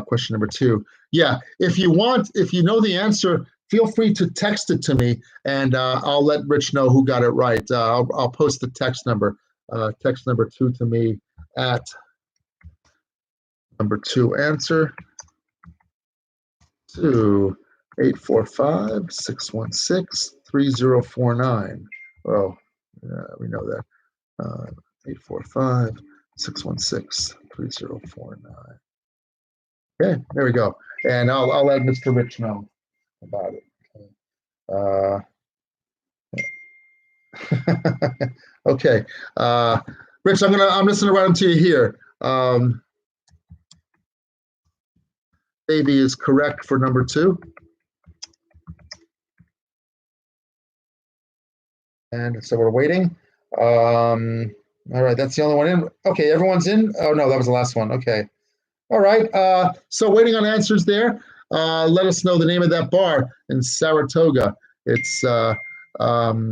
Question number 2. Yeah, if you know the answer, feel free to text it to me, and I'll let Rich know who got it right. I'll post the text number 2 to me at number 2 answer to 845-616-3049. Oh, we know that. 845-616-3049. Okay, there we go. And I'll let Mr. Rich know about it. Okay. Rich, I'm just gonna write them to you here. Baby is correct for number 2. And so we're waiting. All right, that's the only one in. Okay, everyone's in. Oh no, that was the last one. Okay. All right. So waiting on answers there. Let us know the name of that bar in Saratoga. It's yeah. Okay.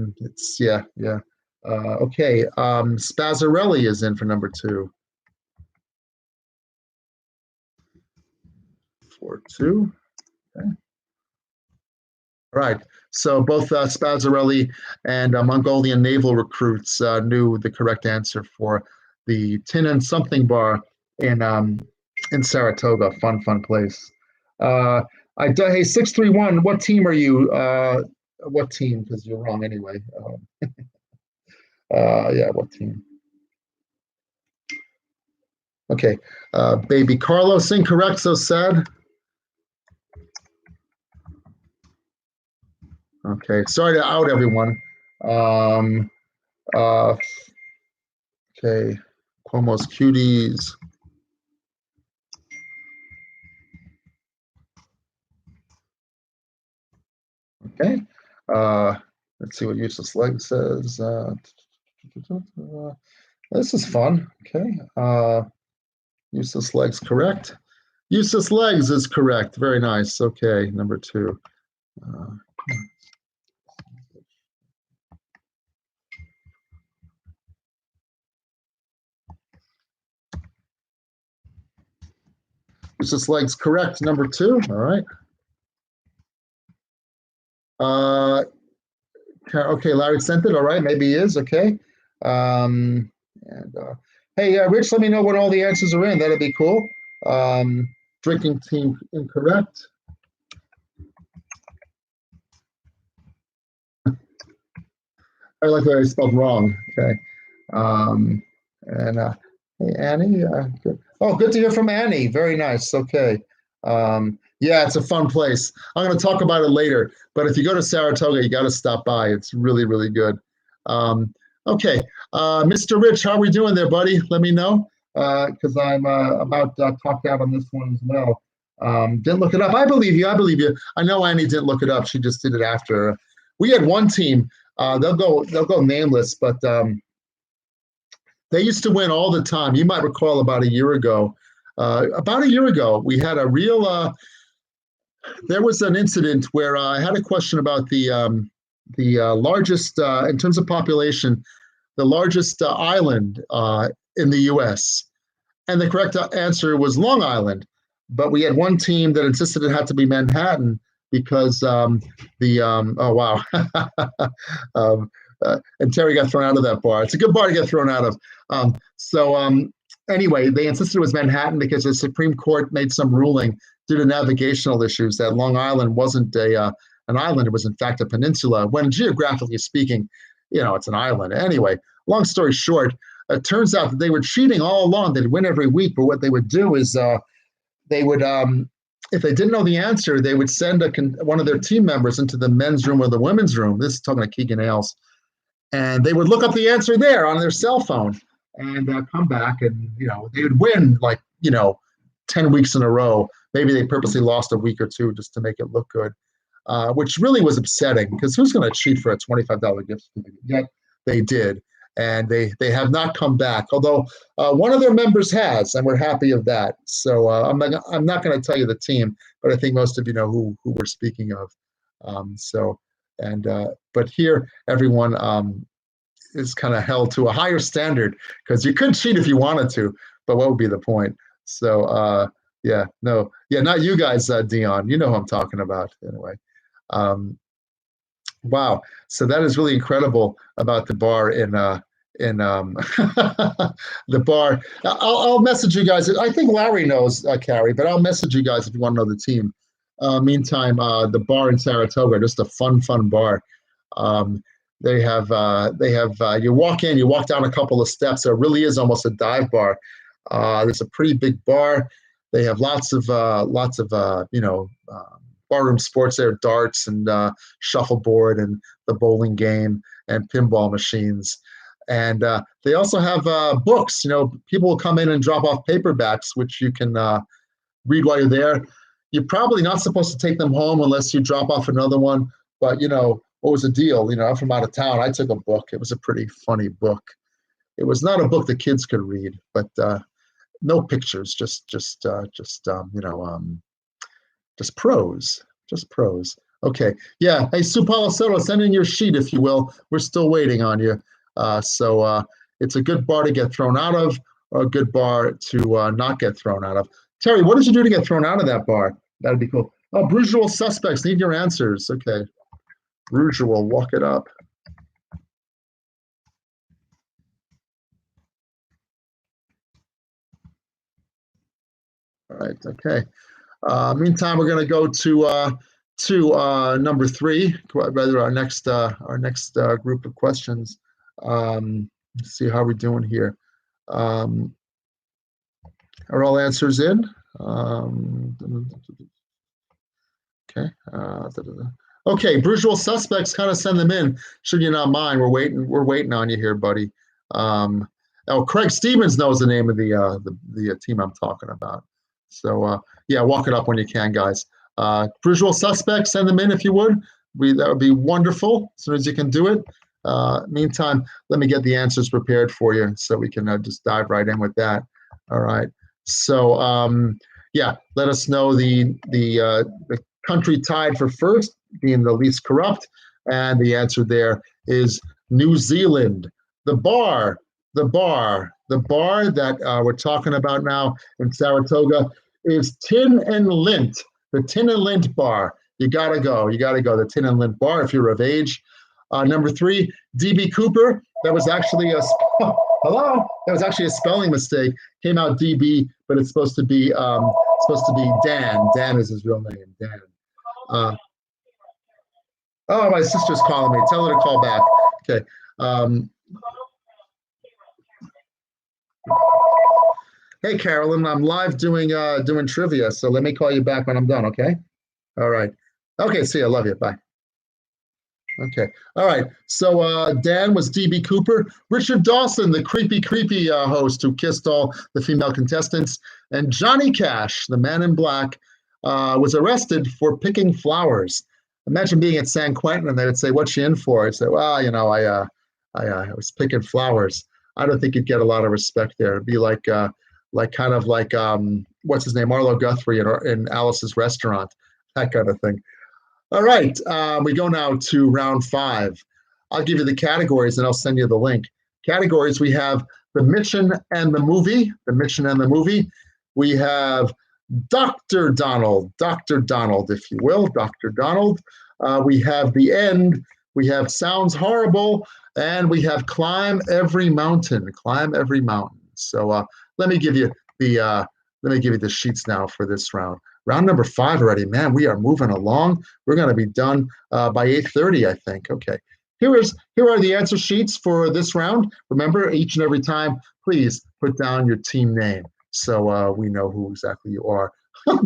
Spazzarelli is in for number 2. 4-2. Okay. All right. So both Spazzarelli and Mongolian naval recruits knew the correct answer for the Tin and Something Bar in Saratoga. Fun place. Hey, 631. What team are you? What team? Because you're wrong anyway. Yeah, what team? Okay, baby Carlos, incorrect, so sad. Okay, sorry to out everyone. Okay, Cuomo's Cuties. Okay, let's see what Useless Leg says. This is fun. Okay, Useless Legs correct. Useless Legs is correct. Very nice. Okay, number 2. Useless Legs correct. Number 2. All right. Okay, Larry sent it. All right, maybe he is. Okay. Hey, Rich, let me know when all the answers are in. That'd be cool. Drinking team incorrect. I like that I spelled wrong. Okay. Hey, Annie. Good. Oh, good to hear from Annie. Very nice. Okay. Yeah, it's a fun place. I'm going to talk about it later, but if you go to Saratoga, you got to stop by. It's really, really good. Okay, Mr. Rich, how are we doing there, buddy? Let me know, because I'm about talked out on this one as well. Didn't look it up. I believe you. I believe you. I know Annie didn't look it up. She just did it after. We had one team. They'll go nameless, but they used to win all the time. You might recall about a year ago. We had a real. There was an incident where I had a question about the largest, in terms of population, the largest island in the U.S. And the correct answer was Long Island. But we had one team that insisted it had to be Manhattan because oh wow, and Terry got thrown out of that bar. It's a good bar to get thrown out of. Anyway, they insisted it was Manhattan because the Supreme Court made some ruling due to navigational issues that Long Island wasn't an island. It was, in fact, a peninsula, when geographically speaking, it's an island. Anyway, long story short, it turns out that they were cheating all along. They'd win every week, but what they would do is they would, if they didn't know the answer, they would send one of their team members into the men's room or the women's room. This is talking to Keegan Ailes. And they would look up the answer there on their cell phone and come back, and they would win 10 weeks in a row. Maybe they purposely lost a week or two just to make it look good, which really was upsetting because who's going to cheat for a $25 gift certificate? Yet they did, and they have not come back. Although one of their members has, and we're happy of that. So I'm not going to tell you the team, but I think most of you know who we're speaking of. But here everyone is kind of held to a higher standard because you could cheat if you wanted to, but what would be the point? So not you guys, Dion. You know who I'm talking about. Anyway, wow. So that is really incredible about the bar in the bar. I'll message you guys. I think Larry knows Carrie, but I'll message you guys if you want to know the team. Meantime, the bar in Saratoga, just a fun bar. They have you walk in, you walk down a couple of steps. There really is almost a dive bar. There's a pretty big bar. They have lots of barroom sports there, darts and shuffleboard and the bowling game and pinball machines. And they also have books. People will come in and drop off paperbacks, which you can read while you're there. You're probably not supposed to take them home unless you drop off another one. But, what was the deal? I'm from out of town. I took a book. It was a pretty funny book. It was not a book the kids could read, but no pictures, just prose. Okay. Yeah. Hey, Sue Palasoto, send in your sheet, if you will. We're still waiting on you. So it's a good bar to get thrown out of, or a good bar to not get thrown out of. Terry, what did you do to get thrown out of that bar? That'd be cool. Oh, Brusual suspects, need your answers. Okay. Brusual, walk it up. All right, okay. Meantime, we're going to go to number 3, rather our next group of questions. Let's see how we're doing here. Are all answers in? Okay. Okay, Brusual suspects, kind of send them in. Should you not mind? We're waiting on you here, buddy. Craig Stevens knows the name of the team I'm talking about. So yeah, walk it up when you can, guys. Brusual suspects, send them in if you would. That would be wonderful as soon as you can do it. Meantime, let me get the answers prepared for you so we can just dive right in with that. All right. So yeah, let us know the country tied for first, being the least corrupt, and the answer there is New Zealand. The bar that we're talking about now in Saratoga is Tin and Lint, the Tin and Lint bar. You gotta go, the Tin and Lint bar if you're of age. Number 3, DB Cooper. That was actually a spelling mistake. Came out DB, but it's supposed to be Dan. Dan is his real name, Dan. Oh, my sister's calling me. Tell her to call back. Okay. Hey, Carolyn, I'm live doing trivia, so let me call you back when I'm done, okay? All right. Okay, see you. Love you. Bye. Okay. All right. So Dan was DB Cooper. Richard Dawson, the creepy host who kissed all the female contestants. And Johnny Cash, the man in black, was arrested for picking flowers. Imagine being at San Quentin and they would say, "What's you in for?" I'd say, "Well, you know, I was picking flowers." I don't think you'd get a lot of respect there. It'd be like what's his name, Arlo Guthrie in Alice's Restaurant, that kind of thing. All right, we go now to round 5. I'll give you the categories and I'll send you the link. Categories, we have the mission and the movie. We have Dr. Donald, if you will, Dr. Donald. We have The End. We have Sounds Horrible. And we have Climb Every Mountain. So let me give you the sheets now for this round. Round number 5 already. Man, we are moving along. We're going to be done by 8:30, I think. Okay. Here are the answer sheets for this round. Remember, each and every time, please put down your team name so we know who exactly you are.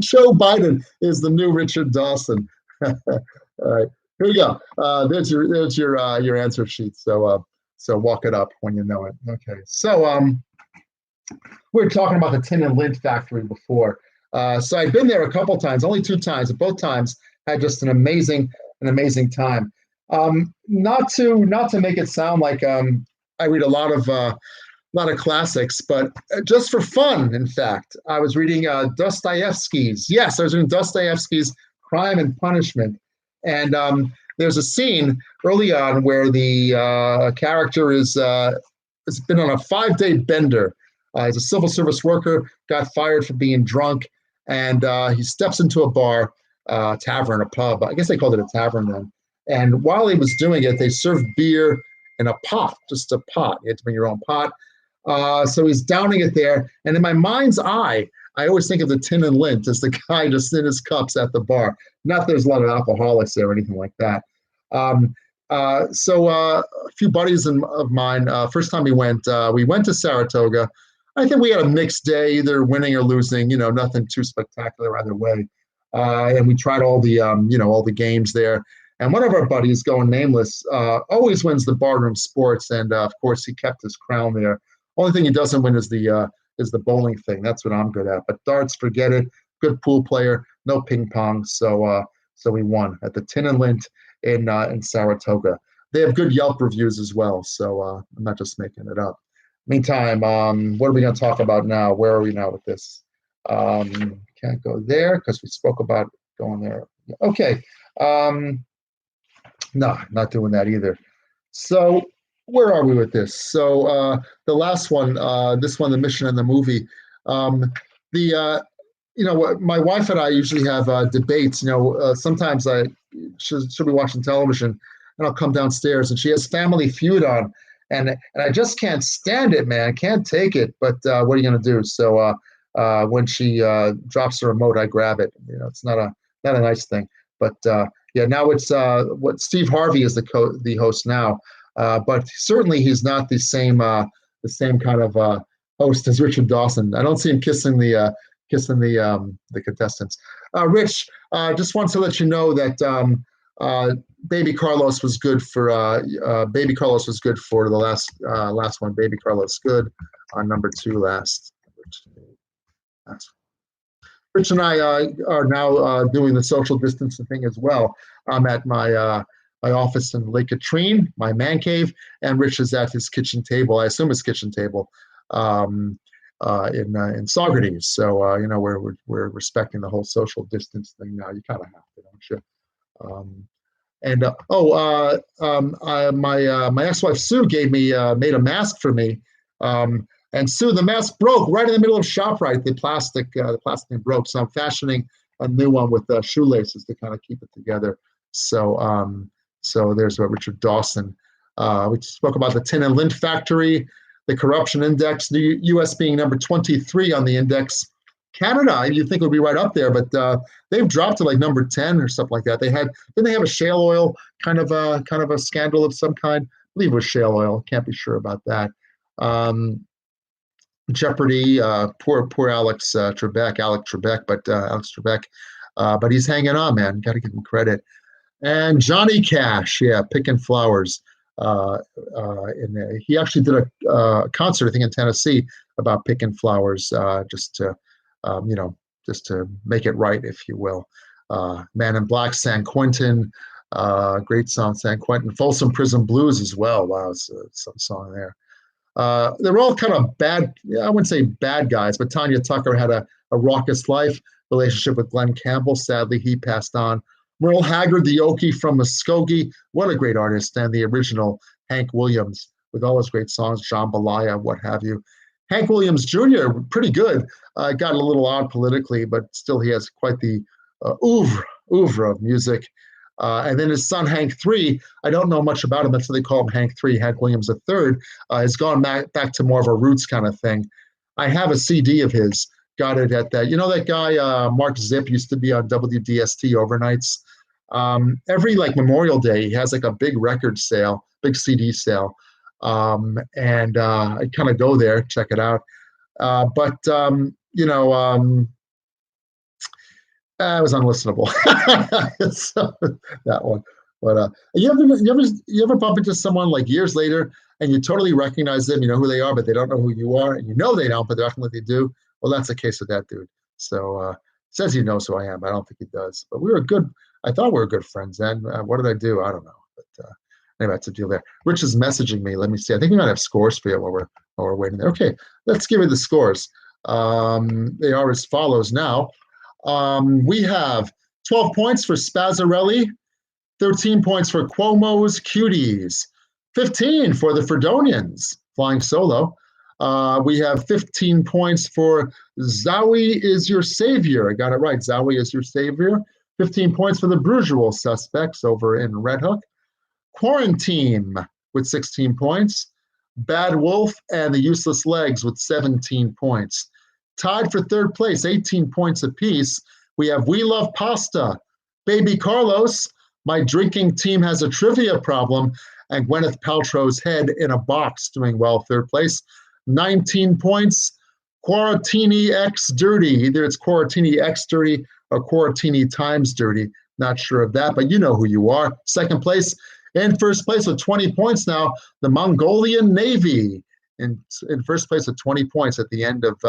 Joe Biden is the new Richard Dawson. All right. Here we go. There's your answer sheet. So walk it up when you know it. Okay. So we were talking about the Tin and Lint factory before. So I've been there a couple times, only 2 times, but both times had just an amazing time. Not to make it sound like I read a lot of classics, but just for fun. In fact, I was reading Dostoevsky's. Yes, I was reading Dostoevsky's Crime and Punishment, and there's a scene early on where the character has been on a 5-day bender. He's a civil service worker, got fired for being drunk, and he steps into a bar, tavern, a pub. I guess they called it a tavern then. And while he was doing it, they served beer in a pot, just a pot. You had to bring your own pot. So he's downing it there. And in my mind's eye, I always think of the Tin and Lint as the guy just in his cups at the bar. Not that there's a lot of alcoholics there or anything like that. So a few buddies of mine, first time we went to Saratoga. I think we had a mixed day, either winning or losing, nothing too spectacular either way. And we tried all the games there. And one of our buddies, going nameless, always wins the barroom sports. And of course, he kept his crown there. Only thing he doesn't win is the bowling thing. That's what I'm good at. But darts, forget it. Good pool player, no ping pong. So we won at the Tin and Lint in Saratoga. They have good Yelp reviews as well. So I'm not just making it up. Meantime, what are we going to talk about now? Where are we now with this? Can't go there because we spoke about going there. Okay. No, not doing that either. So where are we with this? So the last one, this one, the mission and the movie. my wife and I usually have debates. Sometimes she'll be watching television, and I'll come downstairs, and she has Family Feud on, and I just can't stand it, man. I can't take it. But what are you gonna do? So when she drops the remote, I grab it. It's not a nice thing. But yeah, now it's what Steve Harvey is the host now. But certainly he's not the same kind of host as Richard Dawson. I don't see him kissing the contestants. Rich, just wanted to let you know that Baby Carlos was good for the last one. Baby Carlos good on number 2 last. Rich and I are now doing the social distancing thing as well. I'm at my office in Lake Katrine, my man cave, and Rich is at his kitchen table. I assume his kitchen table in Saugerties. So we're respecting the whole social distance thing now. You kind of have to, don't you? My ex-wife Sue made a mask for me. And Sue, the mask broke right in the middle of ShopRite. The plastic broke, so I'm fashioning a new one with shoelaces to kind of keep it together. So there's Richard Dawson. We spoke about the tin and lint factory, the corruption index, the U.S. being number 23 on the index. Canada, you think would be right up there, but they've dropped to like number 10 or something like that. Didn't they have a shale oil kind of a scandal of some kind? I believe it was shale oil. Can't be sure about that. Jeopardy, poor Alex Trebek, but he's hanging on, man. Got to give him credit. And Johnny Cash, yeah, picking flowers. He actually did a concert, I think, in Tennessee about picking flowers, just to make it right, if you will. Man in Black, San Quentin, great song, San Quentin. Folsom Prison Blues as well. Wow, it's some song there. They're all kind of bad. I wouldn't say bad guys, but Tanya Tucker had a raucous life relationship with Glenn Campbell. Sadly, he passed on. Merle Haggard, the Okie from Muskogee, what a great artist, and the original Hank Williams with all his great songs, Jambalaya, what have you. Hank Williams Jr., pretty good. Got a little odd politically, but still he has quite the oeuvre of music. And then his son, Hank III, I don't know much about him. That's what they call him, Hank III, Hank Williams III, has gone back to more of a roots kind of thing. I have a CD of his. Got it at that. That guy, Mark Zipp, used to be on WDST overnights. Every Memorial Day, he has a big record sale, big CD sale. And I kind of go there, check it out. It was unlistenable. So, that one. But you ever bump into someone years later and you totally recognize them, you know who they are, but they don't know who you are, and they don't, but they're acting like they do? Well, that's the case with that dude. So says he knows who I am, but I don't think he does. But I thought we were good friends then. What did I do? I don't know. But anyway, that's a deal there. Rich is messaging me. Let me see. I think we might have scores for you while we're waiting there. Okay, let's give you the scores. They are as follows now. We have 12 points for Spazzarelli, 13 points for Cuomo's Cuties, 15 for the Fredonians, flying solo. We have 15 points for Zowie is Your Savior. I got it right. Zowie is Your Savior. 15 points for the Brusual Suspects over in Red Hook. Quarantine with 16 points. Bad Wolf and the Useless Legs with 17 points. Tied for third place, 18 points apiece. We have We Love Pasta, Baby Carlos, My Drinking Team Has a Trivia Problem, and Gwyneth Paltrow's Head in a Box doing well, third place. 19 points, Quarantini X Dirty. Either it's Quarantini X Dirty or Quarantini Times Dirty. Not sure of that, but you know who you are. Second place. In first place with 20 points now, the Mongolian Navy. In first place with 20 points at the end of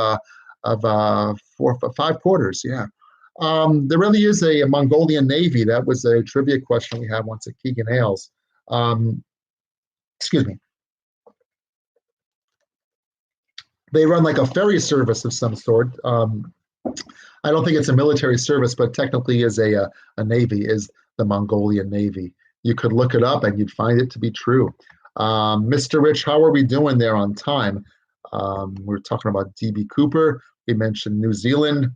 5 quarters, yeah. There really is a Mongolian Navy. That was a trivia question we had once at Keegan Ailes. Excuse me. They run a ferry service of some sort. I don't think it's a military service, but technically is a navy, is the Mongolian Navy. You could look it up and you'd find it to be true. Mr. Rich, how are we doing there on time? We're talking about D.B. Cooper. We mentioned New Zealand.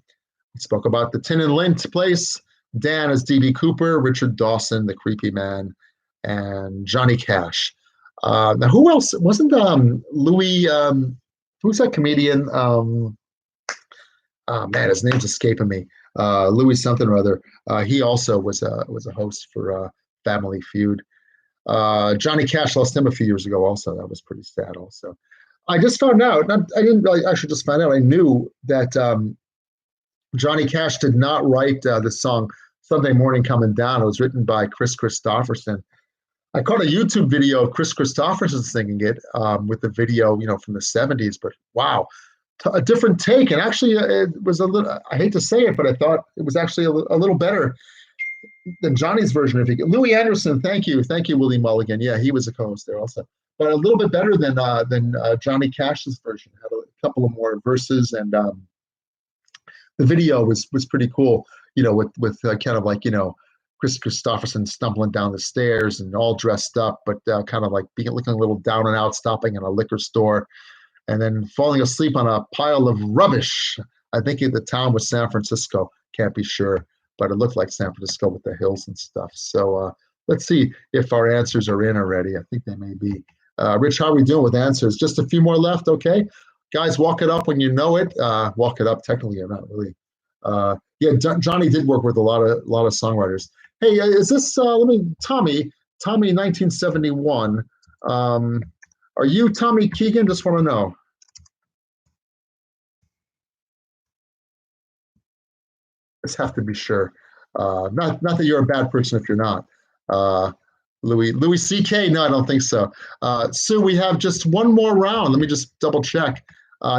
We spoke about the Tin and Lint place. Dan as D.B. Cooper, Richard Dawson, the creepy man, and Johnny Cash. Now, who else? Wasn't Louis, who's that comedian? Oh, man, his name's escaping me. Louis something or other. He also was a host for Family Feud. Johnny Cash lost him a few years ago also. That was pretty sad also. I just found out, I didn't really actually just find out, I knew that Johnny Cash did not write the song Sunday Morning Coming Down. It was written by Chris Christopherson. I caught a YouTube video of Chris Christopherson singing it with the video, from the 70s, but wow, a different take. And actually it was a little, I hate to say it, but I thought it was actually a little better than Johnny's version. Louis Anderson, thank you, Willie Mulligan. Yeah, he was a co-host there also, but a little bit better than Johnny Cash's version. Had a couple of more verses, and the video was pretty cool. With kind of like Chris Christopherson stumbling down the stairs and all dressed up, but kind of like looking a little down and out, stopping in a liquor store, and then falling asleep on a pile of rubbish. I think the town was San Francisco. Can't be sure, but it looked like San Francisco with the hills and stuff. So let's see if our answers are in already. I think they may be. Rich, how are we doing with answers? Just a few more left, okay? Guys, walk it up when you know it. Walk it up, technically, or not really. Yeah, Johnny did work with a lot of songwriters. Hey, is this, Tommy 1971. Are you Tommy Keegan? Just want to know. Just have to be sure. Not that you're a bad person if you're not. Louis C.K. No, I don't think so. Sue, we have just one more round. Let me just double check.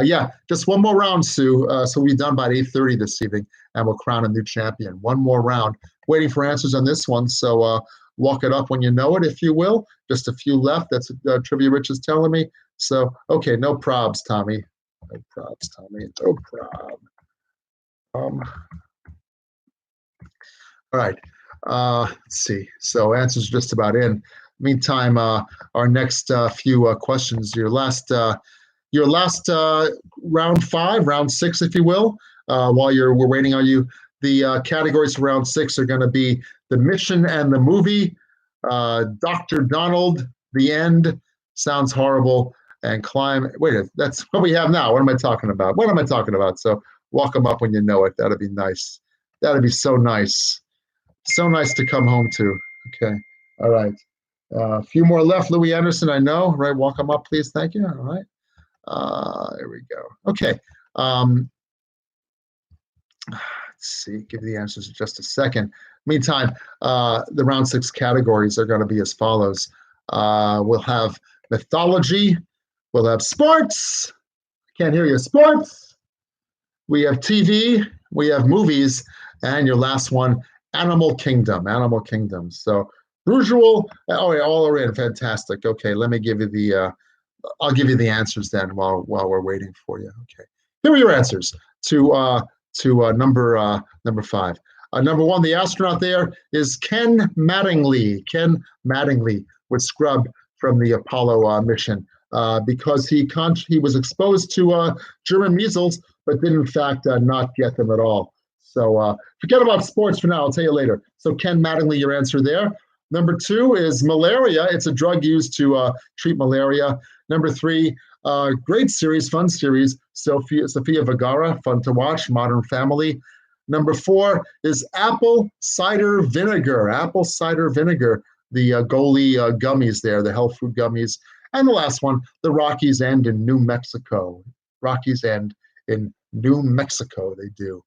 Yeah, just one more round, Sue. So we'll be done by 8:30 this evening, and we'll crown a new champion. One more round. Waiting for answers on this one. So walk it up when you know it, if you will. Just a few left. That's Trivia Rich is telling me. So, okay, no probs, Tommy. No probs, Tommy. No prob. All right. Let's see. So answers just about in. Meantime, our next few questions. Your last round 5, round 6, if you will. While we're waiting on you, the categories for round 6 are going to be the mission and the movie, Dr. Donald, The End, Sounds Horrible, and Climb. Wait, that's what we have now. What am I talking about? So walk them up when you know it. That'd be nice. That'd be so nice. So nice to come home to. Okay. All right. A few more left. Louis Anderson, I know. Right. Walk them up, please. Thank you. All right. There we go. Okay. Let's see. Give the answers in just a second. Meantime, the round 6 categories are going to be as follows. We'll have mythology. We'll have sports. Can't hear you. Sports. We have TV. We have movies. And your last one, Animal Kingdom. Animal Kingdom. So usual. Oh, yeah, all are in. Fantastic. Okay. Let me give you the. I'll give you the answers then while we're waiting for you. Okay. Here are your answers to number 5. Number 1, the astronaut there is Ken Mattingly. Ken Mattingly with Scrub from the Apollo mission because he was exposed to German measles, but did in fact not get them at all. So forget about sports for now. I'll tell you later. So Ken Mattingly, your answer there. Number 2 is malaria. It's a drug used to treat malaria. Number 3, great series, fun series, Sofia Vergara, fun to watch, Modern Family. Number 4 is apple cider vinegar. Apple cider vinegar, the Goli gummies there, the health food gummies. And the last one, the Rockies End in New Mexico. Rockies End in New Mexico, they do.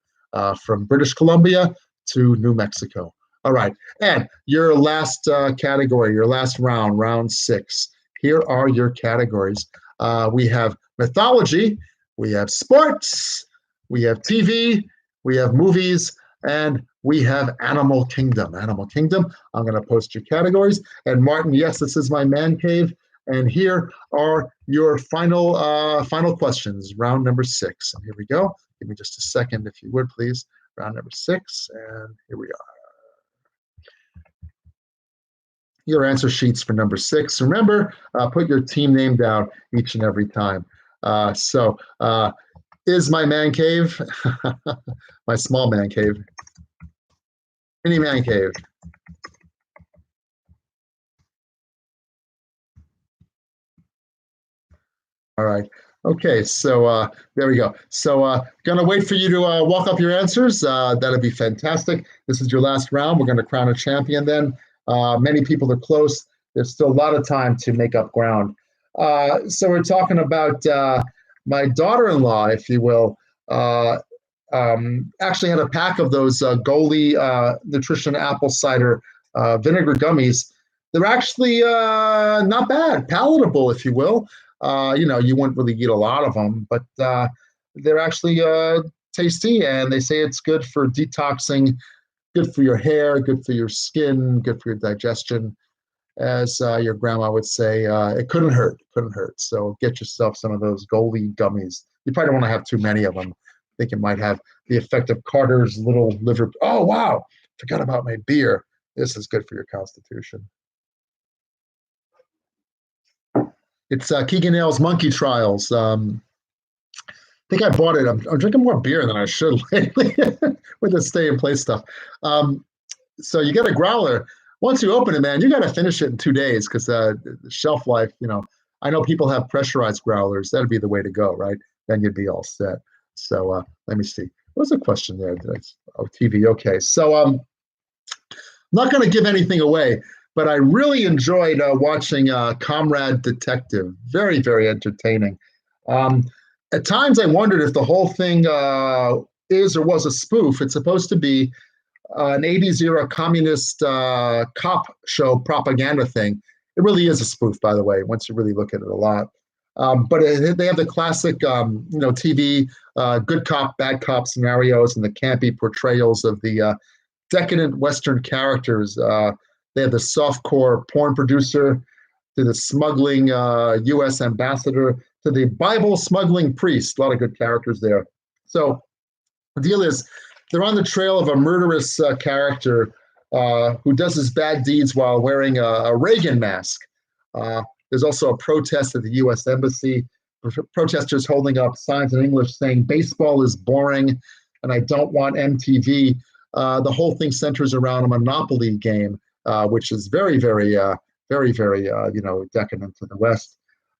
From British Columbia to New Mexico. All right, and your last category, your last round, round 6. Here are your categories. We have mythology, we have sports, we have TV, we have movies, and we have Animal Kingdom. Animal Kingdom, I'm going to post your categories. And Martin, yes, this is my man cave. And here are your final questions, round number 6. And here we go. Give me just a second, if you would, please. Round number 6, and here we are. Your answer sheets for number 6. Remember, put your team name down each and every time. So is my man cave, my small man cave, mini man cave. All right. Okay, so there we go. So gonna wait for you to walk up your answers. That'd be fantastic. This is your last round. We're gonna crown a champion then. Many people are close. There's still a lot of time to make up ground. So we're talking about my daughter-in-law, if you will. Actually had a pack of those Goli Nutrition apple cider vinegar gummies. They're actually not bad, palatable, if you will. You wouldn't really eat a lot of them, but they're actually tasty, and they say it's good for detoxing, good for your hair, good for your skin, good for your digestion. As your grandma would say, it couldn't hurt, couldn't hurt. So get yourself some of those Goli gummies. You probably don't want to have too many of them. I think it might have the effect of Carter's little liver. Oh, wow, forgot about my beer. This is good for your constitution. It's Keegan Ailes Monkey Trials. I think I bought it. I'm drinking more beer than I should lately with the stay in place stuff. So you get a growler. Once you open it, man, you got to finish it in 2 days because the shelf life, I know people have pressurized growlers. That'd be the way to go, right? Then you'd be all set. So let me see. What was the question there? TV. Okay. So I'm not going to give anything away, but I really enjoyed watching Comrade Detective. Very, very entertaining. At times I wondered if the whole thing is or was a spoof. It's supposed to be an 80s era communist cop show propaganda thing. It really is a spoof, by the way, once you really look at it a lot. But they have the classic, TV good cop, bad cop scenarios and the campy portrayals of the decadent Western characters. They have the softcore porn producer, to the smuggling U.S. ambassador, to the Bible smuggling priest. A lot of good characters there. So the deal is, they're on the trail of a murderous character who does his bad deeds while wearing a Reagan mask. There's also a protest at the U.S. Embassy. Protesters holding up signs in English saying, "Baseball is boring, and I don't want MTV." The whole thing centers around a Monopoly game, which is very, very, very, very, decadent to the West.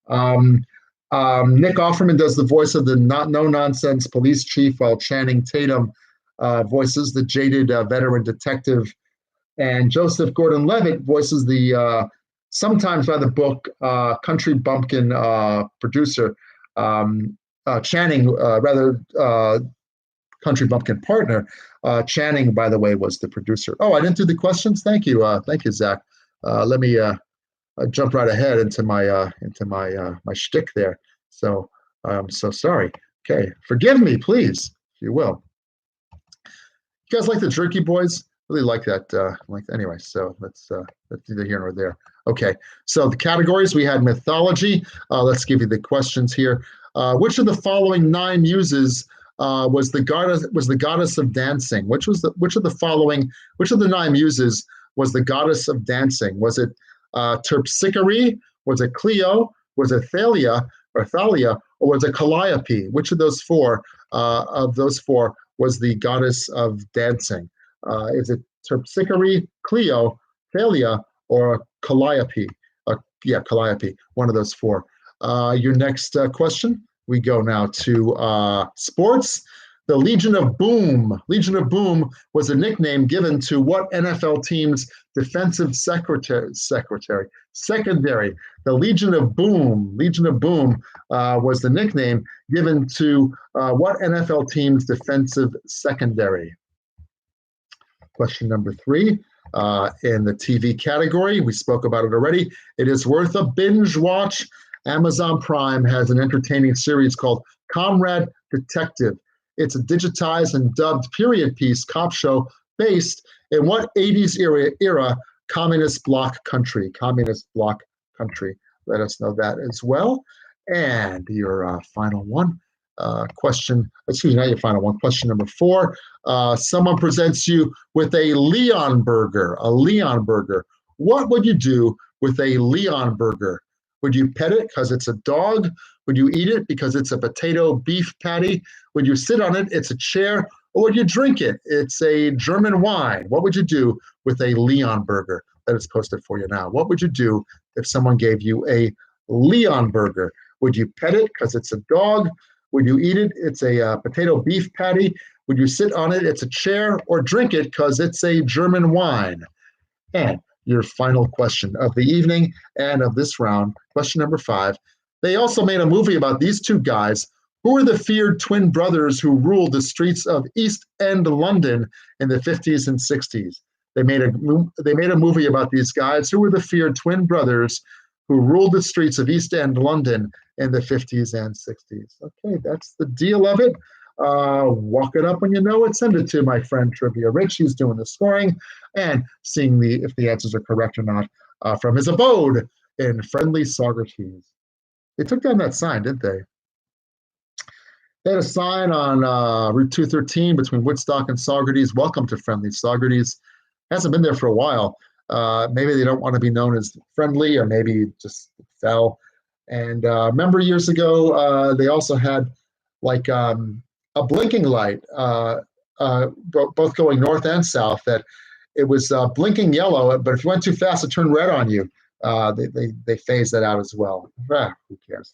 Nick Offerman does the voice of the no-nonsense police chief, while Channing Tatum voices the jaded veteran detective, and Joseph Gordon-Levitt voices the sometimes by the book country bumpkin producer. Channing, country bumpkin partner. Channing, by the way, was the producer. Oh, I didn't do the questions. Thank you, Zach. Let me jump right ahead into my my shtick there. So I'm so sorry. Okay, forgive me, please, if you will. You guys like the Jerky Boys? Really like that. Anyway, so that's neither here nor there. Okay, so the categories, we had mythology. Let's give you the questions here. Which of the following 9 muses was the goddess of dancing? Which of the 9 muses was the goddess of dancing? Was it Terpsichore? Was it Clio? Was it Thalia, or was it Calliope? Which of those four was the goddess of dancing? Is it Terpsichore, Clio, Thalia, or Calliope? Calliope, one of those 4. Your next question, we go now to sports. The Legion of Boom. Legion of Boom was a nickname given to what NFL team's defensive secondary? The Legion of Boom. Legion of Boom was the nickname given to what NFL team's defensive secondary? Question number 3. In the TV category, we spoke about it already. It is worth a binge watch. Amazon Prime has an entertaining series called Comrade Detective. It's a digitized and dubbed period piece cop show based in what 80s era communist bloc country? Communist bloc country. Let us know that as well. And your final one. Question number 4. Someone presents you with a Leon burger. A Leon burger. What would you do with a Leon burger? Would you pet it because it's a dog? Would you eat it because it's a potato beef patty? Would you sit on it? It's a chair. Or would you drink it? It's a German wine. What would you do with a Leon burger that is posted for you now? What would you do if someone gave you a Leon burger? Would you pet it because it's a dog? Would you eat it? It's a potato beef patty. Would you sit on it? It's a chair. Or drink it because it's a German wine? And your final question of the evening and of this round, question number 5. They also made a movie about these two guys who were the feared twin brothers who ruled the streets of East End London in the 50s and 60s. They made a movie about these guys who were the feared twin brothers who ruled the streets of East End London in the 50s and 60s. Okay, that's the deal of it. Walk it up when you know it. Send it to my friend Trivia Rich. He's doing the scoring and seeing if the answers are correct or not from his abode in friendly Saugerties. They took down that sign, didn't they? They had a sign on Route 213 between Woodstock and Saugerties. Welcome to friendly Saugerties. Hasn't been there for a while. Maybe they don't want to be known as friendly, or maybe it just fell. And remember years ago, they also had like a blinking light, both going north and south, that it was blinking yellow, but if you went too fast, it turned red on you. They phased that out as well. Who cares?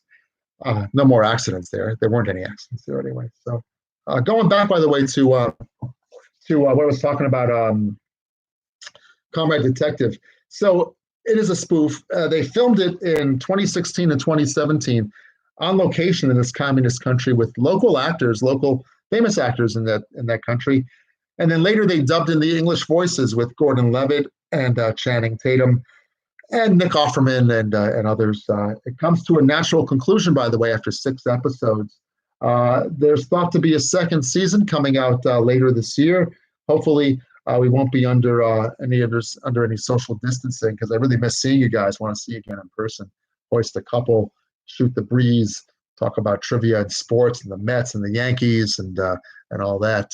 No more accidents there. There weren't any accidents there anyway. So going back, by the way, to what I was talking about, Comrade Detective. So it is a spoof. They filmed it in 2016 and 2017 on location in this communist country with local actors, local famous actors in that country. And then later they dubbed in the English voices with Gordon Levitt and Channing Tatum and Nick Offerman and others. It comes to a natural conclusion, by the way, after 6 episodes. There's thought to be a second season coming out later this year. Hopefully, we won't be under any social distancing, because I really miss seeing you guys. Want to see you again in person. Hoist a couple, shoot the breeze, talk about trivia and sports and the Mets and the Yankees and all that.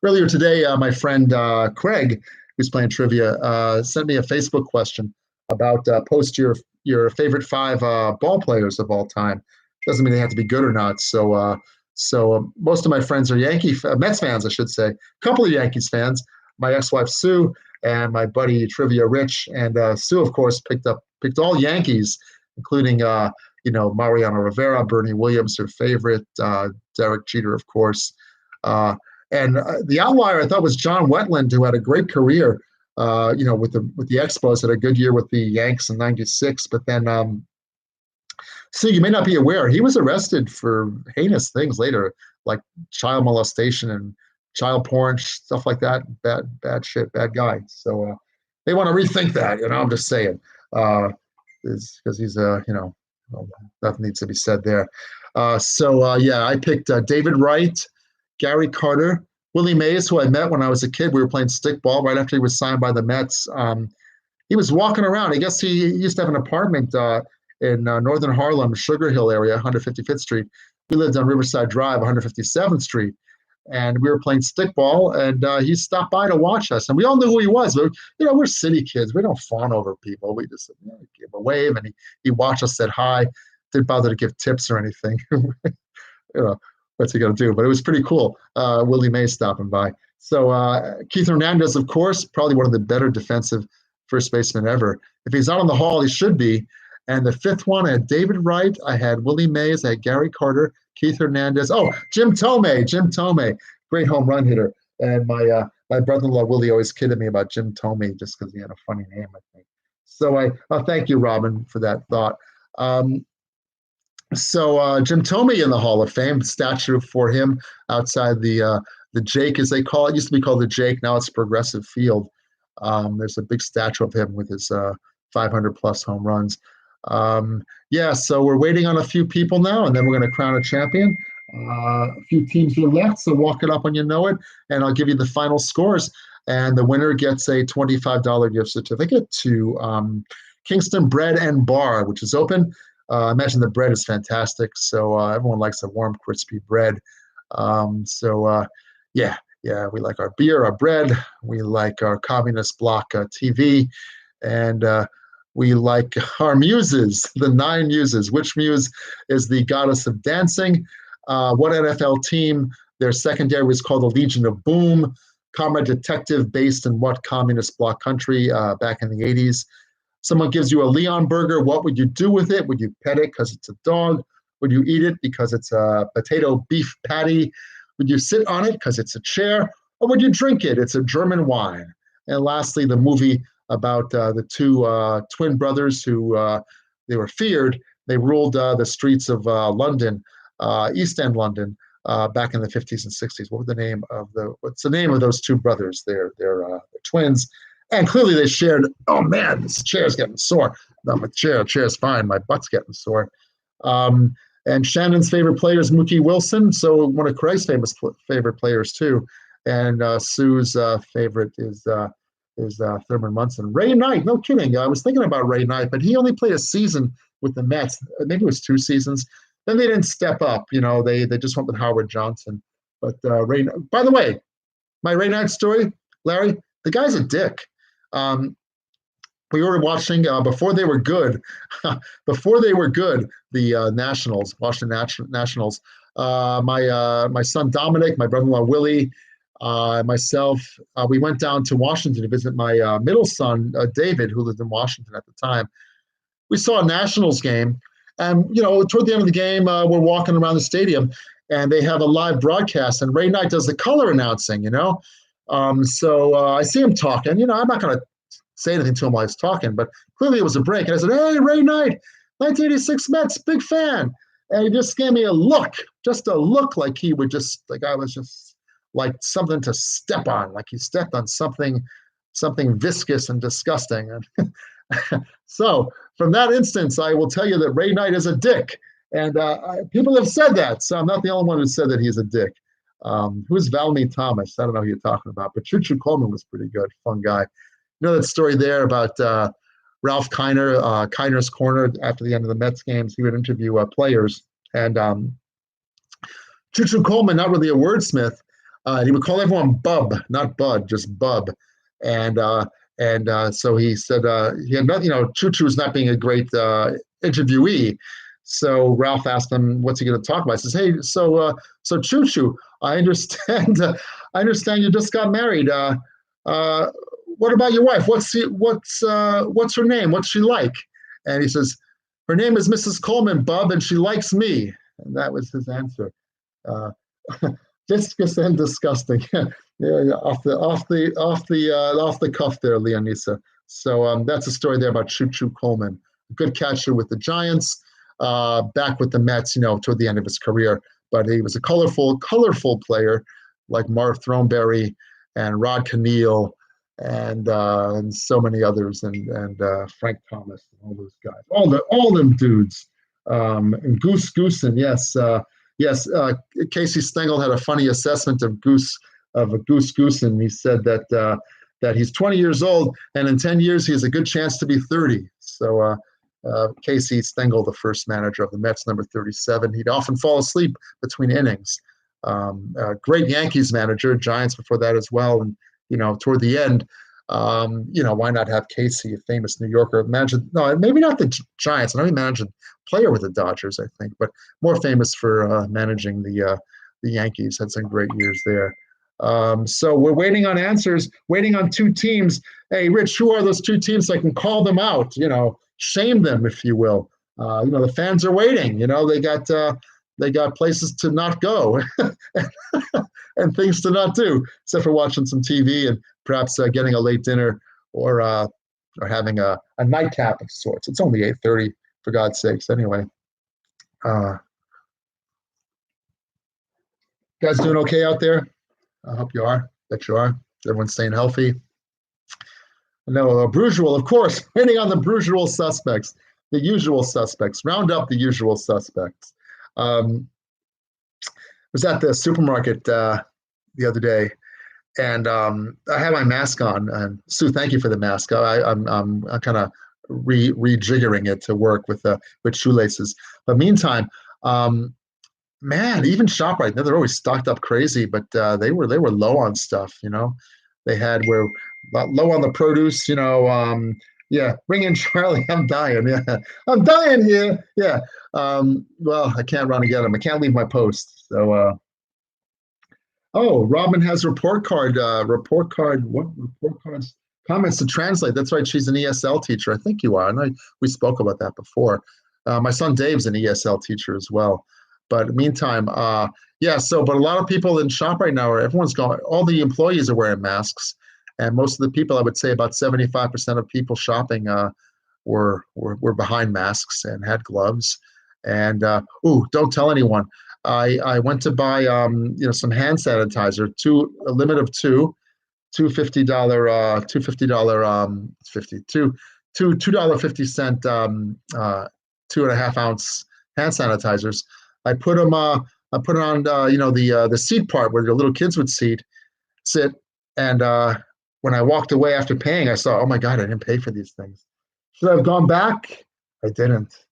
Earlier today, my friend Craig, who's playing trivia, sent me a Facebook question about post your favorite 5 ball players of all time. Doesn't mean they have to be good or not. So most of my friends are Mets fans, I should say. A couple of Yankees fans. My ex-wife Sue and my buddy Trivia Rich, and Sue, of course, picked all Yankees, including Mariano Rivera, Bernie Williams, her favorite, Derek Jeter, of course. And the outlier I thought was John Wetland, who had a great career, with the Expos, had a good year with the Yanks in '96. But then, so you may not be aware, he was arrested for heinous things later, like child molestation and child porn, stuff like that. Bad shit, bad guy. So they want to rethink that. I'm just saying, because he's nothing needs to be said there. I picked David Wright, Gary Carter, Willie Mays, who I met when I was a kid. We were playing stickball right after he was signed by the Mets. He was walking around. I guess he used to have an apartment in northern Harlem, Sugar Hill area, 155th Street. We lived on Riverside Drive, 157th Street. And we were playing stickball, and he stopped by to watch us. And we all knew who he was. But, we're city kids. We don't fawn over people. We just gave a wave, and he watched us, said hi, didn't bother to give tips or anything. What's he going to do? But it was pretty cool. Willie Mays stopping by. So Keith Hernandez, of course, probably one of the better defensive first basemen ever. If he's not on the Hall, he should be. And the 5th one, I had David Wright, I had Willie Mays, I had Gary Carter, Keith Hernandez. Oh, Jim Thome, great home run hitter. And my brother-in-law Willie always kidded me about Jim Thome just because he had a funny name, I think. So thank you, Robin, for that thought. So Jim Thome in the Hall of Fame, statue for him outside the Jake, as they call it. It used to be called the Jake. Now it's Progressive Field. There's a big statue of him with his 500-plus home runs. So we're waiting on a few people now, and then we're going to crown a champion. A few teams are left, so walk it up when you know it, and I'll give you the final scores. And the winner gets a $25 gift certificate to Kingston Bread and Bar, which is open. I imagine the bread is fantastic, so everyone likes a warm, crispy bread. We like our beer, our bread. We like our communist bloc TV, and We like our muses, the 9 muses. Which muse is the goddess of dancing? What NFL team? Their secondary was called the Legion of Boom. Comrade Detective, based in what communist bloc country back in the 80s? Someone gives you a Leon burger. What would you do with it? Would you pet it because it's a dog? Would you eat it because it's a potato beef patty? Would you sit on it because it's a chair? Or would you drink it? It's a German wine. And lastly, the movie about the 2 twin brothers who they were feared. They ruled the streets of London, East End London, back in the 50s and 60s. What's the name of those 2 brothers? They're twins. And clearly they shared, oh man, this chair's getting sore. No, my chair's fine. My butt's getting sore. And Shannon's favorite player is Mookie Wilson. So one of Craig's favorite players too. And Sue's favorite is Thurman Munson. Ray Knight, no kidding. I was thinking about Ray Knight, but he only played a season with the Mets. Maybe it was 2 seasons. Then they didn't step up. They just went with Howard Johnson. But Ray, by the way, my Ray Knight story, Larry, the guy's a dick. We were watching before they were good, the Nationals, Washington Nationals. My son Dominic, my brother-in-law Willie, myself, we went down to Washington to visit my middle son David, who lived in Washington at the time. We saw a Nationals game, and toward the end of the game, we're walking around the stadium, and they have a live broadcast, and Ray Knight does the color announcing. So I see him talking. I'm not going to say anything to him while he's talking, but clearly it was a break. And I said, "Hey, Ray Knight, 1986 Mets, big fan." And he just gave me a look like he would I was just like something to step on, like he stepped on something viscous and disgusting. So from that instance, I will tell you that Ray Knight is a dick. And people have said that, so I'm not the only one who said that he's a dick. Who's Valmy Thomas? I don't know who you're talking about, but Choo Choo Coleman was pretty good, fun guy. That story there about Ralph Kiner, Kiner's Corner, after the end of the Mets games, he would interview players. And Choo Choo Coleman, not really a wordsmith, he would call everyone Bub, not Bud, just Bub. And so he said he had nothing, Choo Choo's not being a great interviewee. So Ralph asked him, what's he going to talk about? He says, "Hey, so Choo Choo, I understand you just got married. What about your wife? What's her name? What's she like?" And he says, "Her name is Mrs. Coleman, Bub, and she likes me." And that was his answer. Viscous and disgusting. Yeah, off the cuff there, Leonisa. So that's a story there about Choo Choo Coleman, a good catcher with the Giants, back with the Mets, toward the end of his career. But he was a colorful player like Marv Throneberry and Rod Keneal and so many others, and Frank Thomas and all those guys, all them dudes, and Goose Goosen, yes. Casey Stengel had a funny assessment of Goose Goosen. He said that he's 20 years old, and in 10 years he has a good chance to be 30. So Casey Stengel, the first manager of the Mets, number 37, he'd often fall asleep between innings. Great Yankees manager, Giants before that as well, and toward the end, why not have Casey, a famous New Yorker, maybe not the Giants. I know he managed a player with the Dodgers, I think, but more famous for managing the Yankees. Had some great years there. So we're waiting on answers, waiting on 2 teams. Hey, Rich, who are those 2 teams so I can call them out, shame them, if you will. The fans are waiting. They got places to not go and things to not do, except for watching some TV and perhaps getting a late dinner or having a nightcap of sorts. It's only 8:30, for God's sakes. Anyway, guys doing okay out there? I hope you are. Bet you are. Everyone's staying healthy. No, Brujual, of course, waiting on the Brujual suspects, the usual suspects. Round up the usual suspects. Was at the supermarket the other day, and I had my mask on. And Sue, thank you for the mask. I'm kind of rejiggering it to work with shoelaces. But meantime, man, even ShopRite, they're always stocked up crazy, but they were low on stuff. They were low on the produce. Yeah, bring in Charlie. I'm dying. Yeah, I'm dying here. Yeah. Well, I can't run and get him. I can't leave my post. So, oh, Robin has report card. Report card. What report cards? Comments to translate. That's right. She's an ESL teacher. I think you are. I know we spoke about that before. My son Dave's an ESL teacher as well. But meantime, yeah. So, but a lot of people in shop right now everyone's going. All the employees are wearing masks, and most of the people, I would say, about 75% of people shopping were behind masks and had gloves. And ooh, don't tell anyone. I went to buy some hand sanitizer, a limit of two $50 $2.50 2.5 ounce hand sanitizers. I put it on the seat part where the little kids would sit, and when I walked away after paying, I saw, oh my God, I didn't pay for these things. Should I have gone back? I didn't.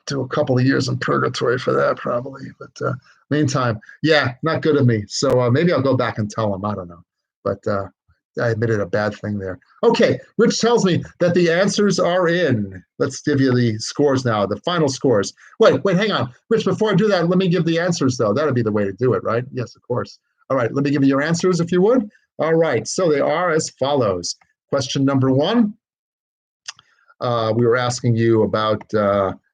Do a couple of years in purgatory for that probably, but meantime, yeah, not good of me. So maybe I'll go back and tell them. I don't know, but I admitted a bad thing there. Okay, Rich tells me that the answers are in. Let's give you the scores now, the final scores. Wait, hang on, Rich. Before I do that, let me give the answers though. That'd be the way to do it, right? Yes, of course. All right, let me give you your answers if you would. All right, so they are as follows. Question number 1. We were asking you about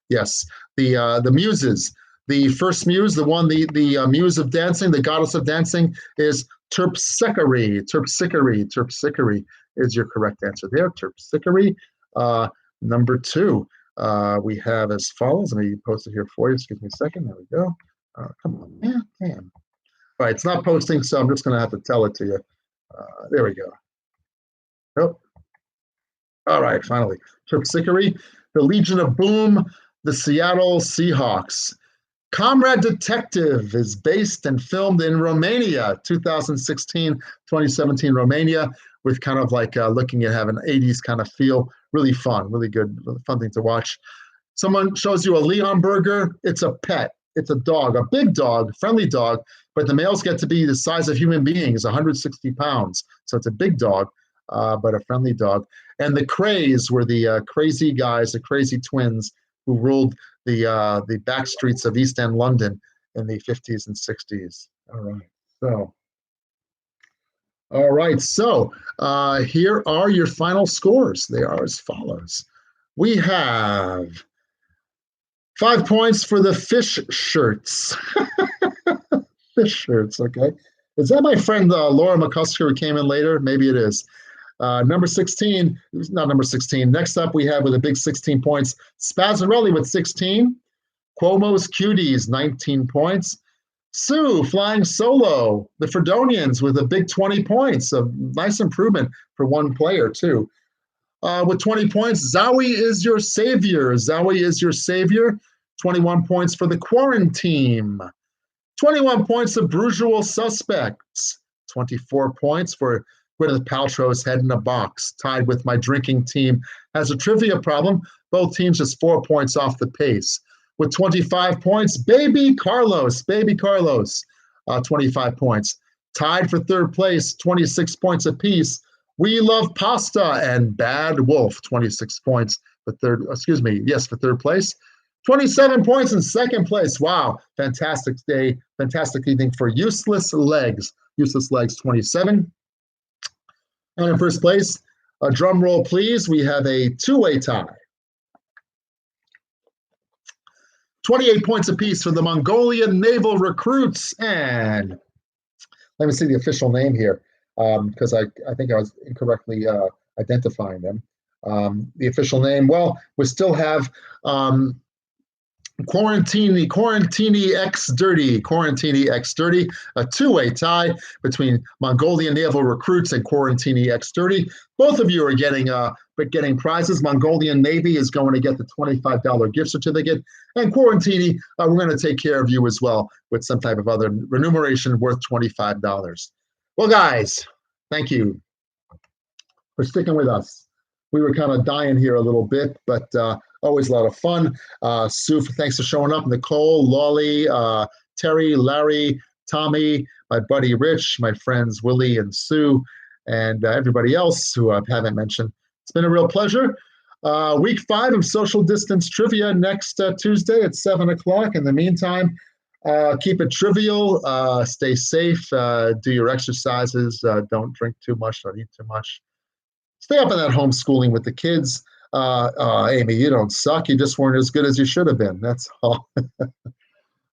yes, the muses. The first muse, the muse of dancing, the goddess of dancing, is Terpsichore. Terpsichore is your correct answer there. Terpsichore. Number 2, we have as follows. Let me post it here for you. Excuse me a second. There we go. Come on, man. Damn. All right, it's not posting, so I'm just going to have to tell it to you. There we go. Nope. All right, finally. Terpsichore, the Legion of Boom, the Seattle Seahawks. Comrade Detective is based and filmed in Romania, 2016-2017 Romania, with kind of like looking at having an 80s kind of feel. Really fun, really good, really fun thing to watch. Someone shows you a Leon burger. It's a pet. It's a dog, a big dog, friendly dog, but the males get to be the size of human beings, 160 pounds. So it's a big dog, but a friendly dog. And the Krays were the crazy guys, the crazy twins who ruled the back streets of East End London in the 50s and 60s. All right. So here are your final scores. They are as follows. We have 5 points for the fish shirts. Fish shirts, okay. Is that my friend Laura McCusker who came in later? Maybe it is. Number 16, not number 16. Next up, we have with a big 16 points, Spazzarelli with 16. Cuomo's Cuties, 19 points. Sue flying solo. The Fredonians with a big 20 points. A nice improvement for one player, too. With 20 points, Zowie is your savior. Zowie is your savior. 21 points for the Quarantine. 21 points of Brusual Suspects. 24 points for Gwyneth Paltrow's Head in a Box. Tied with My Drinking Team has a trivia problem. Both teams just 4 points off the pace. With 25 points, Baby Carlos, 25 points. Tied for third place, 26 points apiece. We Love Pasta and Bad Wolf, 26 points for third place. 27 points in second place. Wow, fantastic day, fantastic evening for Useless Legs. Useless Legs, 27. And in first place, a drum roll, please. We have a two-way tie. 28 points apiece for the Mongolian Naval Recruits. And let me see the official name here, because I think I was incorrectly identifying them. The official name, well, we still have Quarantini X Dirty, a two-way tie between Mongolian Naval Recruits and Quarantini X Dirty. Both of you are getting prizes. Mongolian Navy is going to get the $25 gift certificate, and Quarantini, we're going to take care of you as well with some type of other remuneration worth $25. Well, guys, thank you for sticking with us. We were kind of dying here a little bit, but always a lot of fun. Sue, thanks for showing up. Nicole, Lolly, Terry, Larry, Tommy, my buddy Rich, my friends Willie and Sue, and everybody else who I haven't mentioned. It's been a real pleasure. Week 5 of Social Distance Trivia next Tuesday at 7 o'clock. In the meantime, keep it trivial, stay safe, do your exercises, don't drink too much, don't eat too much. Stay up on that homeschooling with the kids. Amy, you don't suck. You just weren't as good as you should have been. That's all.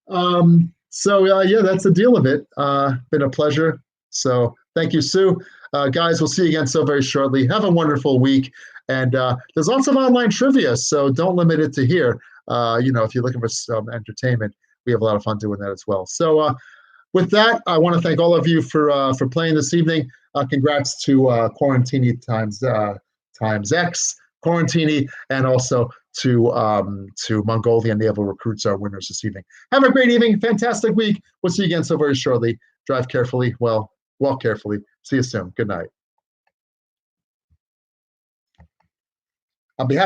Yeah, that's the deal of it. Been a pleasure. So thank you, Sue. Guys, we'll see you again so very shortly. Have a wonderful week. And there's lots of online trivia, so don't limit it to here. If you're looking for some entertainment, we have a lot of fun doing that as well. So with that, I want to thank all of you for playing this evening. Congrats to Quarantini times X, Quarantini, and also to Mongolian Naval Recruits, our winners this evening. Have a great evening, fantastic week. We'll see you again so very shortly. Drive carefully, walk carefully. See you soon. Good night. On behalf